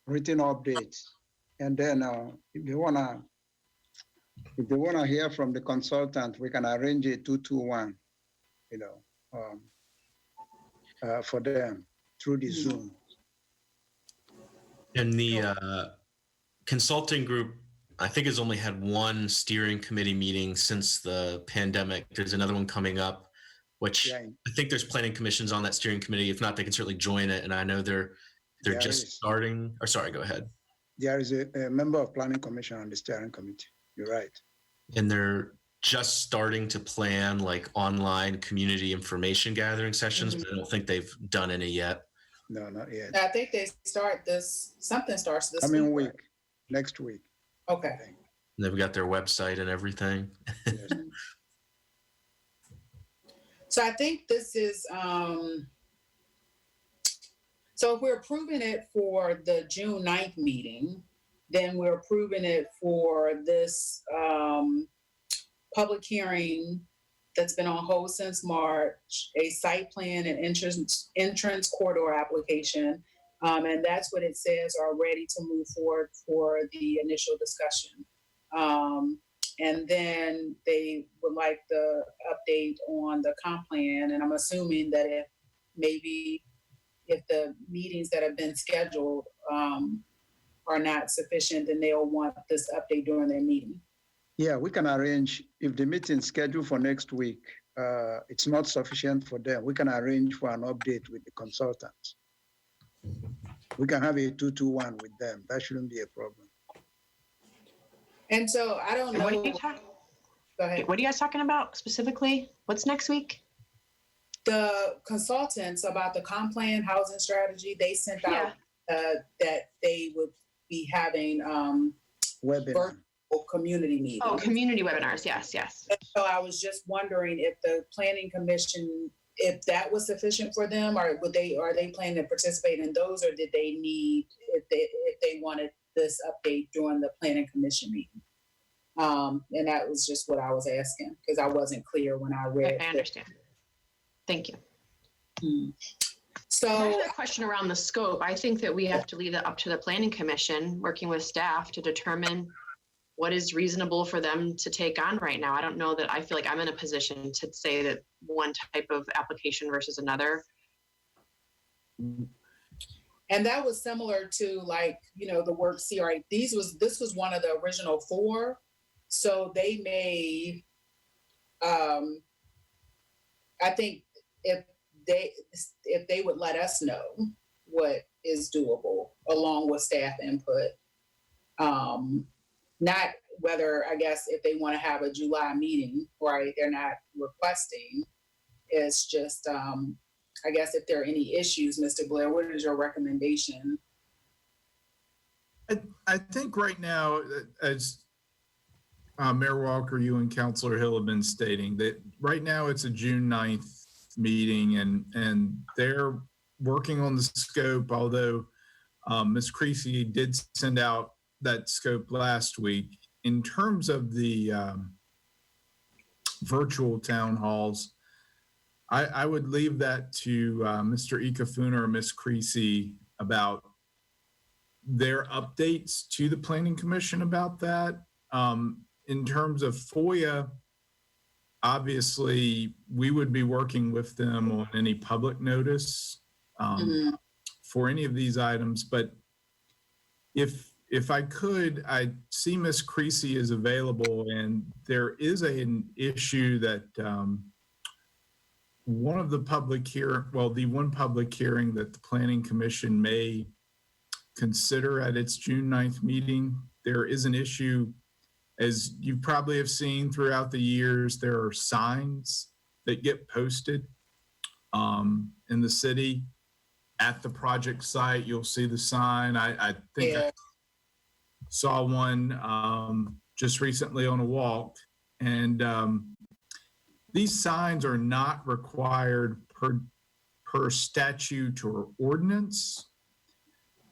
written updates. And then if they wanna hear from the consultant, we can arrange a 2-2-1, for them through the Zoom. And the consulting group, I think, has only had one steering committee meeting since the pandemic. There's another one coming up, which I think there's planning commissions on that steering committee. If not, they can certainly join it. And I know they're just starting. Or sorry, go ahead. There is a member of planning commission on the steering committee. You're right. And they're just starting to plan like online community information gathering sessions, but I don't think they've done any yet. No, not yet. I think they something starts this Coming week. Next week. Okay. And they've got their website and everything. So I think this is, so if we're approving it for the June 9th meeting, then we're approving it for this public hearing that's been on hold since March, a site plan and entrance corridor application. And that's what it says are ready to move forward for the initial discussion. And then they would like the update on the comp plan. And I'm assuming that if the meetings that have been scheduled are not sufficient, then they'll want this update during their meeting. Yeah, we can arrange, if the meeting scheduled for next week, it's not sufficient for them, we can arrange for an update with the consultants. We can have a 2-2-1 with them. That shouldn't be a problem. And so I don't know. Go ahead. What are you guys talking about specifically? What's next week? The consultants about the comp plan housing strategy, they sent out that they would be having virtual community meetings. Oh, community webinars. Yes. And so I was just wondering if the planning commission, if that was sufficient for them, or are they planning to participate in those, or did they need, if they wanted this update during the planning commission meeting? And that was just what I was asking, because I wasn't clear when I read. I understand. Thank you. So I have a question around the scope. I think that we have to leave it up to the planning commission, working with staff, to determine what is reasonable for them to take on right now. I don't know that I feel like I'm in a position to say that one type of application versus another. And that was similar to the work CRA. This was one of the original 4. So they may, I think if they would let us know what is doable along with staff input, not whether, I guess, if they want to have a July meeting, right? They're not requesting. It's just, I guess if there are any issues, Mr. Blair, what is your recommendation? I think right now, as Mayor Walker, you and Councilor Hill have been stating, that right now it's a June 9th meeting and they're working on the scope, although Ms. Creasy did send out that scope last week. In terms of the virtual town halls, I would leave that to Mr. Ikafuna or Ms. Creasy about their updates to the Planning Commission about that. in terms of FOIA, obviously, we would be working with them on any public notice for any of these items. But if I could, I see Miss Creasy is available, and there is an issue that the one public hearing that the Planning Commission may consider at its June 9th meeting, there is an issue. As you probably have seen throughout the years, there are signs that get posted in the city. At the project site, you'll see the sign. I think I saw one just recently on a walk. And these signs are not required per statute or ordinance.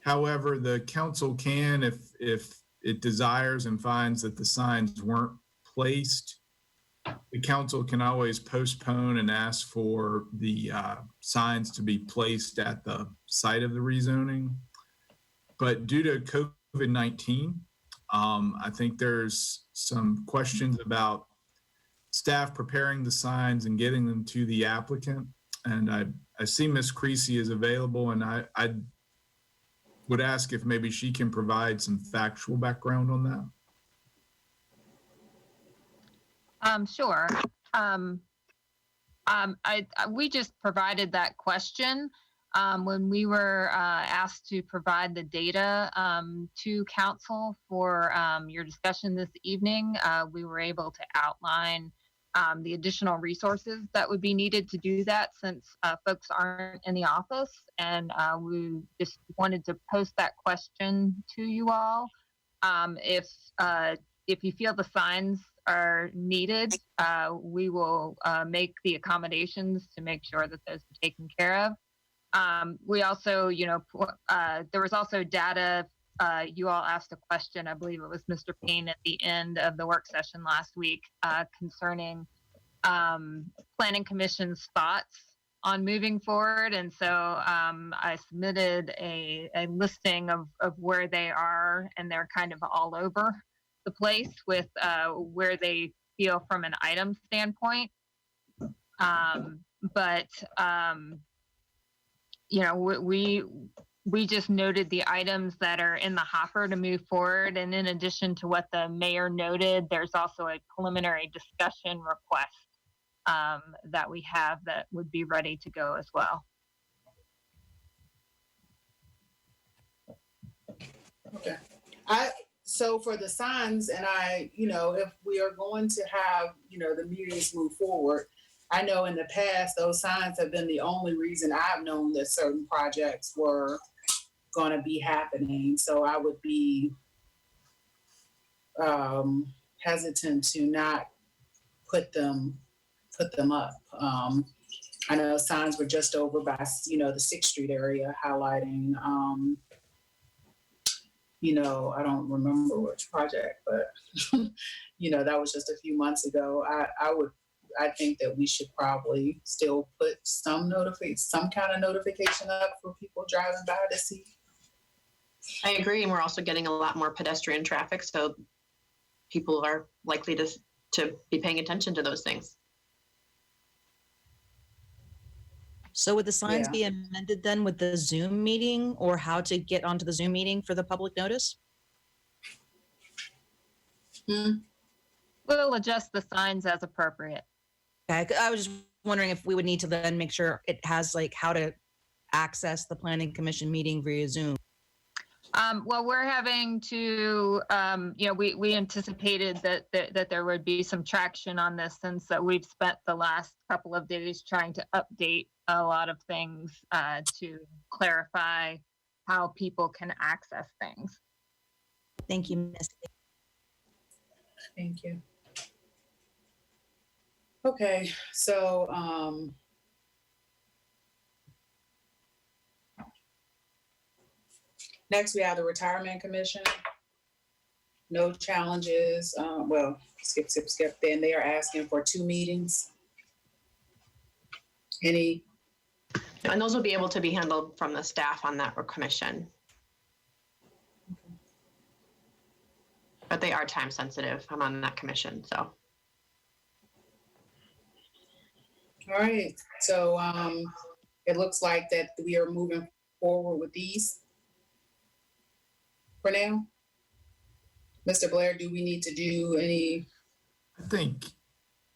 However, the council can, if it desires and finds that the signs weren't placed, the council can always postpone and ask for the signs to be placed at the site of the rezoning. But due to COVID-19, I think there's some questions about staff preparing the signs and getting them to the applicant. And I see Ms. Creasy is available, and I would ask if maybe she can provide some factual background on that. Sure. We just provided that question when we were asked to provide the data to council for your discussion this evening. We were able to outline the additional resources that would be needed to do that, since folks aren't in the office, and we just wanted to post that question to you all. If you feel the signs are needed, we will make the accommodations to make sure that those are taken care of. We also, there was also data. You all asked a question, I believe it was Mr. Payne at the end of the work session last week, concerning Planning Commission's thoughts on moving forward. And so I submitted a listing of where they are, and they're kind of all over the place with where they feel from an item standpoint. We just noted the items that are in the hopper to move forward. And in addition to what the mayor noted, there's also a preliminary discussion request that we have that would be ready to go as well. Okay. So for the signs, and if we are going to have, the meetings move forward, I know in the past, those signs have been the only reason I've known that certain projects were going to be happening. So I would be hesitant to not put them up. I know signs were just over by, the 6th Street area highlighting, I don't remember which project, but, that was just a few months ago. I think that we should probably still put some kind of notification up for people driving by to see. I agree. And we're also getting a lot more pedestrian traffic. So people are likely to be paying attention to those things. So would the signs be amended then with the Zoom meeting, or how to get onto the Zoom meeting for the public notice? We'll adjust the signs as appropriate. Okay, I was just wondering if we would need to then make sure it has how to access the Planning Commission meeting via Zoom. Well, we're having to, we anticipated that there would be some traction on this, since we've spent the last couple of days trying to update a lot of things to clarify how people can access things. Thank you, Misty. Thank you. Okay, so next we have the Retirement Commission. No challenges. Skip. Then they are asking for 2 meetings. And those will be able to be handled from the staff on that commission. But they are time sensitive. I'm on that commission, so. All right, so it looks like that we are moving forward with these for now. Mr. Blair, do we need to do any? I think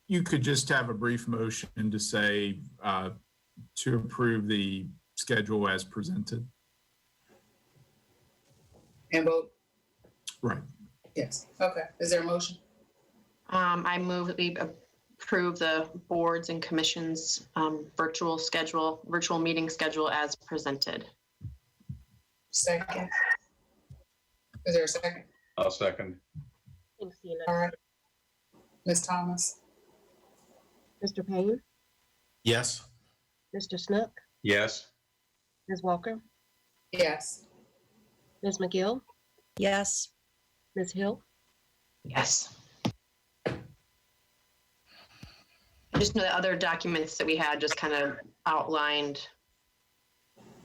you could just have a brief motion to say to approve the schedule as presented. And vote? Right. Yes, okay. Is there a motion? I move that we approve the boards and commissions virtual meeting schedule as presented. Second. Is there a second? I'll second. Thanks, Tina. All right. Ms. Thomas? Mr. Payne, Yes. Mr. Snook, Yes. Ms. Walker, Yes. Ms. McGill, Yes. Ms. Hill. Yes. Just know the other documents that we had just kind of outlined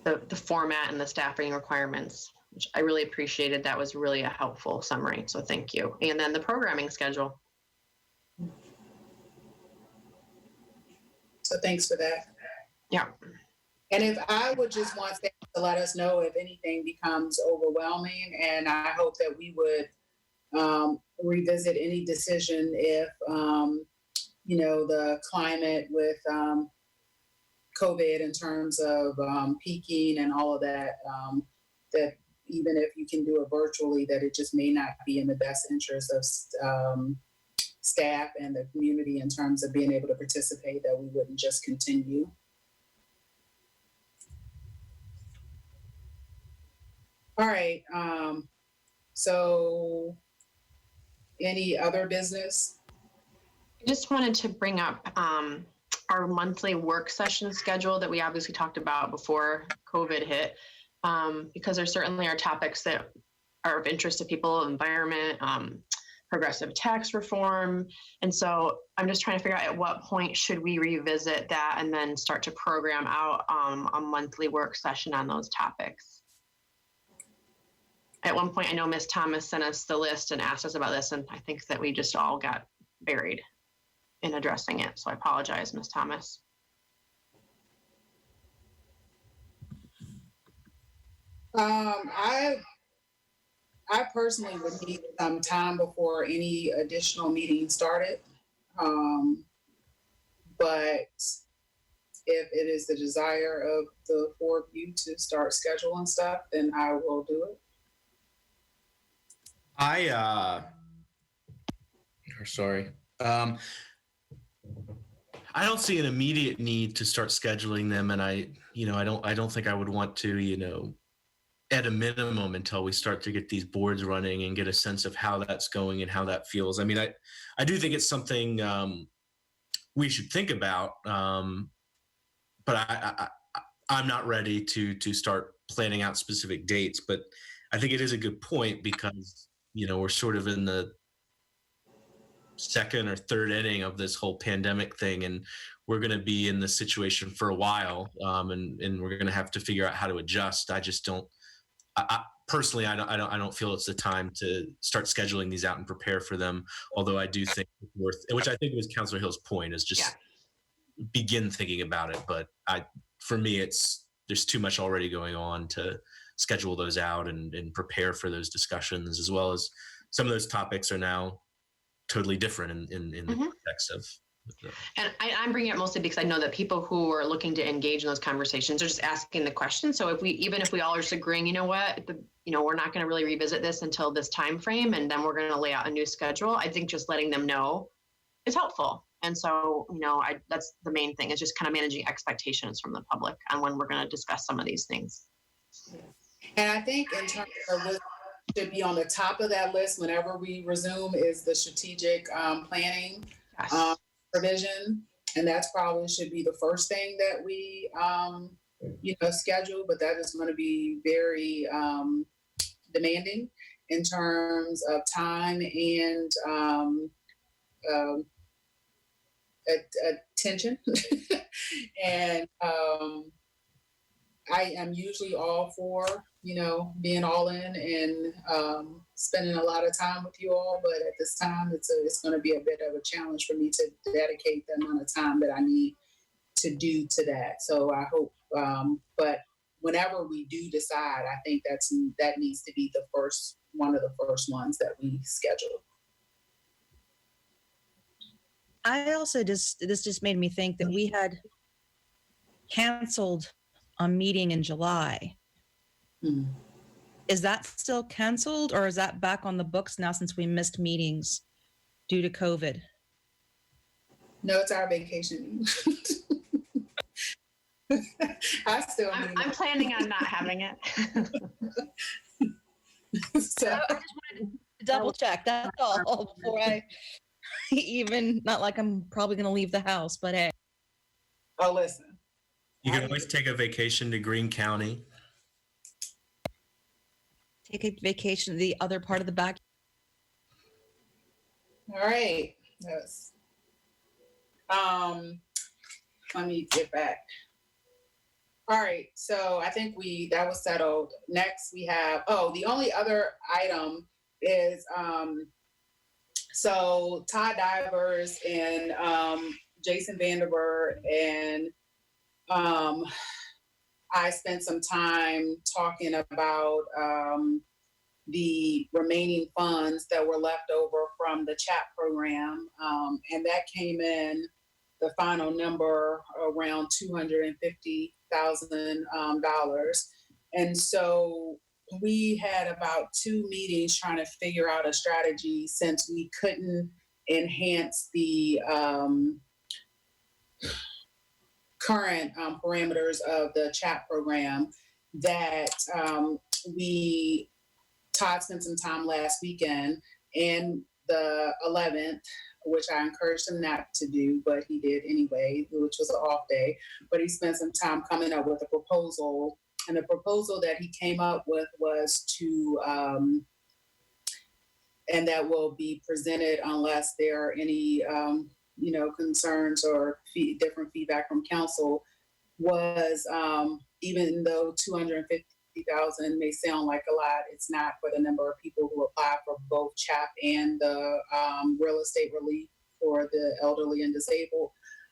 the format and the staffing requirements, which I really appreciated. That was really a helpful summary. So thank you. And then the programming schedule. So thanks for that. Yeah. And if I would just want staff to let us know if anything becomes overwhelming, and I hope that we would revisit any decision if, the climate with COVID in terms of peaking and all of that, that even if you can do it virtually, that it just may not be in the best interest of staff and the community in terms of being able to participate, that we wouldn't just continue. All right, so any other business? I just wanted to bring up our monthly work session schedule that we obviously talked about before COVID hit, because there certainly are topics that are of interest to people, environment, progressive tax reform. And so I'm just trying to figure out at what point should we revisit that and then start to program out a monthly work session on those topics. At one point, I know Ms. Thomas sent us the list and asked us about this, and I think that we just all got buried in addressing it. So I apologize, Ms. Thomas. I personally would need some time before any additional meetings started. But if it is the desire of the four of you to start scheduling stuff, then I will do it. I don't see an immediate need to start scheduling them, and I don't think I would want to, at a minimum, until we start to get these boards running and get a sense of how that's going and how that feels. I mean, I do think it's something we should think about, but I'm not ready to start planning out specific dates. But I think it is a good point because we're sort of in the second or third inning of this whole pandemic thing, and we're going to be in this situation for a while, and we're going to have to figure out how to adjust. I just don't. Personally, I don't feel it's the time to start scheduling these out and prepare for them. Although I do think it's worth, which I think was Councilor Hill's point, is just begin thinking about it. But for me, there's too much already going on to schedule those out and prepare for those discussions, as well as some of those topics are now totally different in the context of. And I'm bringing it up mostly because I know that people who are looking to engage in those conversations are just asking the question. So even if we all are just agreeing, we're not going to really revisit this until this time frame, and then we're going to lay out a new schedule. I think just letting them know is helpful. And so, that's the main thing, is just kind of managing expectations from the public on when we're going to discuss some of these things. And I think in terms of what should be on the top of that list whenever we resume is the strategic planning. Yes. Provision, and that's probably should be the first thing that we schedule, but that is going to be very demanding in terms of time and attention. And I I am usually all for, being all in and spending a lot of time with you all, but at this time, it's going to be a bit of a challenge for me to dedicate the amount of time that I need to do to that. So I hope, but whenever we do decide, I think that needs to be one of the first ones that we schedule. I also this just made me think that we had canceled a meeting in July. Is that still canceled, or is that back on the books now since we missed meetings due to COVID? No, it's our vacation. I'm planning on not having it. So I just wanted to double check. That's all before I even, not like I'm probably going to leave the house, but hey. Oh, listen. You can always take a vacation to Greene County. Take a vacation to the other part of the back. All right. Yes. Let me get back. All right. So I think that was settled. Next we have, the only other item is, so Todd Divers and Jason Vanderberg and I spent some time talking about the remaining funds that were left over from the CHAP program. And that came in, the final number around $250,000. And so we had about 2 meetings trying to figure out a strategy, since we couldn't enhance the current parameters of the CHAP program, that Todd spent some time last weekend and the 11th, which I encouraged him not to do, but he did anyway, which was an off day. But he spent some time coming up with a proposal. And the proposal that he came up with was to, and that will be presented unless there are any, concerns or different feedback from council, was even though 250,000 may sound like a lot, it's not for the number of people who apply for both CHAP and the real estate relief for the elderly and disabled,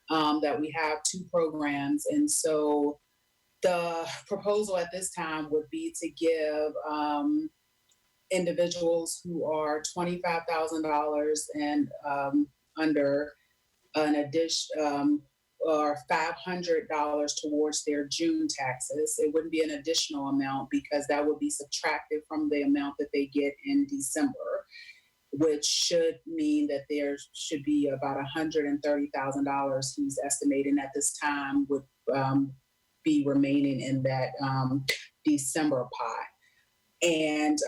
that we have 2 programs. And so the proposal at this time would be to give individuals who are $25,000 and under an addition, or $500 towards their June taxes. It wouldn't be an additional amount, because that would be subtracted from the amount that they get in December, which should mean that there should be about $130,000 he's estimating at this time would be remaining in that December pot. And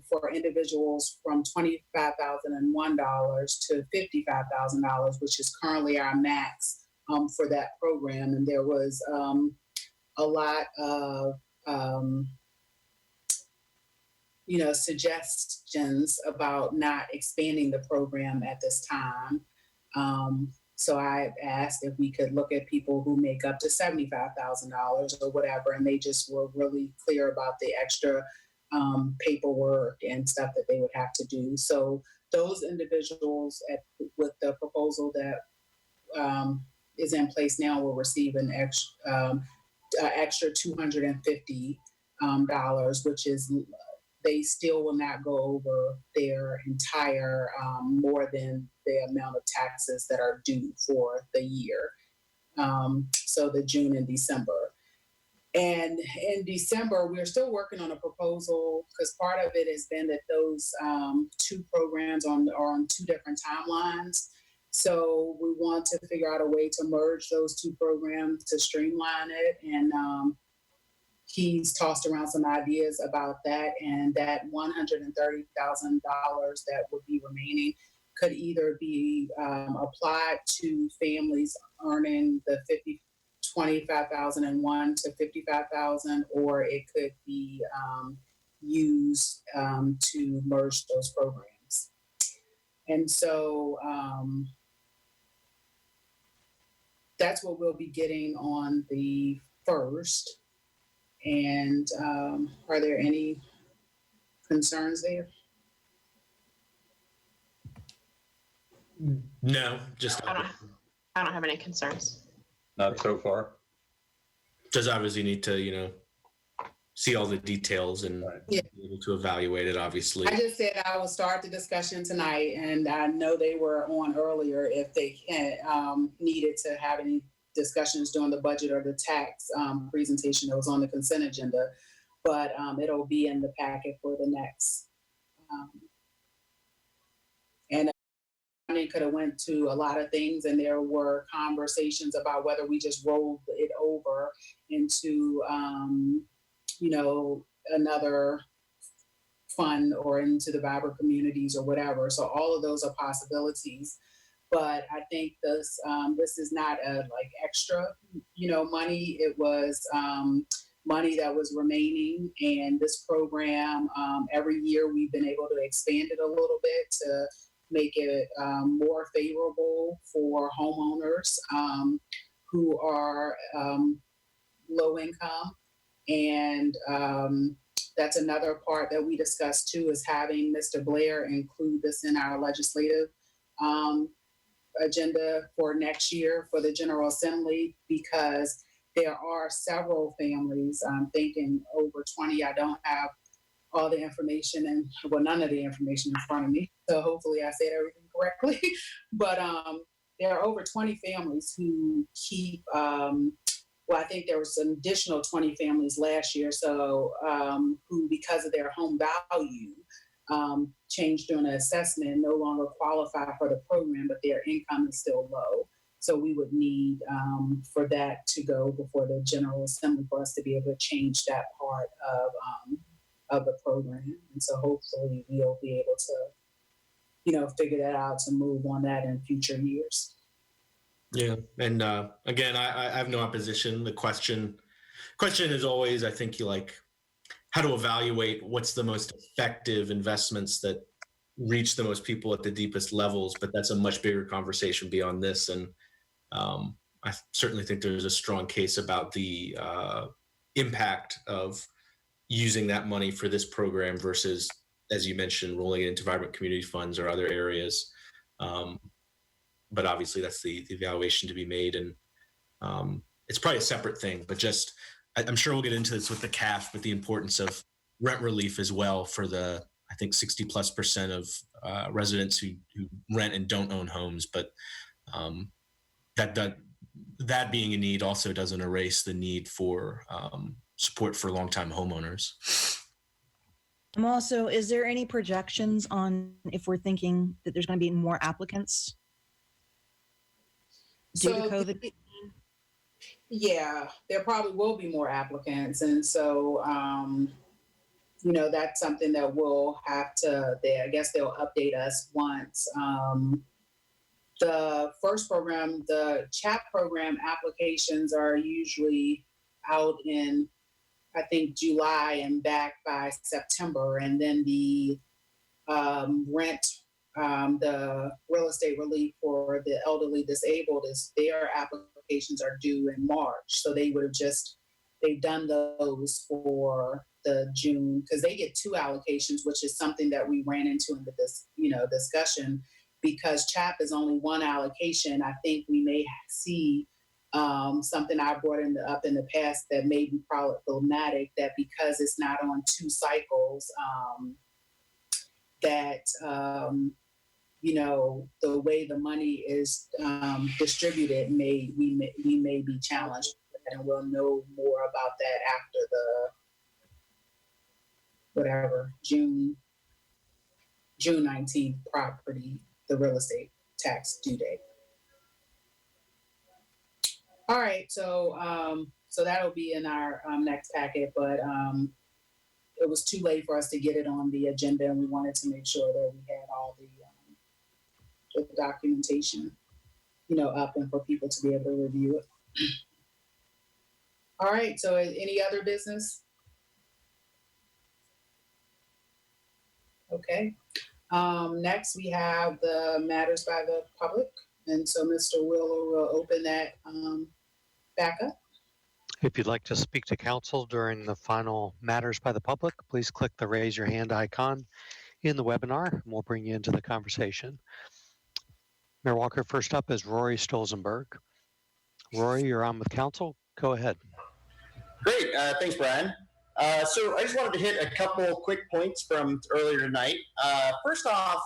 for individuals from $25,001 to $55,000, which is currently our max for that program. And there was a lot of, suggestions about not expanding the program at this time. So I asked if we could look at people who make up to $75,000 or whatever, and they just were really clear about the extra paperwork and stuff that they would have to do. So those individuals with the proposal that is in place now will receive an extra $250, which is, they still will not go over their entire more than the amount of taxes that are due for the year. So the June and December. And in December, we're still working on a proposal, because part of it has been that those 2 programs are on 2 different timelines. So we want to figure out a way to merge those 2 programs to streamline it. And he's tossed around some ideas about that. And that $130,000 that would be remaining could either be applied to families earning the $25,001 to $55,000, or it could be used to merge those programs. And so that's what we'll be getting on the 1st. And are there any concerns there? No, just I don't have any concerns. Not so far. just obviously need to, see all the details and Yeah. be able to evaluate it, obviously. I just said I will start the discussion tonight, and I know they were on earlier if they needed to have any discussions during the budget or the tax presentation that was on the consent agenda, but it'll be in the packet for the next. And it could have went to a lot of things, and there were conversations about whether we just rolled it over into, another fund or into the Vibrant Communities or whatever. So all of those are possibilities. But I think this is not extra, money. It was money that was remaining, and this program every year we've been able to expand it a little bit to make it more favorable for homeowners who are low income. And that's another part that we discussed too, is having Mr. Blair include this in our legislative agenda for next year for the General Assembly, because there are several families, I'm thinking over 20, I don't have all the information and none of the information in front of me. So hopefully I said everything correctly. But there are over 20 families who keep, I think there was an additional 20 families last year. So who, because of their home value, changed during the assessment, no longer qualify for the program, but their income is still low. So we would need for that to go before the General Assembly for us to be able to change that part of the program. And so hopefully we'll be able to, figure that out to move on that in future years. Yeah. And again, I have no opposition. The question is always, I think, how to evaluate what's the most effective investments that reach the most people at the deepest levels. But that's a much bigger conversation beyond this. And I certainly think there's a strong case about the impact of using that money for this program versus, as you mentioned, rolling it into vibrant community funds or other areas. But obviously that's the evaluation to be made. And it's probably a separate thing, but just, I'm sure we'll get into this with the CAF, but the importance of rent relief as well for the, I think 60+% of residents who rent and don't own homes. But that being a need also doesn't erase the need for support for longtime homeowners. Also, is there any projections on if we're thinking that there's going to be more applicants due to COVID? Yeah, there probably will be more applicants. And so, that's something that we'll have to, I guess they'll update us once. The first program, the CHAP program applications are usually out in, I think, July and back by September. And then the the real estate relief for the elderly disabled, their applications are due in March. So they would have they've done those for the June, because they get 2 allocations, which is something that we ran into in the discussion. Because CHAP is only 1 allocation, I think we may see something I brought up in the past that may be problematic, that because it's not on 2 cycles, the way the money is distributed, we may be challenged, and we'll know more about that after the June 19th property, the real estate tax due date. All right, so that'll be in our next packet, but it was too late for us to get it on the agenda, and we wanted to make sure that we had all the documentation, up and for people to be able to review it. All right, so any other business? Okay. Next, we have the matters by the public. And so Mr. Wheeler will open that back up. If you'd like to speak to council during the final matters by the public, please click the raise your hand icon in the webinar, and we'll bring you into the conversation. Mayor Walker, first up is Rory Stolzenberg. Rory, you're on with council. Go ahead. Great. Thanks, Brian. So I just wanted to hit a couple quick points from earlier tonight. First off,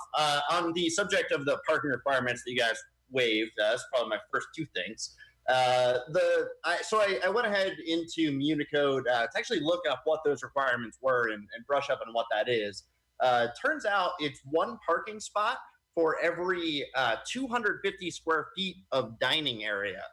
on the subject of the parking requirements that you guys waived, that's probably my first two things. I went ahead into Municode to actually look up what those requirements were and brush up on what that is. Turns out it's one parking spot for every 250 square feet of dining area.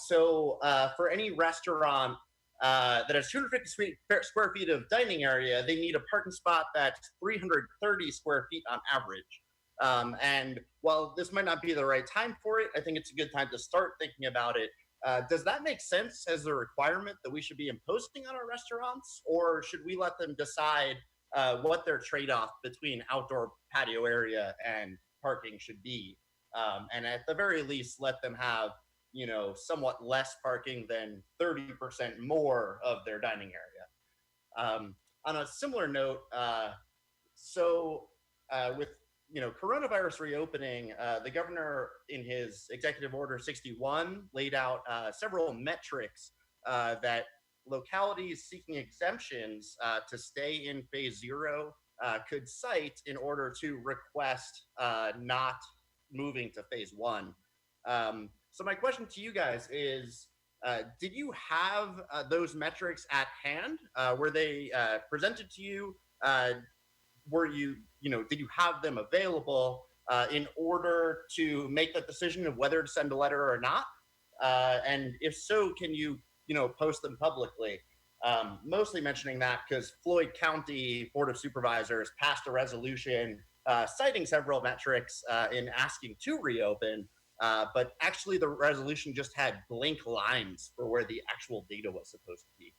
So for any restaurant that has 250 square feet of dining area, they need a parking spot that's 330 square feet on average. And while this might not be the right time for it, I think it's a good time to start thinking about it. Does that make sense as a requirement that we should be imposing on our restaurants, or should we let them decide what their trade-off between outdoor patio area and parking should be? And at the very least, let them have, somewhat less parking than 30% more of their dining area. On a similar note, with coronavirus reopening, the governor in his Executive Order 61 laid out several metrics that localities seeking exemptions to stay in phase 0 could cite in order to request not moving to phase 1. So my question to you guys is, did you have those metrics at hand? Were they presented to you? Did you have them available in order to make the decision of whether to send a letter or not? And if so, can you, post them publicly? Mostly mentioning that because Floyd County Board of Supervisors passed a resolution citing several metrics in asking to reopen, but actually the resolution just had blank lines for where the actual data was supposed to be.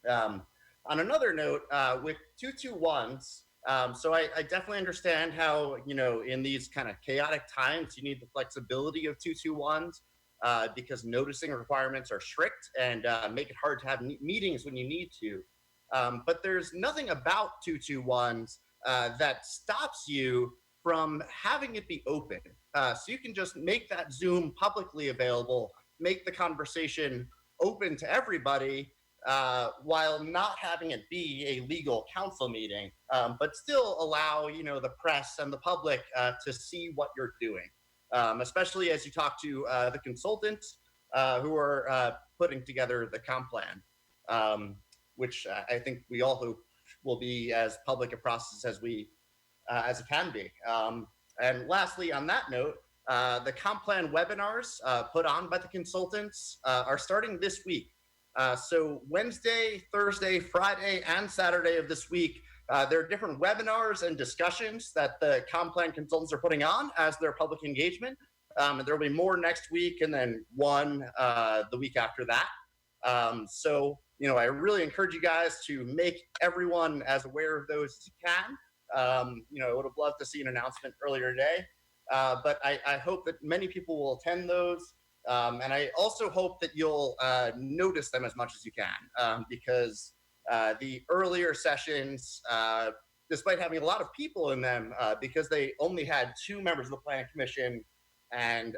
On another note, with 221s, so I definitely understand how, in these kind of chaotic times, you need the flexibility of 221s because noticing requirements are strict and make it hard to have meetings when you need to. But there's nothing about 221s that stops you from having it be open. So you can just make that Zoom publicly available, make the conversation open to everybody, while not having it be a legal council meeting, but still allow, the press and the public to see what you're doing, especially as you talk to the consultants who are putting together the comp plan, which I think we all hope will be as public a process as it can be. And lastly, on that note, the comp plan webinars put on by the consultants are starting this week. So Wednesday, Thursday, Friday, and Saturday of this week, there are different webinars and discussions that the comp plan consultants are putting on as their public engagement. And there will be more next week and then one the week after that. So, I really encourage you guys to make everyone as aware of those as you can. I would have loved to see an announcement earlier today, but I hope that many people will attend those. And I also hope that you'll notice them as much as you can, because the earlier sessions, despite having a lot of people in them, because they only had 2 members of the Planning Commission and,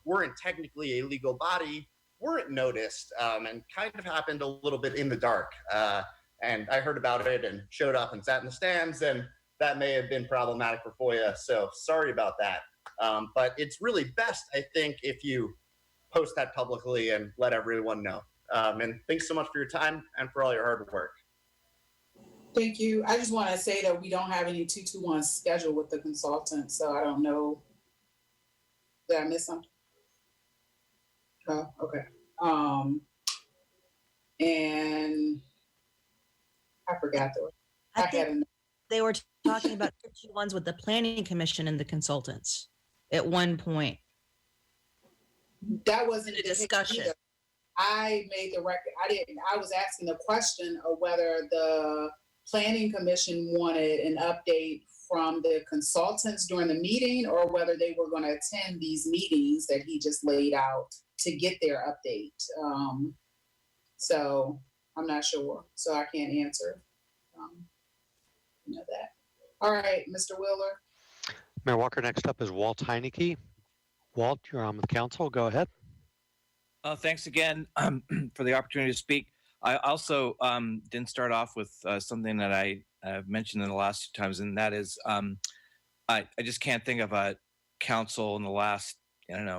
weren't technically a legal body, weren't noticed and kind of happened a little bit in the dark. And I heard about it and showed up and sat in the stands, and that may have been problematic for FOIA. So sorry about that. But it's really best, I think, if you post that publicly and let everyone know. And thanks so much for your time and for all your hard work. Thank you. I just want to say that we don't have any 221 scheduled with the consultant, so I don't know. Did I miss something? Oh, okay. And I forgot they were talking about 221s with the Planning Commission and the consultants at one point. That wasn't a discussion. Either. I made the record. I was asking the question of whether the Planning Commission wanted an update from the consultants during the meeting, or whether they were going to attend these meetings that he just laid out to get their update. So I'm not sure. So I can't answer that. All right, Mr. Wheeler. Mayor Walker, next up is Walt Heineke. Walt, you're on with council. Go ahead. Thanks again for the opportunity to speak. I also didn't start off with something that I've mentioned in the last few times, and that is I just can't think of a council in the last,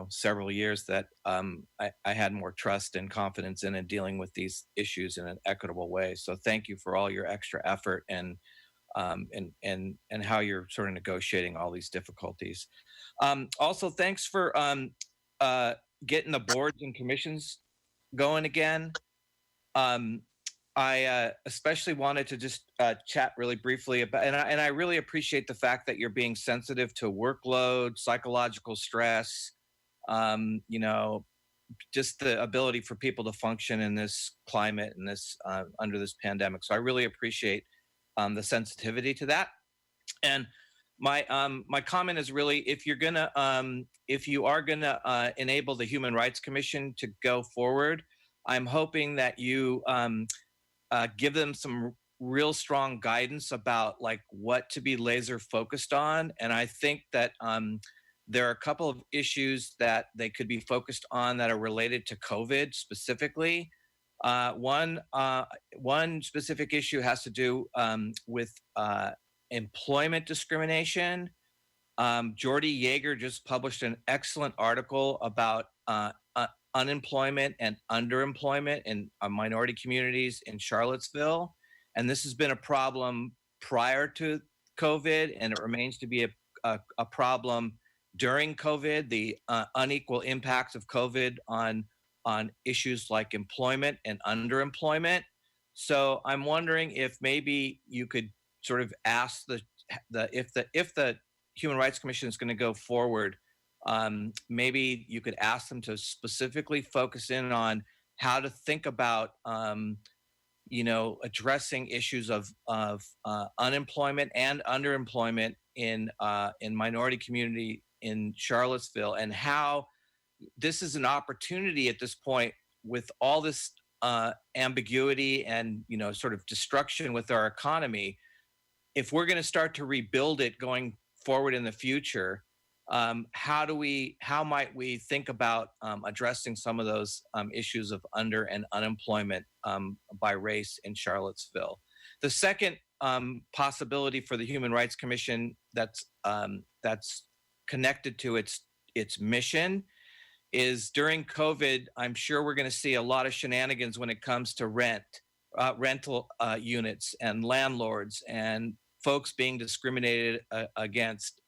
several years that I had more trust and confidence in dealing with these issues in an equitable way. So thank you for all your extra effort and how you're sort of negotiating all these difficulties. Also, thanks for getting the boards and commissions going again. I especially wanted to just chat really briefly about, and I really appreciate the fact that you're being sensitive to workload, psychological stress, just the ability for people to function in this climate and this under this pandemic. So I really appreciate the sensitivity to that. And my comment is really, if you are gonna enable the Human Rights Commission to go forward, I'm hoping that you give them some real strong guidance about like what to be laser focused on. And I think that there are a couple of issues that they could be focused on that are related to COVID specifically. One specific issue has to do with employment discrimination. Jordy Yeager just published an excellent article about unemployment and underemployment in minority communities in Charlottesville. And this has been a problem prior to COVID, and it remains to be a problem during COVID, the unequal impacts of COVID on issues like employment and underemployment. So I'm wondering if maybe you could sort of ask if the Human Rights Commission is going to go forward, maybe you could ask them to specifically focus in on how to think about addressing issues of unemployment and underemployment in minority community in Charlottesville, and how this is an opportunity at this point with all this ambiguity and sort of destruction with our economy. If we're going to start to rebuild it going forward in the future, how might we think about addressing some of those issues of under and unemployment by race in Charlottesville? The second possibility for the Human Rights Commission that's connected to its mission is during COVID, I'm sure we're going to see a lot of shenanigans when it comes to rental units and landlords and folks being discriminated against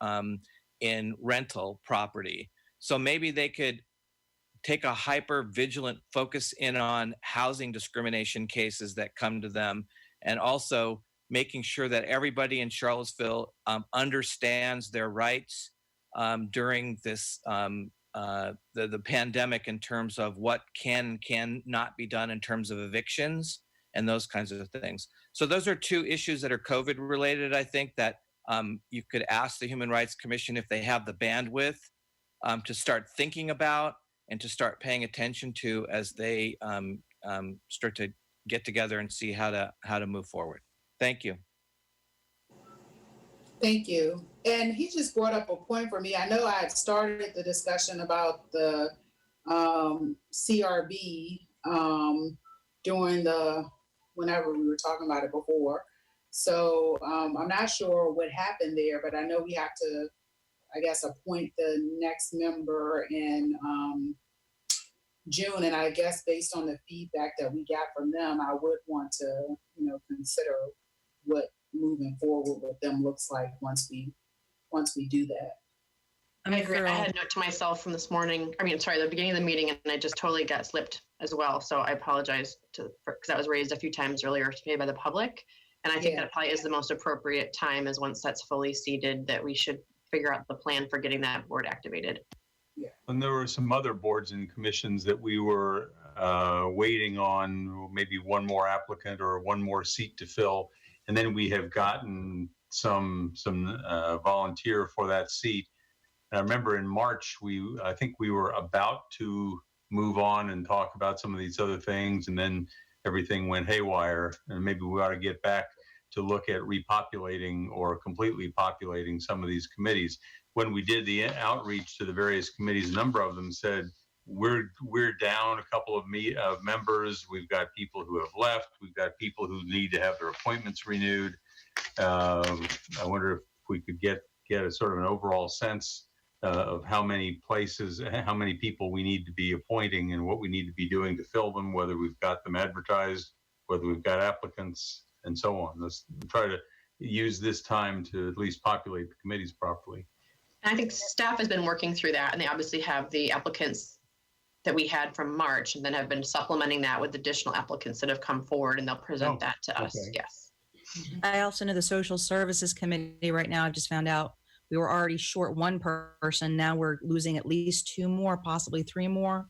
in rental property. So maybe they could take a hyper vigilant focus in on housing discrimination cases that come to them, and also making sure that everybody in Charlottesville understands their rights during this the pandemic in terms of what can not be done in terms of evictions and those kinds of things. So those are two issues that are COVID related, I think, that you could ask the Human Rights Commission if they have the bandwidth to start thinking about and to start paying attention to as they start to get together and see how to move forward. Thank you. Thank you. And he just brought up a point for me. I know I had started the discussion about the CRB during whenever we were talking about it before. So I'm not sure what happened there, but I know we have to, I guess, appoint the next member in June. And I guess based on the feedback that we got from them, I would want to, consider what moving forward with them looks like once we do that. I agree. I had a note to myself from this morning. The beginning of the meeting, and I just totally got slipped as well. So I apologize because that was raised a few times earlier today by the public. And I think that probably is the most appropriate time, is once that's fully seated, that we should figure out the plan for getting that board activated. Yeah. And there were some other boards and commissions that we were waiting on, maybe one more applicant or one more seat to fill. And then we have gotten some volunteer for that seat. And I remember in March, I think we were about to move on and talk about some of these other things. And then everything went haywire, and maybe we ought to get back to look at repopulating or completely populating some of these committees. When we did the outreach to the various committees, a number of them said, we're down a couple of members. We've got people who have left. We've got people who need to have their appointments renewed. I wonder if we could get a sort of an overall sense of how many places, how many people we need to be appointing and what we need to be doing to fill them, whether we've got them advertised, whether we've got applicants, and so on. Let's try to use this time to at least populate the committees properly. And I think staff has been working through that, and they obviously have the applicants that we had from March, and then have been supplementing that with additional applicants that have come forward, and they'll present that to us. Okay. Yes. I also know the Social Services Committee right now, I've just found out we were already short one person. Now we're losing at least 2 more, possibly 3 more,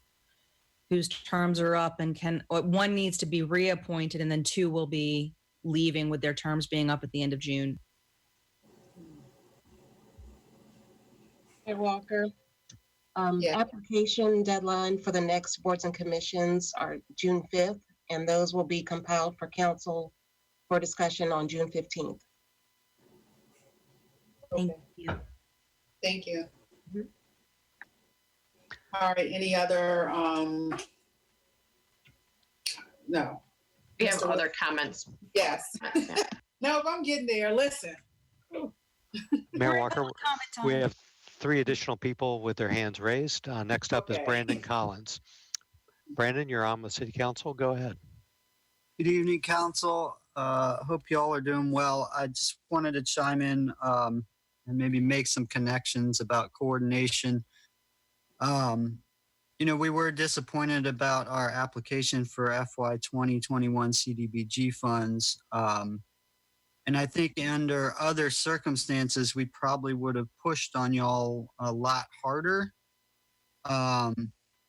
whose terms are up and one needs to be reappointed, and then 2 will be leaving with their terms being up at the end of June. Hey, Walker. Yeah. Application deadline for the next boards and commissions are June 5th, and those will be compiled for council for discussion on June 15th. Thank you. Thank you. All right, any other, no. We have other comments. Yes. No, I'm getting there. Listen. Mayor Walker, we have 3 additional people with their hands raised. Next up is Okay. Brandon Collins. Brandon, you're on with City Council. Go ahead. Good evening, Council. Hope you all are doing well. I just wanted to chime in and maybe make some connections about coordination. We were disappointed about our application for FY 2021 CDBG funds. And I think under other circumstances, we probably would have pushed on y'all a lot harder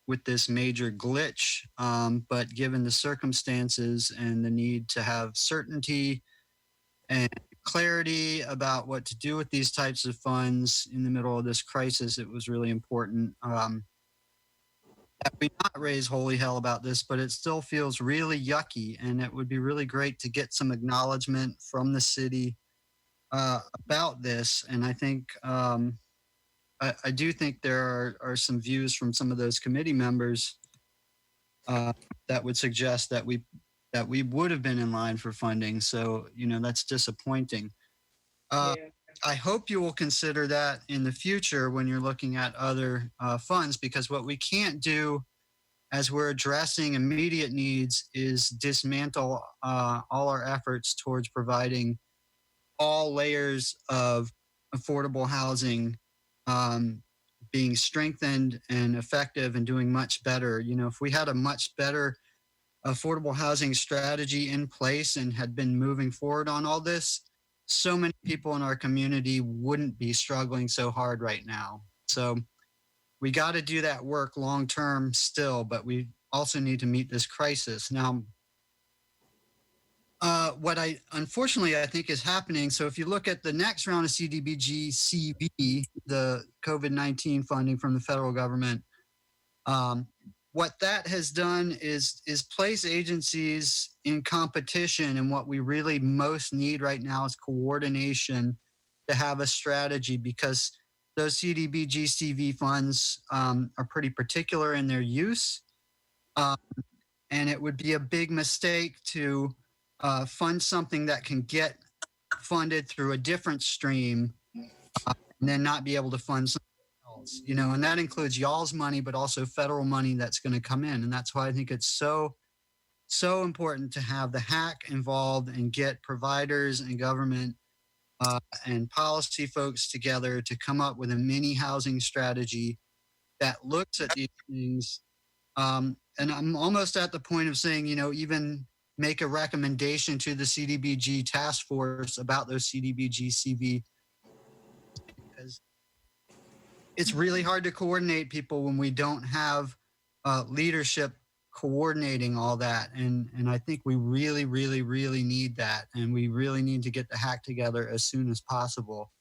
with this major glitch. But given the circumstances and the need to have certainty and clarity about what to do with these types of funds in the middle of this crisis, it was really important that we not raise holy hell about this, but it still feels really yucky, and it would be really great to get some acknowledgement from the city about this. And I think I do think there are some views from some of those committee members that would suggest that we would have been in line for funding. So that's disappointing. I hope you will consider that in the future when you're looking at other funds, because what we can't do as we're addressing immediate needs is dismantle all our efforts towards providing all layers of affordable housing being strengthened and effective and doing much better. If we had a much better affordable housing strategy in place and had been moving forward on all this, so many people in our community wouldn't be struggling so hard right now. So we got to do that work long term still, but we also need to meet this crisis. Now, what unfortunately I think is happening, so if you look at the next round of CDBG CV, the COVID-19 funding from the federal government, what that has done is place agencies in competition, and what we really most need right now is coordination to have a strategy, because those CDBG CV funds are pretty particular in their use, and it would be a big mistake to fund something that can get funded through a different stream and then not be able to fund something else, and that includes y'all's money, but also federal money that's going to come in. And that's why I think it's so important to have the hack involved and get providers and government and policy folks together to come up with a mini housing strategy that looks at these things. And I'm almost at the point of saying, even make a recommendation to the CDBG task force about those CDBG CV, because it's really hard to coordinate people when we don't have leadership coordinating all that. And I think we really, really, really need that. And we really need to get the hack together as soon as possible.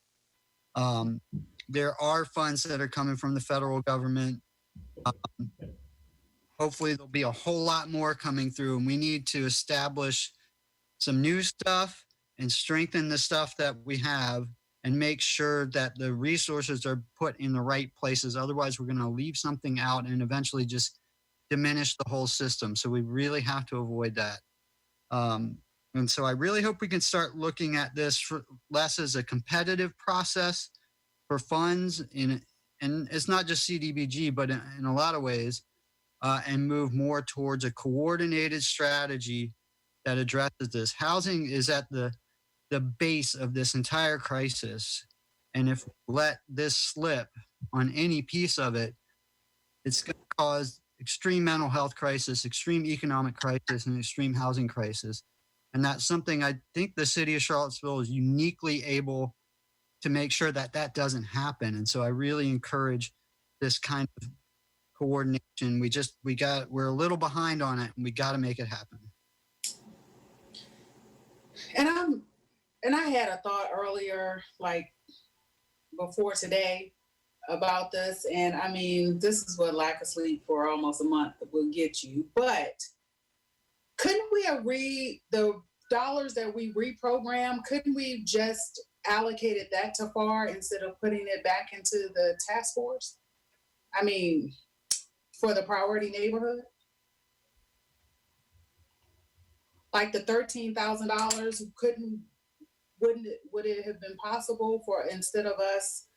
There are funds that are coming from the federal government hopefully there'll be a whole lot more coming through, and we need to establish some new stuff and strengthen the stuff that we have and make sure that the resources are put in the right places. Otherwise, we're going to leave something out and eventually just diminish the whole system. So we really have to avoid that. And so I really hope we can start looking at this less as a competitive process for funds, and it's not just CDBG, but in a lot of ways, and move more towards a coordinated strategy that addresses this. Housing is at the base of this entire crisis. And if we let this slip on any piece of it, it's going to cause extreme mental health crisis, extreme economic crisis, and extreme housing crisis. And that's something I think the city of Charlottesville is uniquely able to make sure that that doesn't happen. And so I really encourage this kind of coordination. We're a little behind on it, and we got to make it happen. And I had a thought earlier, like before today, about this. And I mean, this is what lack of sleep for almost a month will get you. But couldn't we have the dollars that we reprogram, couldn't we just allocated that to FAR instead of putting it back into the task force? I mean, for the priority neighborhood? Like the $13,000, would it have been possible for, instead of us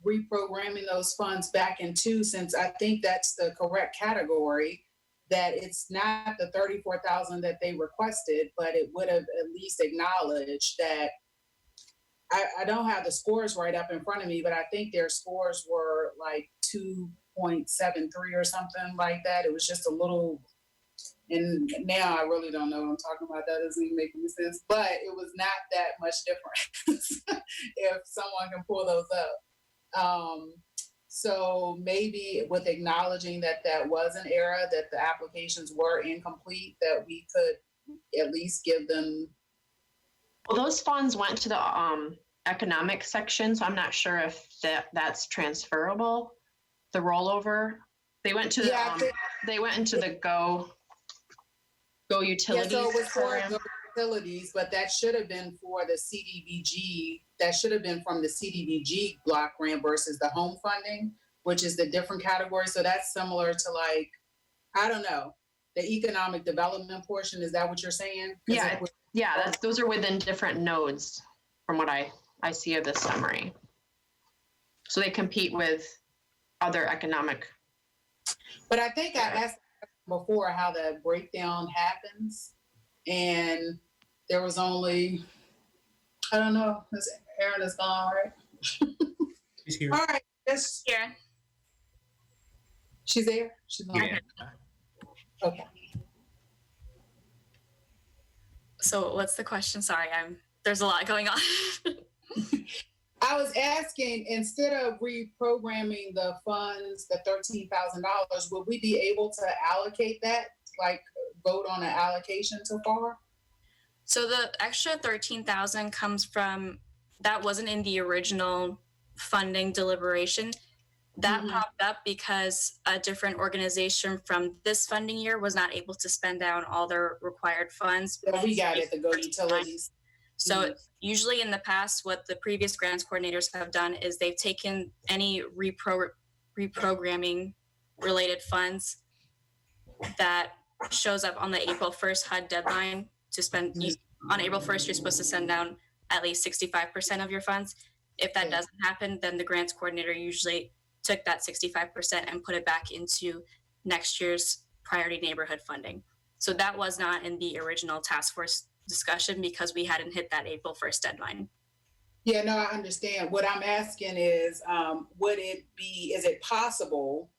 reprogramming those funds back into, since I think that's the correct category, that it's not the 34,000 that they requested, but it would have at least acknowledged that. I don't have the scores right up in front of me, but I think their scores were like 2.73 or something like that. It was just a little, and now I really don't know what I'm talking about. That doesn't even make any sense, but it was not that much difference if someone can pull those up. So maybe with acknowledging that that was an error, that the applications were incomplete, that we could at least give them. Well, those funds went to the economic section, so I'm not sure if that's transferable. The rollover, they went to they went into the Go Utilities. Yeah, so it was program. for Go Utilities, but that should have been for the CDBG. That should have been from the CDBG block grant versus the home funding, which is the different category. So that's similar to, like, I don't know, the economic development portion. Is that what you're saying? Yeah, those are within different nodes from what I see of this summary. So they compete with other economic. But I think I asked before how the breakdown happens, and there was only, I don't know, Erin is gone, right? She's here. All right, that's here. She's there? She's on. Yeah. Okay. So what's the question? Sorry, there's a lot going on. I was asking, instead of reprogramming the funds, the $13,000, would we be able to allocate that, like vote on an allocation so far? So the extra 13,000 comes from, that wasn't in the original funding deliberation. That popped up because a different organization from this funding year was not able to spend down all their required funds. Yeah, we got it, the Go Utilities. So usually in the past, what the previous grants coordinators have done is they've taken any reprogramming related funds that shows up on the April 1st HUD deadline to spend. On April 1st, you're supposed to send down at least 65% of your funds. If that doesn't happen, then the grants coordinator usually took that 65% and put it back into next year's priority neighborhood funding. So that was not in the original task force discussion because we hadn't hit that April 1st deadline. Yeah, no, I understand. What I'm asking is, is it possible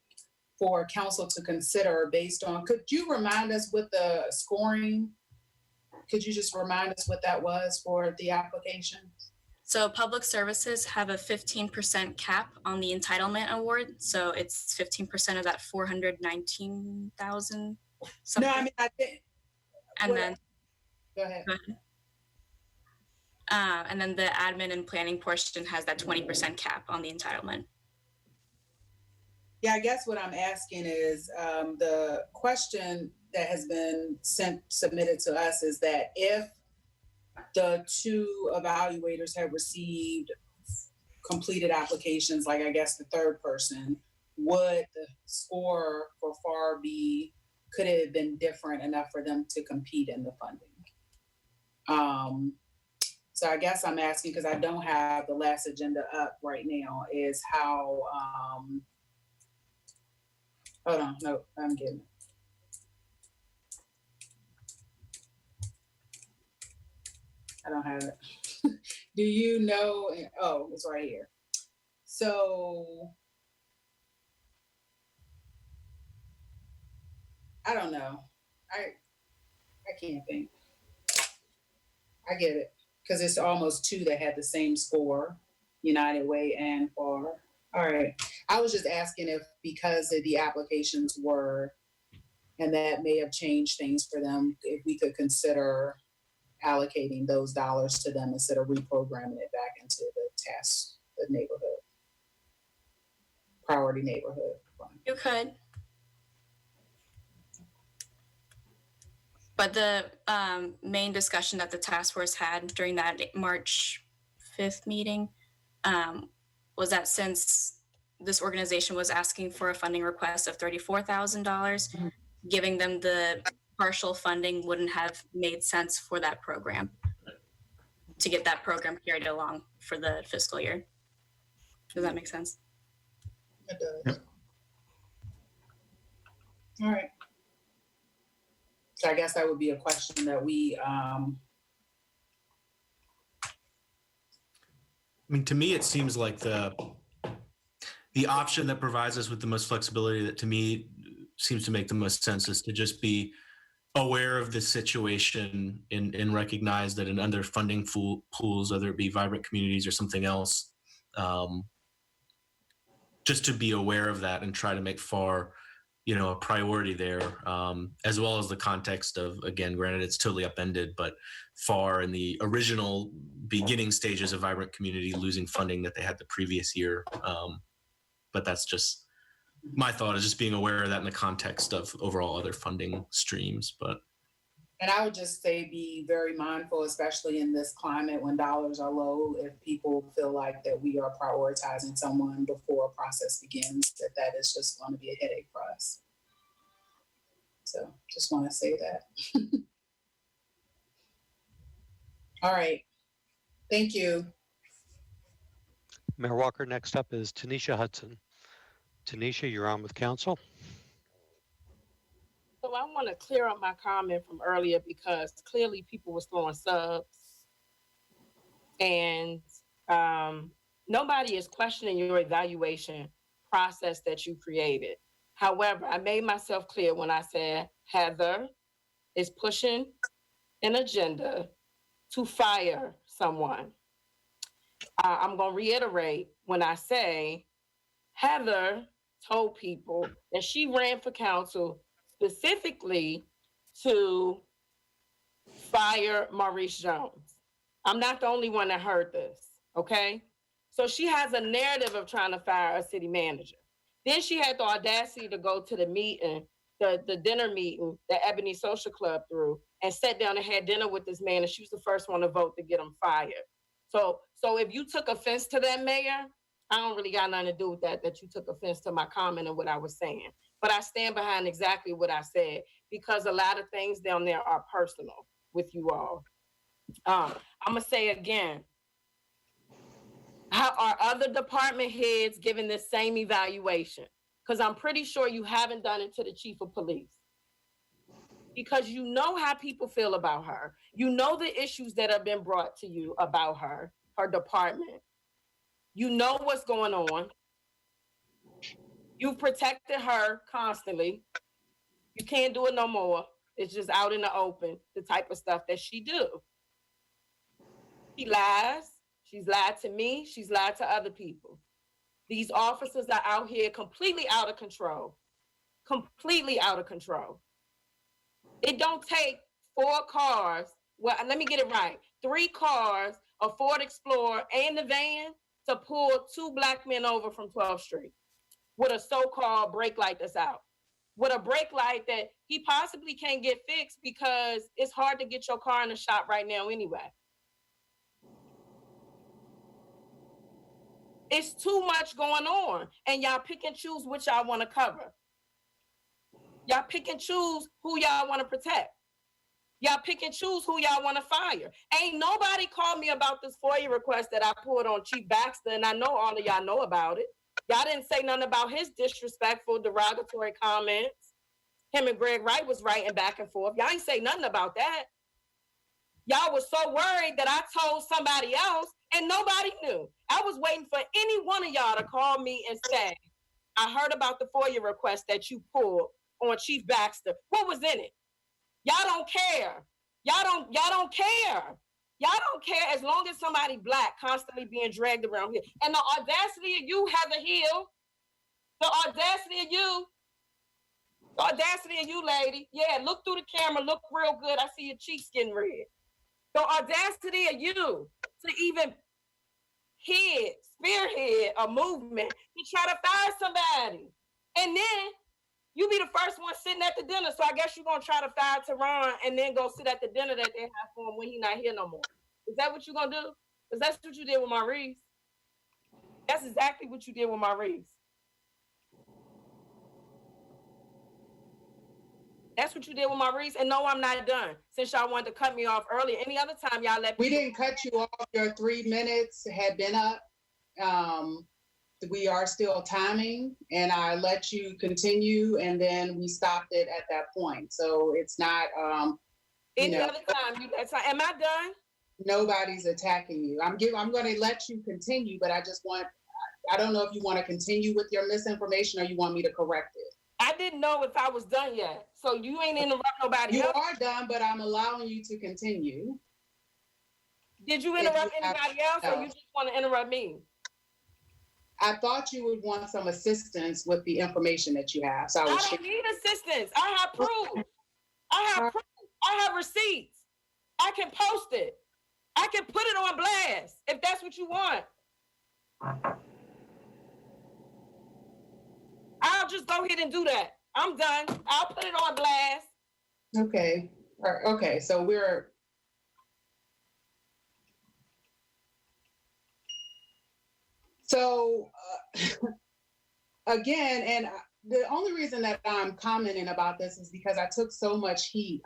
for council to consider based on, could you remind us what the scoring, could you just remind us what that was for the application? So public services have a 15% cap on the entitlement award. So it's 15% of that 419,000. No, I mean, I think. And then. Go ahead. And then the admin and planning portion has that 20% cap on the entitlement. Yeah, I guess what I'm asking is the question that has been submitted to us is that if the two evaluators have received completed applications, like I guess the third person, would the score for FAR be, could it have been different enough for them to compete in the funding? So I guess I'm asking, because I don't have the last agenda up right now, is how, hold on, no, I'm getting it. I don't have it. Do you know? Oh, it's right here. So I don't know. I can't think. I get it, because it's almost two that had the same score, United Way and FAR. All right. I was just asking if, because of the applications were, and that may have changed things for them, if we could consider allocating those dollars to them instead of reprogramming it back into the task, the neighborhood, priority neighborhood fund. You could. But the main discussion that the task force had during that March 5th meeting was that since this organization was asking for a funding request of $34,000, giving them the partial funding wouldn't have made sense for that program, to get that program carried along for the fiscal year. Does that make sense? It does. All right. So I guess that would be a question that we, I mean, to me, it seems like the option that provides us with the most flexibility, that to me seems to make the most sense, is to just be aware of the situation and recognize that in other funding pools, whether it be vibrant communities or something else, just to be aware of that and try to make FAR, a priority there, as well as the context of, again, granted, it's totally upended, but FAR in the original beginning stages of vibrant community losing funding that they had the previous year. But that's just my thought, is just being aware of that in the context of overall other funding streams. and I would just say be very mindful, especially in this climate when dollars are low, if people feel like that we are prioritizing someone before a process begins, that is just going to be a headache for us. So just want to say that. All right. Thank you. Mayor Walker, next up is Tanisha Hudson. Tanisha, you're on with council. So I want to clear up my comment from earlier, because clearly people was throwing subs, and nobody is questioning your evaluation process that you created. However, I made myself clear when I said Heather is pushing an agenda to fire someone. I'm going to reiterate when I say Heather told people that she ran for council specifically to fire Maurice Jones. I'm not the only one that heard this, okay? So she has a narrative of trying to fire a city manager. Then she had the audacity to go to the meeting, the dinner meeting that Ebony Social Club threw, and sat down and had dinner with this man, and she was the first one to vote to get him fired. So if you took offense to that, Mayor, I don't really got nothing to do with that you took offense to my comment and what I was saying. But I stand behind exactly what I said, because a lot of things down there are personal with you all. I'm going to say again, how are other department heads giving this same evaluation? Because I'm pretty sure you haven't done it to the chief of police. Because you know how people feel about her. You know the issues that have been brought to you about her department. You know what's going on. You've protected her constantly. You can't do it no more. It's just out in the open, the type of stuff that she do. She lies. She's lied to me. She's lied to other people. These officers are out here completely out of control. Completely out of control. It don't take 4 cars. Well, let me get it right. 3 cars, a Ford Explorer, and the van to pull 2 black men over from 12th Street. with a so-called brake light that's out, with a brake light that he possibly can't get fixed because it's hard to get your car in the shop right now anyway. It's too much going on, and y'all pick and choose which y'all want to cover. Y'all pick and choose who y'all want to protect. Y'all pick and choose who y'all want to fire. Ain't nobody called me about this FOIA request that I pulled on Chief Baxter, and I know all of y'all know about it. Y'all didn't say nothing about his disrespectful, derogatory comments. Him and Greg Wright was writing back and forth. Y'all ain't say nothing about that. Y'all was so worried that I told somebody else, and nobody knew. I was waiting for any one of y'all to call me and say, I heard about the FOIA request that you pulled on Chief Baxter. What was in it? Y'all don't care. Y'all don't care. Y'all don't care as long as somebody Black constantly being dragged around here. And the audacity of you, Heather Hill, the audacity of you, lady. Yeah, look through the camera, look real good. I see your cheeks getting red. The audacity of you to even spearhead a movement to try to fire somebody. And then you be the first one sitting at the dinner. So I guess you're going to try to fire Teron and then go sit at the dinner that they have for him when he's not here no more. Is that what you're going to do? Because that's what you did with Maurice. That's exactly what you did with Maurice. That's what you did with Maurice. And no, I'm not done. Since y'all wanted to cut me off earlier. Any other time y'all let We didn't cut you off. Your 3 minutes had been up. We are still timing, and I let you continue, and then we stopped it at that point. So it's not, any other time. Am I done? Nobody's attacking you. I'm going to let you continue, but I don't know if you want to continue with your misinformation or you want me to correct it. I didn't know if I was done yet. So you ain't interrupt nobody else. You are done, but I'm allowing you to continue. Did you interrupt anybody else, or you just want to interrupt me? I thought you would want some assistance with the information that you have. So I don't need assistance. I have proof. I have receipts. I can post it. I can put it on blast if that's what you want. I'll just go ahead and do that. I'm done. I'll put it on blast. Okay. Okay. So we're. So again, and the only reason that I'm commenting about this is because I took so much heat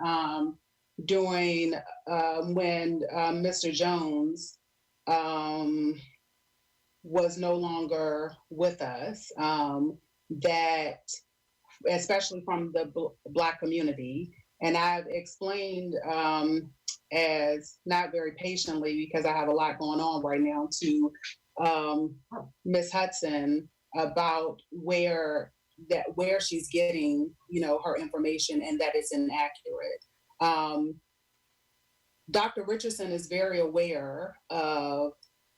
during when Mr. Jones was no longer with us, that especially from the Black community. And I've explained as not very patiently, because I have a lot going on right now, to Ms. Hudson about where she's getting, her information, and that it's inaccurate. Dr. Richardson is very aware of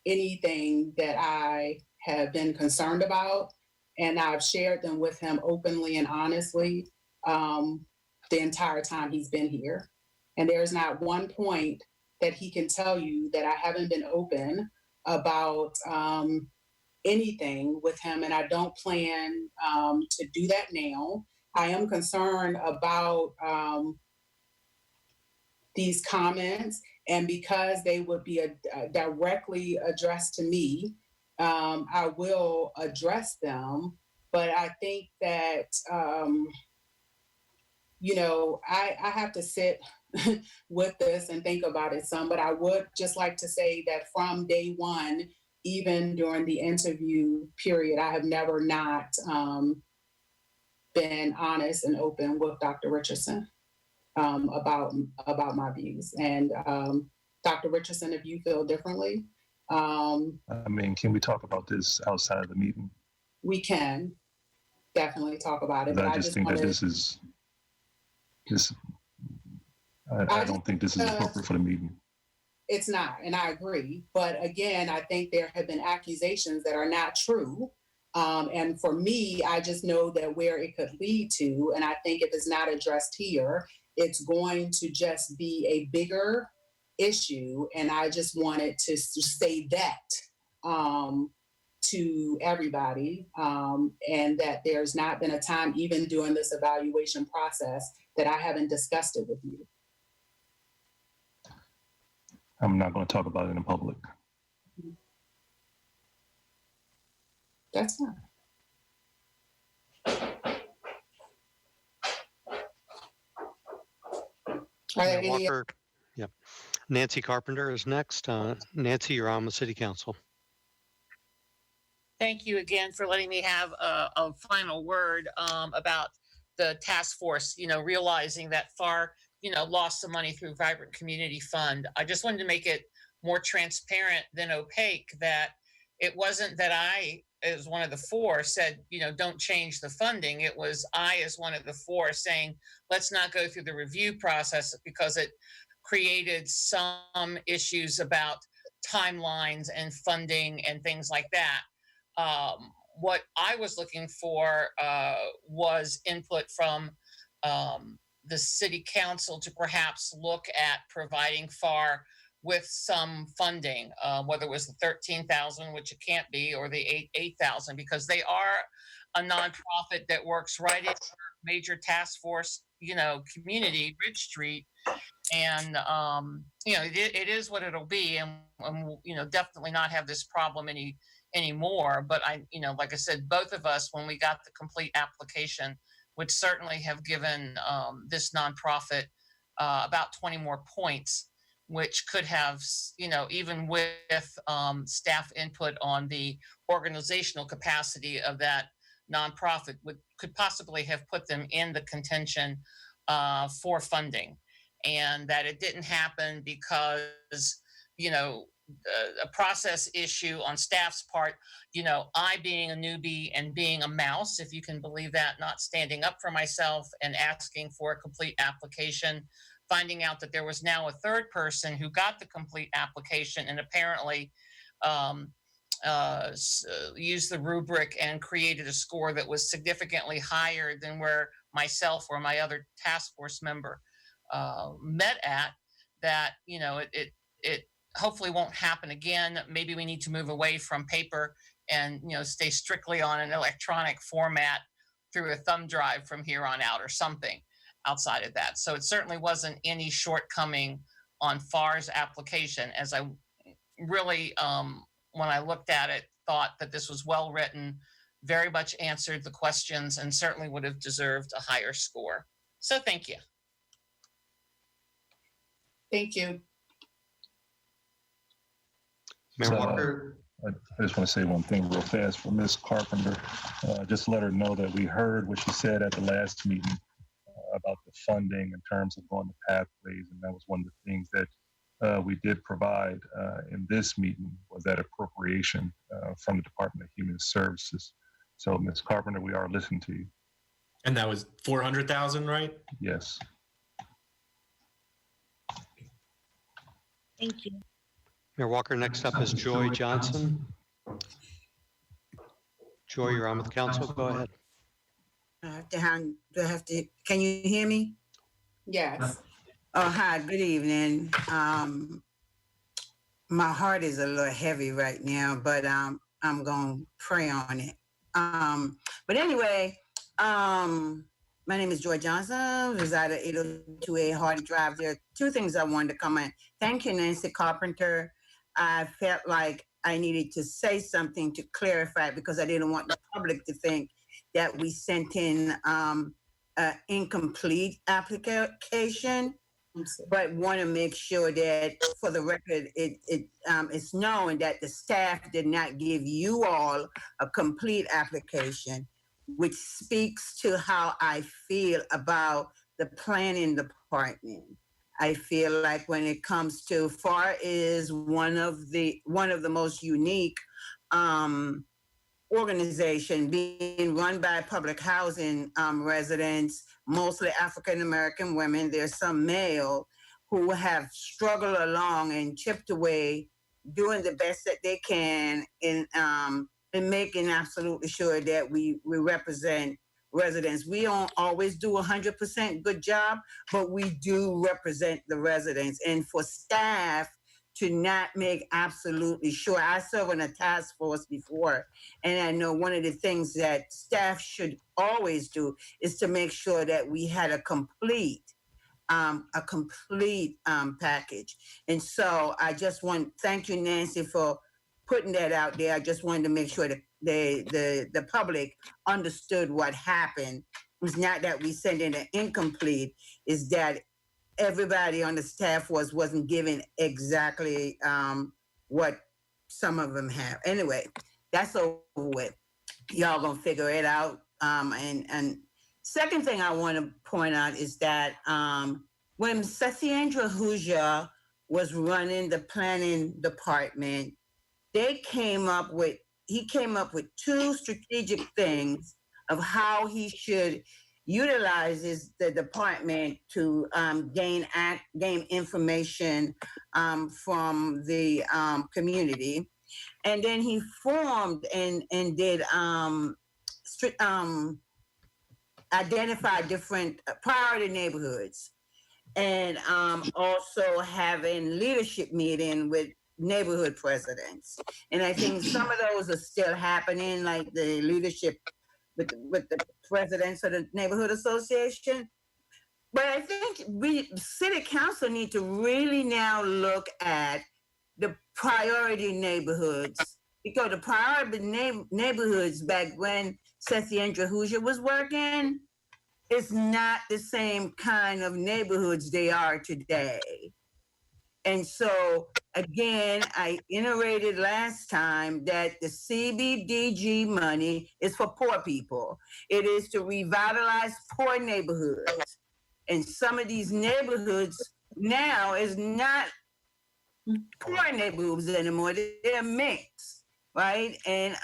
anything that I have been concerned about, and I've shared them with him openly and honestly the entire time he's been here. And there's not one point that he can tell you that I haven't been open about anything with him, and I don't plan to do that now. I am concerned about these comments, and because they would be directly addressed to me, I will address them. But I think that, I have to sit with this and think about it some, but I would just like to say that from day one, even during the interview period, I have never not been honest and open with Dr. Richardson about my views. And Dr. Richardson, if you feel differently. Can we talk about this outside of the meeting? We can definitely talk about it. But I just think that this is, I don't think this is appropriate for the meeting. It's not, and I agree. But again, I think there have been accusations that are not true. And for me, I just know that where it could lead to, and I think if it's not addressed here, it's going to just be a bigger issue. And I just wanted to say that to everybody, and that there's not been a time, even during this evaluation process, that I haven't discussed it with you. I'm not going to talk about it in public. That's fine. Are there Mayor any? Walker, yep. Nancy Carpenter is next. Nancy, you're on with City Council. Thank you again for letting me have a final word about the task force, realizing that FAR, lost some money through Vibrant Community Fund. I just wanted to make it more transparent than opaque, that it wasn't that I, as one of the four, said, don't change the funding. It was I, as one of the four, saying, let's not go through the review process because it created some issues about timelines and funding and things like that. What I was looking for was input from the City Council to perhaps look at providing FAR with some funding, whether it was the 13,000, which it can't be, or the 8,000, because they are a nonprofit that works right in major task force, community, Ridge Street. And, it is what it'll be, and definitely not have this problem anymore. But like I said, both of us, when we got the complete application, would certainly have given this nonprofit about 20 more points, which could have, even with staff input on the organizational capacity of that nonprofit, could possibly have put them in the contention for funding. And that it didn't happen because, a process issue on staff's part, I being a newbie and being a mouse, if you can believe that, not standing up for myself and asking for a complete application, finding out that there was now a third person who got the complete application and apparently used the rubric and created a score that was significantly higher than where myself or my other task force member met at, that, it hopefully won't happen again. Maybe we need to move away from paper and, stay strictly on an electronic format through a thumb drive from here on out, or something outside of that. So it certainly wasn't any shortcoming on FAR's application, as I really, when I looked at it, thought that this was well written, very much answered the questions, and certainly would have deserved a higher score. So thank you. Thank you. Mayor Walker. I just want to say one thing real fast for Ms. Carpenter. Just let her know that we heard what she said at the last meeting about the funding in terms of going to pathways, and that was one of the things that we did provide in this meeting, was that appropriation from the Department of Human Services. So, Ms. Carpenter, we are listening to you. And that was 400,000, right? Yes. Thank you. Mayor Walker, next up is Joy Johnson. Joy, you're on with the council. Go ahead. Do I have to, can you hear me? Yes. Oh, hi, good evening. My heart is a little heavy right now, but I'm going to pray on it. But anyway, my name is Joy Johnson, reside at 802A Hardy Drive. There are two things I wanted to comment. Thank you, Nancy Carpenter. I felt like I needed to say something to clarify, because I didn't want the public to think that we sent in an incomplete application, but want to make sure that for the record, it's known that the staff did not give you all a complete application, which speaks to how I feel about the planning department. I feel like when it comes to FAR is one of the most unique organization, being run by public housing residents, mostly African American women. There's some male who have struggled along and chipped away, doing the best that they can in making absolutely sure that we represent residents. We don't always do 100% good job, but we do represent the residents. And for staff to not make absolutely sure. I served on a task force before, and I know one of the things that staff should always do is to make sure that we had a complete package. And so I just thank you, Nancy, for putting that out there. I just wanted to make sure that the public understood what happened. It was not that we sent in an incomplete, is that everybody on the staff wasn't given exactly what some of them have. Anyway, that's over with. Y'all gonna figure it out. And second thing I want to point out is that when Satyendra Huja was running the planning department, he came up with two strategic things of how he should utilize the department to gain information from the community. And then he formed and did identify different priority neighborhoods, and also having leadership meeting with neighborhood presidents. And I think some of those are still happening, like the leadership with the presidents of the neighborhood association. But I think we, city council, need to really now look at the priority neighborhoods, because the priority neighborhoods back when Satyendra Huja was working is not the same kind of neighborhoods they are today. And so, again, I iterated last time that the CBDG money is for poor people. It is to revitalize poor neighborhoods. And some of these neighborhoods now is not poor neighborhoods anymore. They're mixed, right? And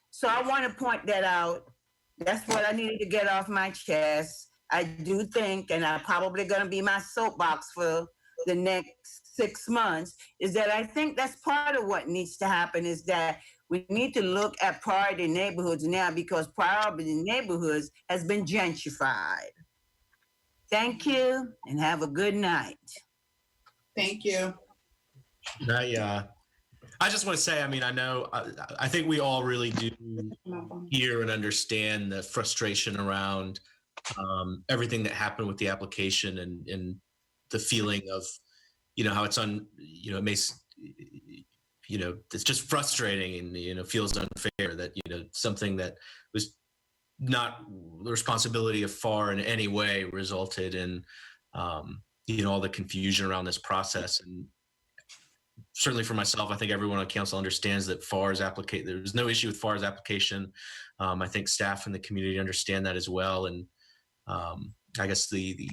so I want to point that out. That's what I needed to get off my chest. I do think, and I'm probably going to be my soapbox for the next 6 months, is that I think that's part of what needs to happen, is that we need to look at priority neighborhoods now, because priority neighborhoods has been gentrified. Thank you, and have a good night. Thank you. I just want to say, I mean, I know, I think we all really do hear and understand the frustration around everything that happened with the application, and the feeling of, how it's it makes, it's just frustrating, and, feels unfair that, something that was not the responsibility of FAR in any way resulted in, all the confusion around this process. And certainly for myself, I think everyone on council understands that FAR's application, there's no issue with FAR's application. I think staff and the community understand that as well. And I guess the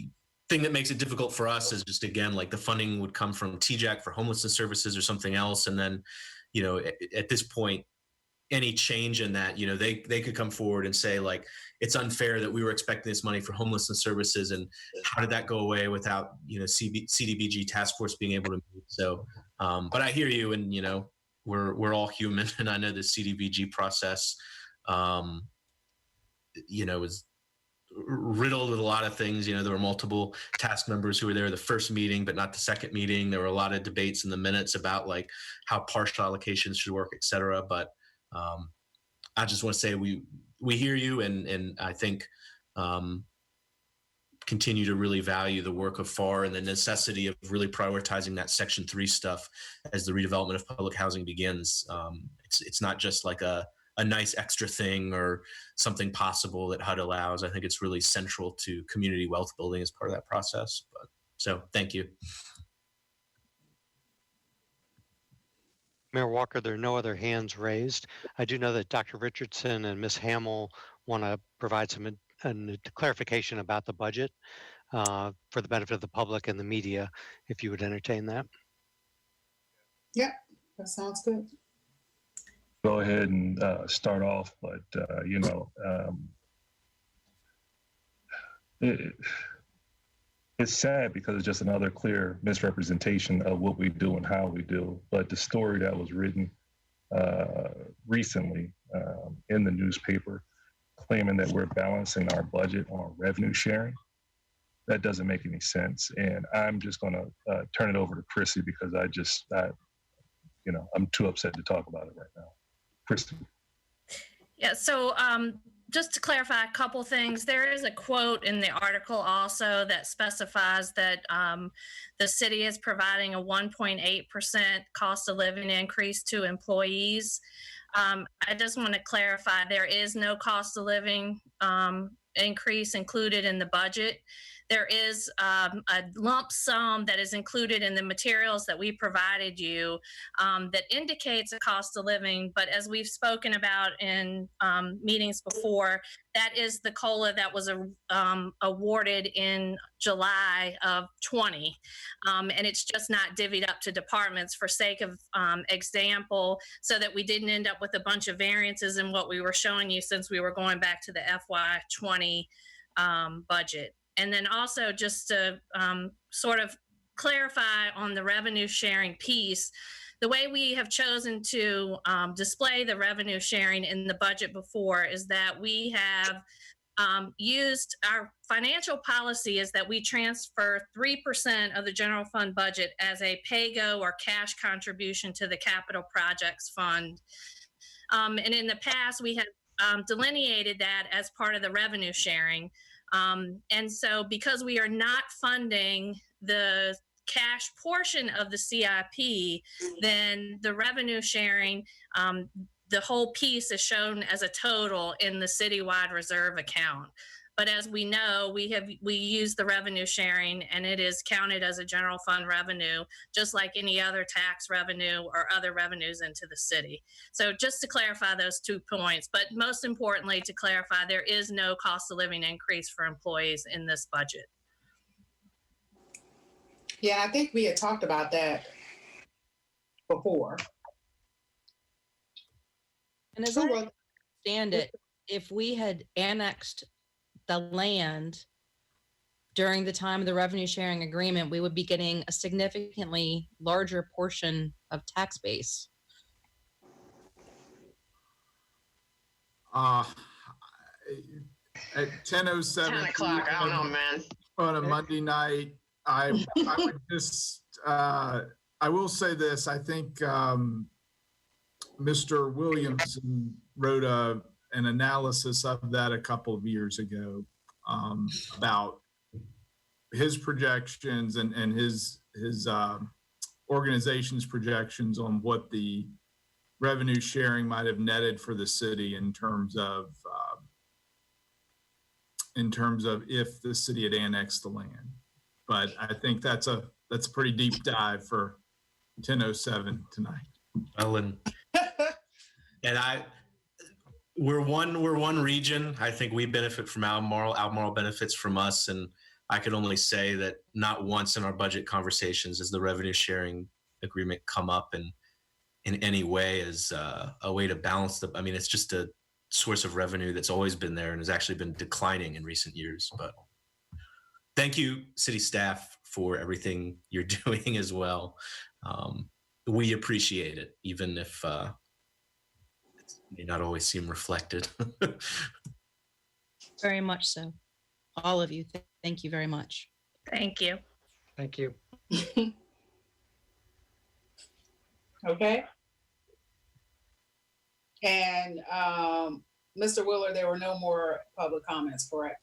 thing that makes it difficult for us is just, again, like the funding would come from TJAC for homelessness services or something else. And then, at this point, any change in that, they could come forward and say, like, it's unfair that we were expecting this money for homelessness services, and how did that go away without, CDBG task force being able to meet? So, but I hear you, and, we're all human, and I know the CDBG process, is riddled with a lot of things. There were multiple task members who were there the first meeting, but not the second meeting. There were a lot of debates in the minutes about, like, how partial allocations should work, et cetera. But I just want to say we hear you, and I think continue to really value the work of FAR and the necessity of really prioritizing that Section 3 stuff as the redevelopment of public housing begins. It's not just like a nice extra thing or something possible that HUD allows. I think it's really central to community wealth building as part of that process. But so thank you. Mayor Walker, there are no other hands raised. I do know that Dr. Richardson and Ms. Hamill want to provide some clarification about the budget for the benefit of the public and the media, if you would entertain that. Yeah, that sounds good. Go ahead and start off, but it's sad because it's just another clear misrepresentation of what we do and how we do. But the story that was written recently in the newspaper, claiming that we're balancing our budget on revenue sharing, that doesn't make any sense. And I'm just going to turn it over to Chrissy because I'm too upset to talk about it right now. Chrissy. Yeah, so just to clarify a couple things, there is a quote in the article also that specifies that the city is providing a 1.8% cost of living increase to employees. I just want to clarify, there is no cost of living increase included in the budget. There is a lump sum that is included in the materials that we provided you that indicates a cost of living. But as we've spoken about in meetings before, that is the COLA that was awarded in July of 20. And it's just not divvied up to departments for sake of example, so that we didn't end up with a bunch of variances in what we were showing you since we were going back to the FY20 budget. And then also just to sort of clarify on the revenue sharing piece, the way we have chosen to display the revenue sharing in the budget before is that we have used our financial policy is that we transfer 3% of the general fund budget as a pay-go or cash contribution to the capital projects fund. And in the past, we have delineated that as part of the revenue sharing. And so because we are not funding the cash portion of the CIP, then the revenue sharing, the whole piece is shown as a total in the citywide reserve account. But as we know, we use the revenue sharing and it is counted as a general fund revenue, just like any other tax revenue or other revenues into the city. So just to clarify those 2 points, but most importantly to clarify, there is no cost of living increase for employees in this budget. Yeah, I think we had talked about that before. And as I understand it, if we had annexed the land during the time of the revenue sharing agreement, we would be getting a significantly larger portion of tax base. At 10:07. 10 o'clock, I don't know, man. On a Monday night, I would just, I will say this, I think Mr. Williamson wrote an analysis of that a couple of years ago about his projections and his organization's projections on what the revenue sharing might have netted for the city in terms of if the city had annexed the land. But I think that's a pretty deep dive for 10:07 tonight. Ellen. And we're one region. I think we benefit from Albemarle benefits from us. And I can only say that not once in our budget conversations has the revenue sharing agreement come up in any way as a way to balance the, I mean, it's just a source of revenue that's always been there and has actually been declining in recent years. But thank you, city staff, for everything you're doing as well. We appreciate it, even if may not always seem reflected. Very much so. All of you, thank you very much. Thank you. Thank you. Okay. And Mr. Wheeler, there were no more public comments, correct?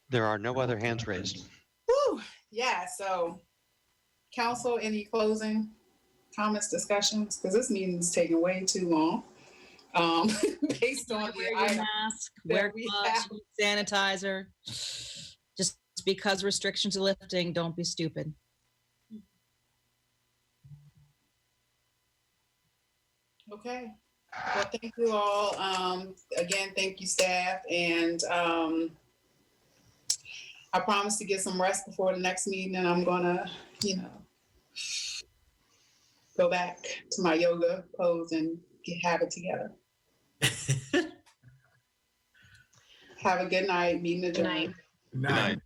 There are no other hands raised. Woo! Yeah, so council, any closing comments, discussions? Because this meeting's taking way too long. Based on wear the your item mask, that wear we gloves, have. use sanitizer. Just because restrictions are lifting, don't be stupid. Okay. Well, thank you all. Again, thank you, staff. And I promise to get some rest before the next meeting, and I'm gonna, go back to my yoga pose and have it together. Have a good night. Meeting adjourned. Good night. Good night.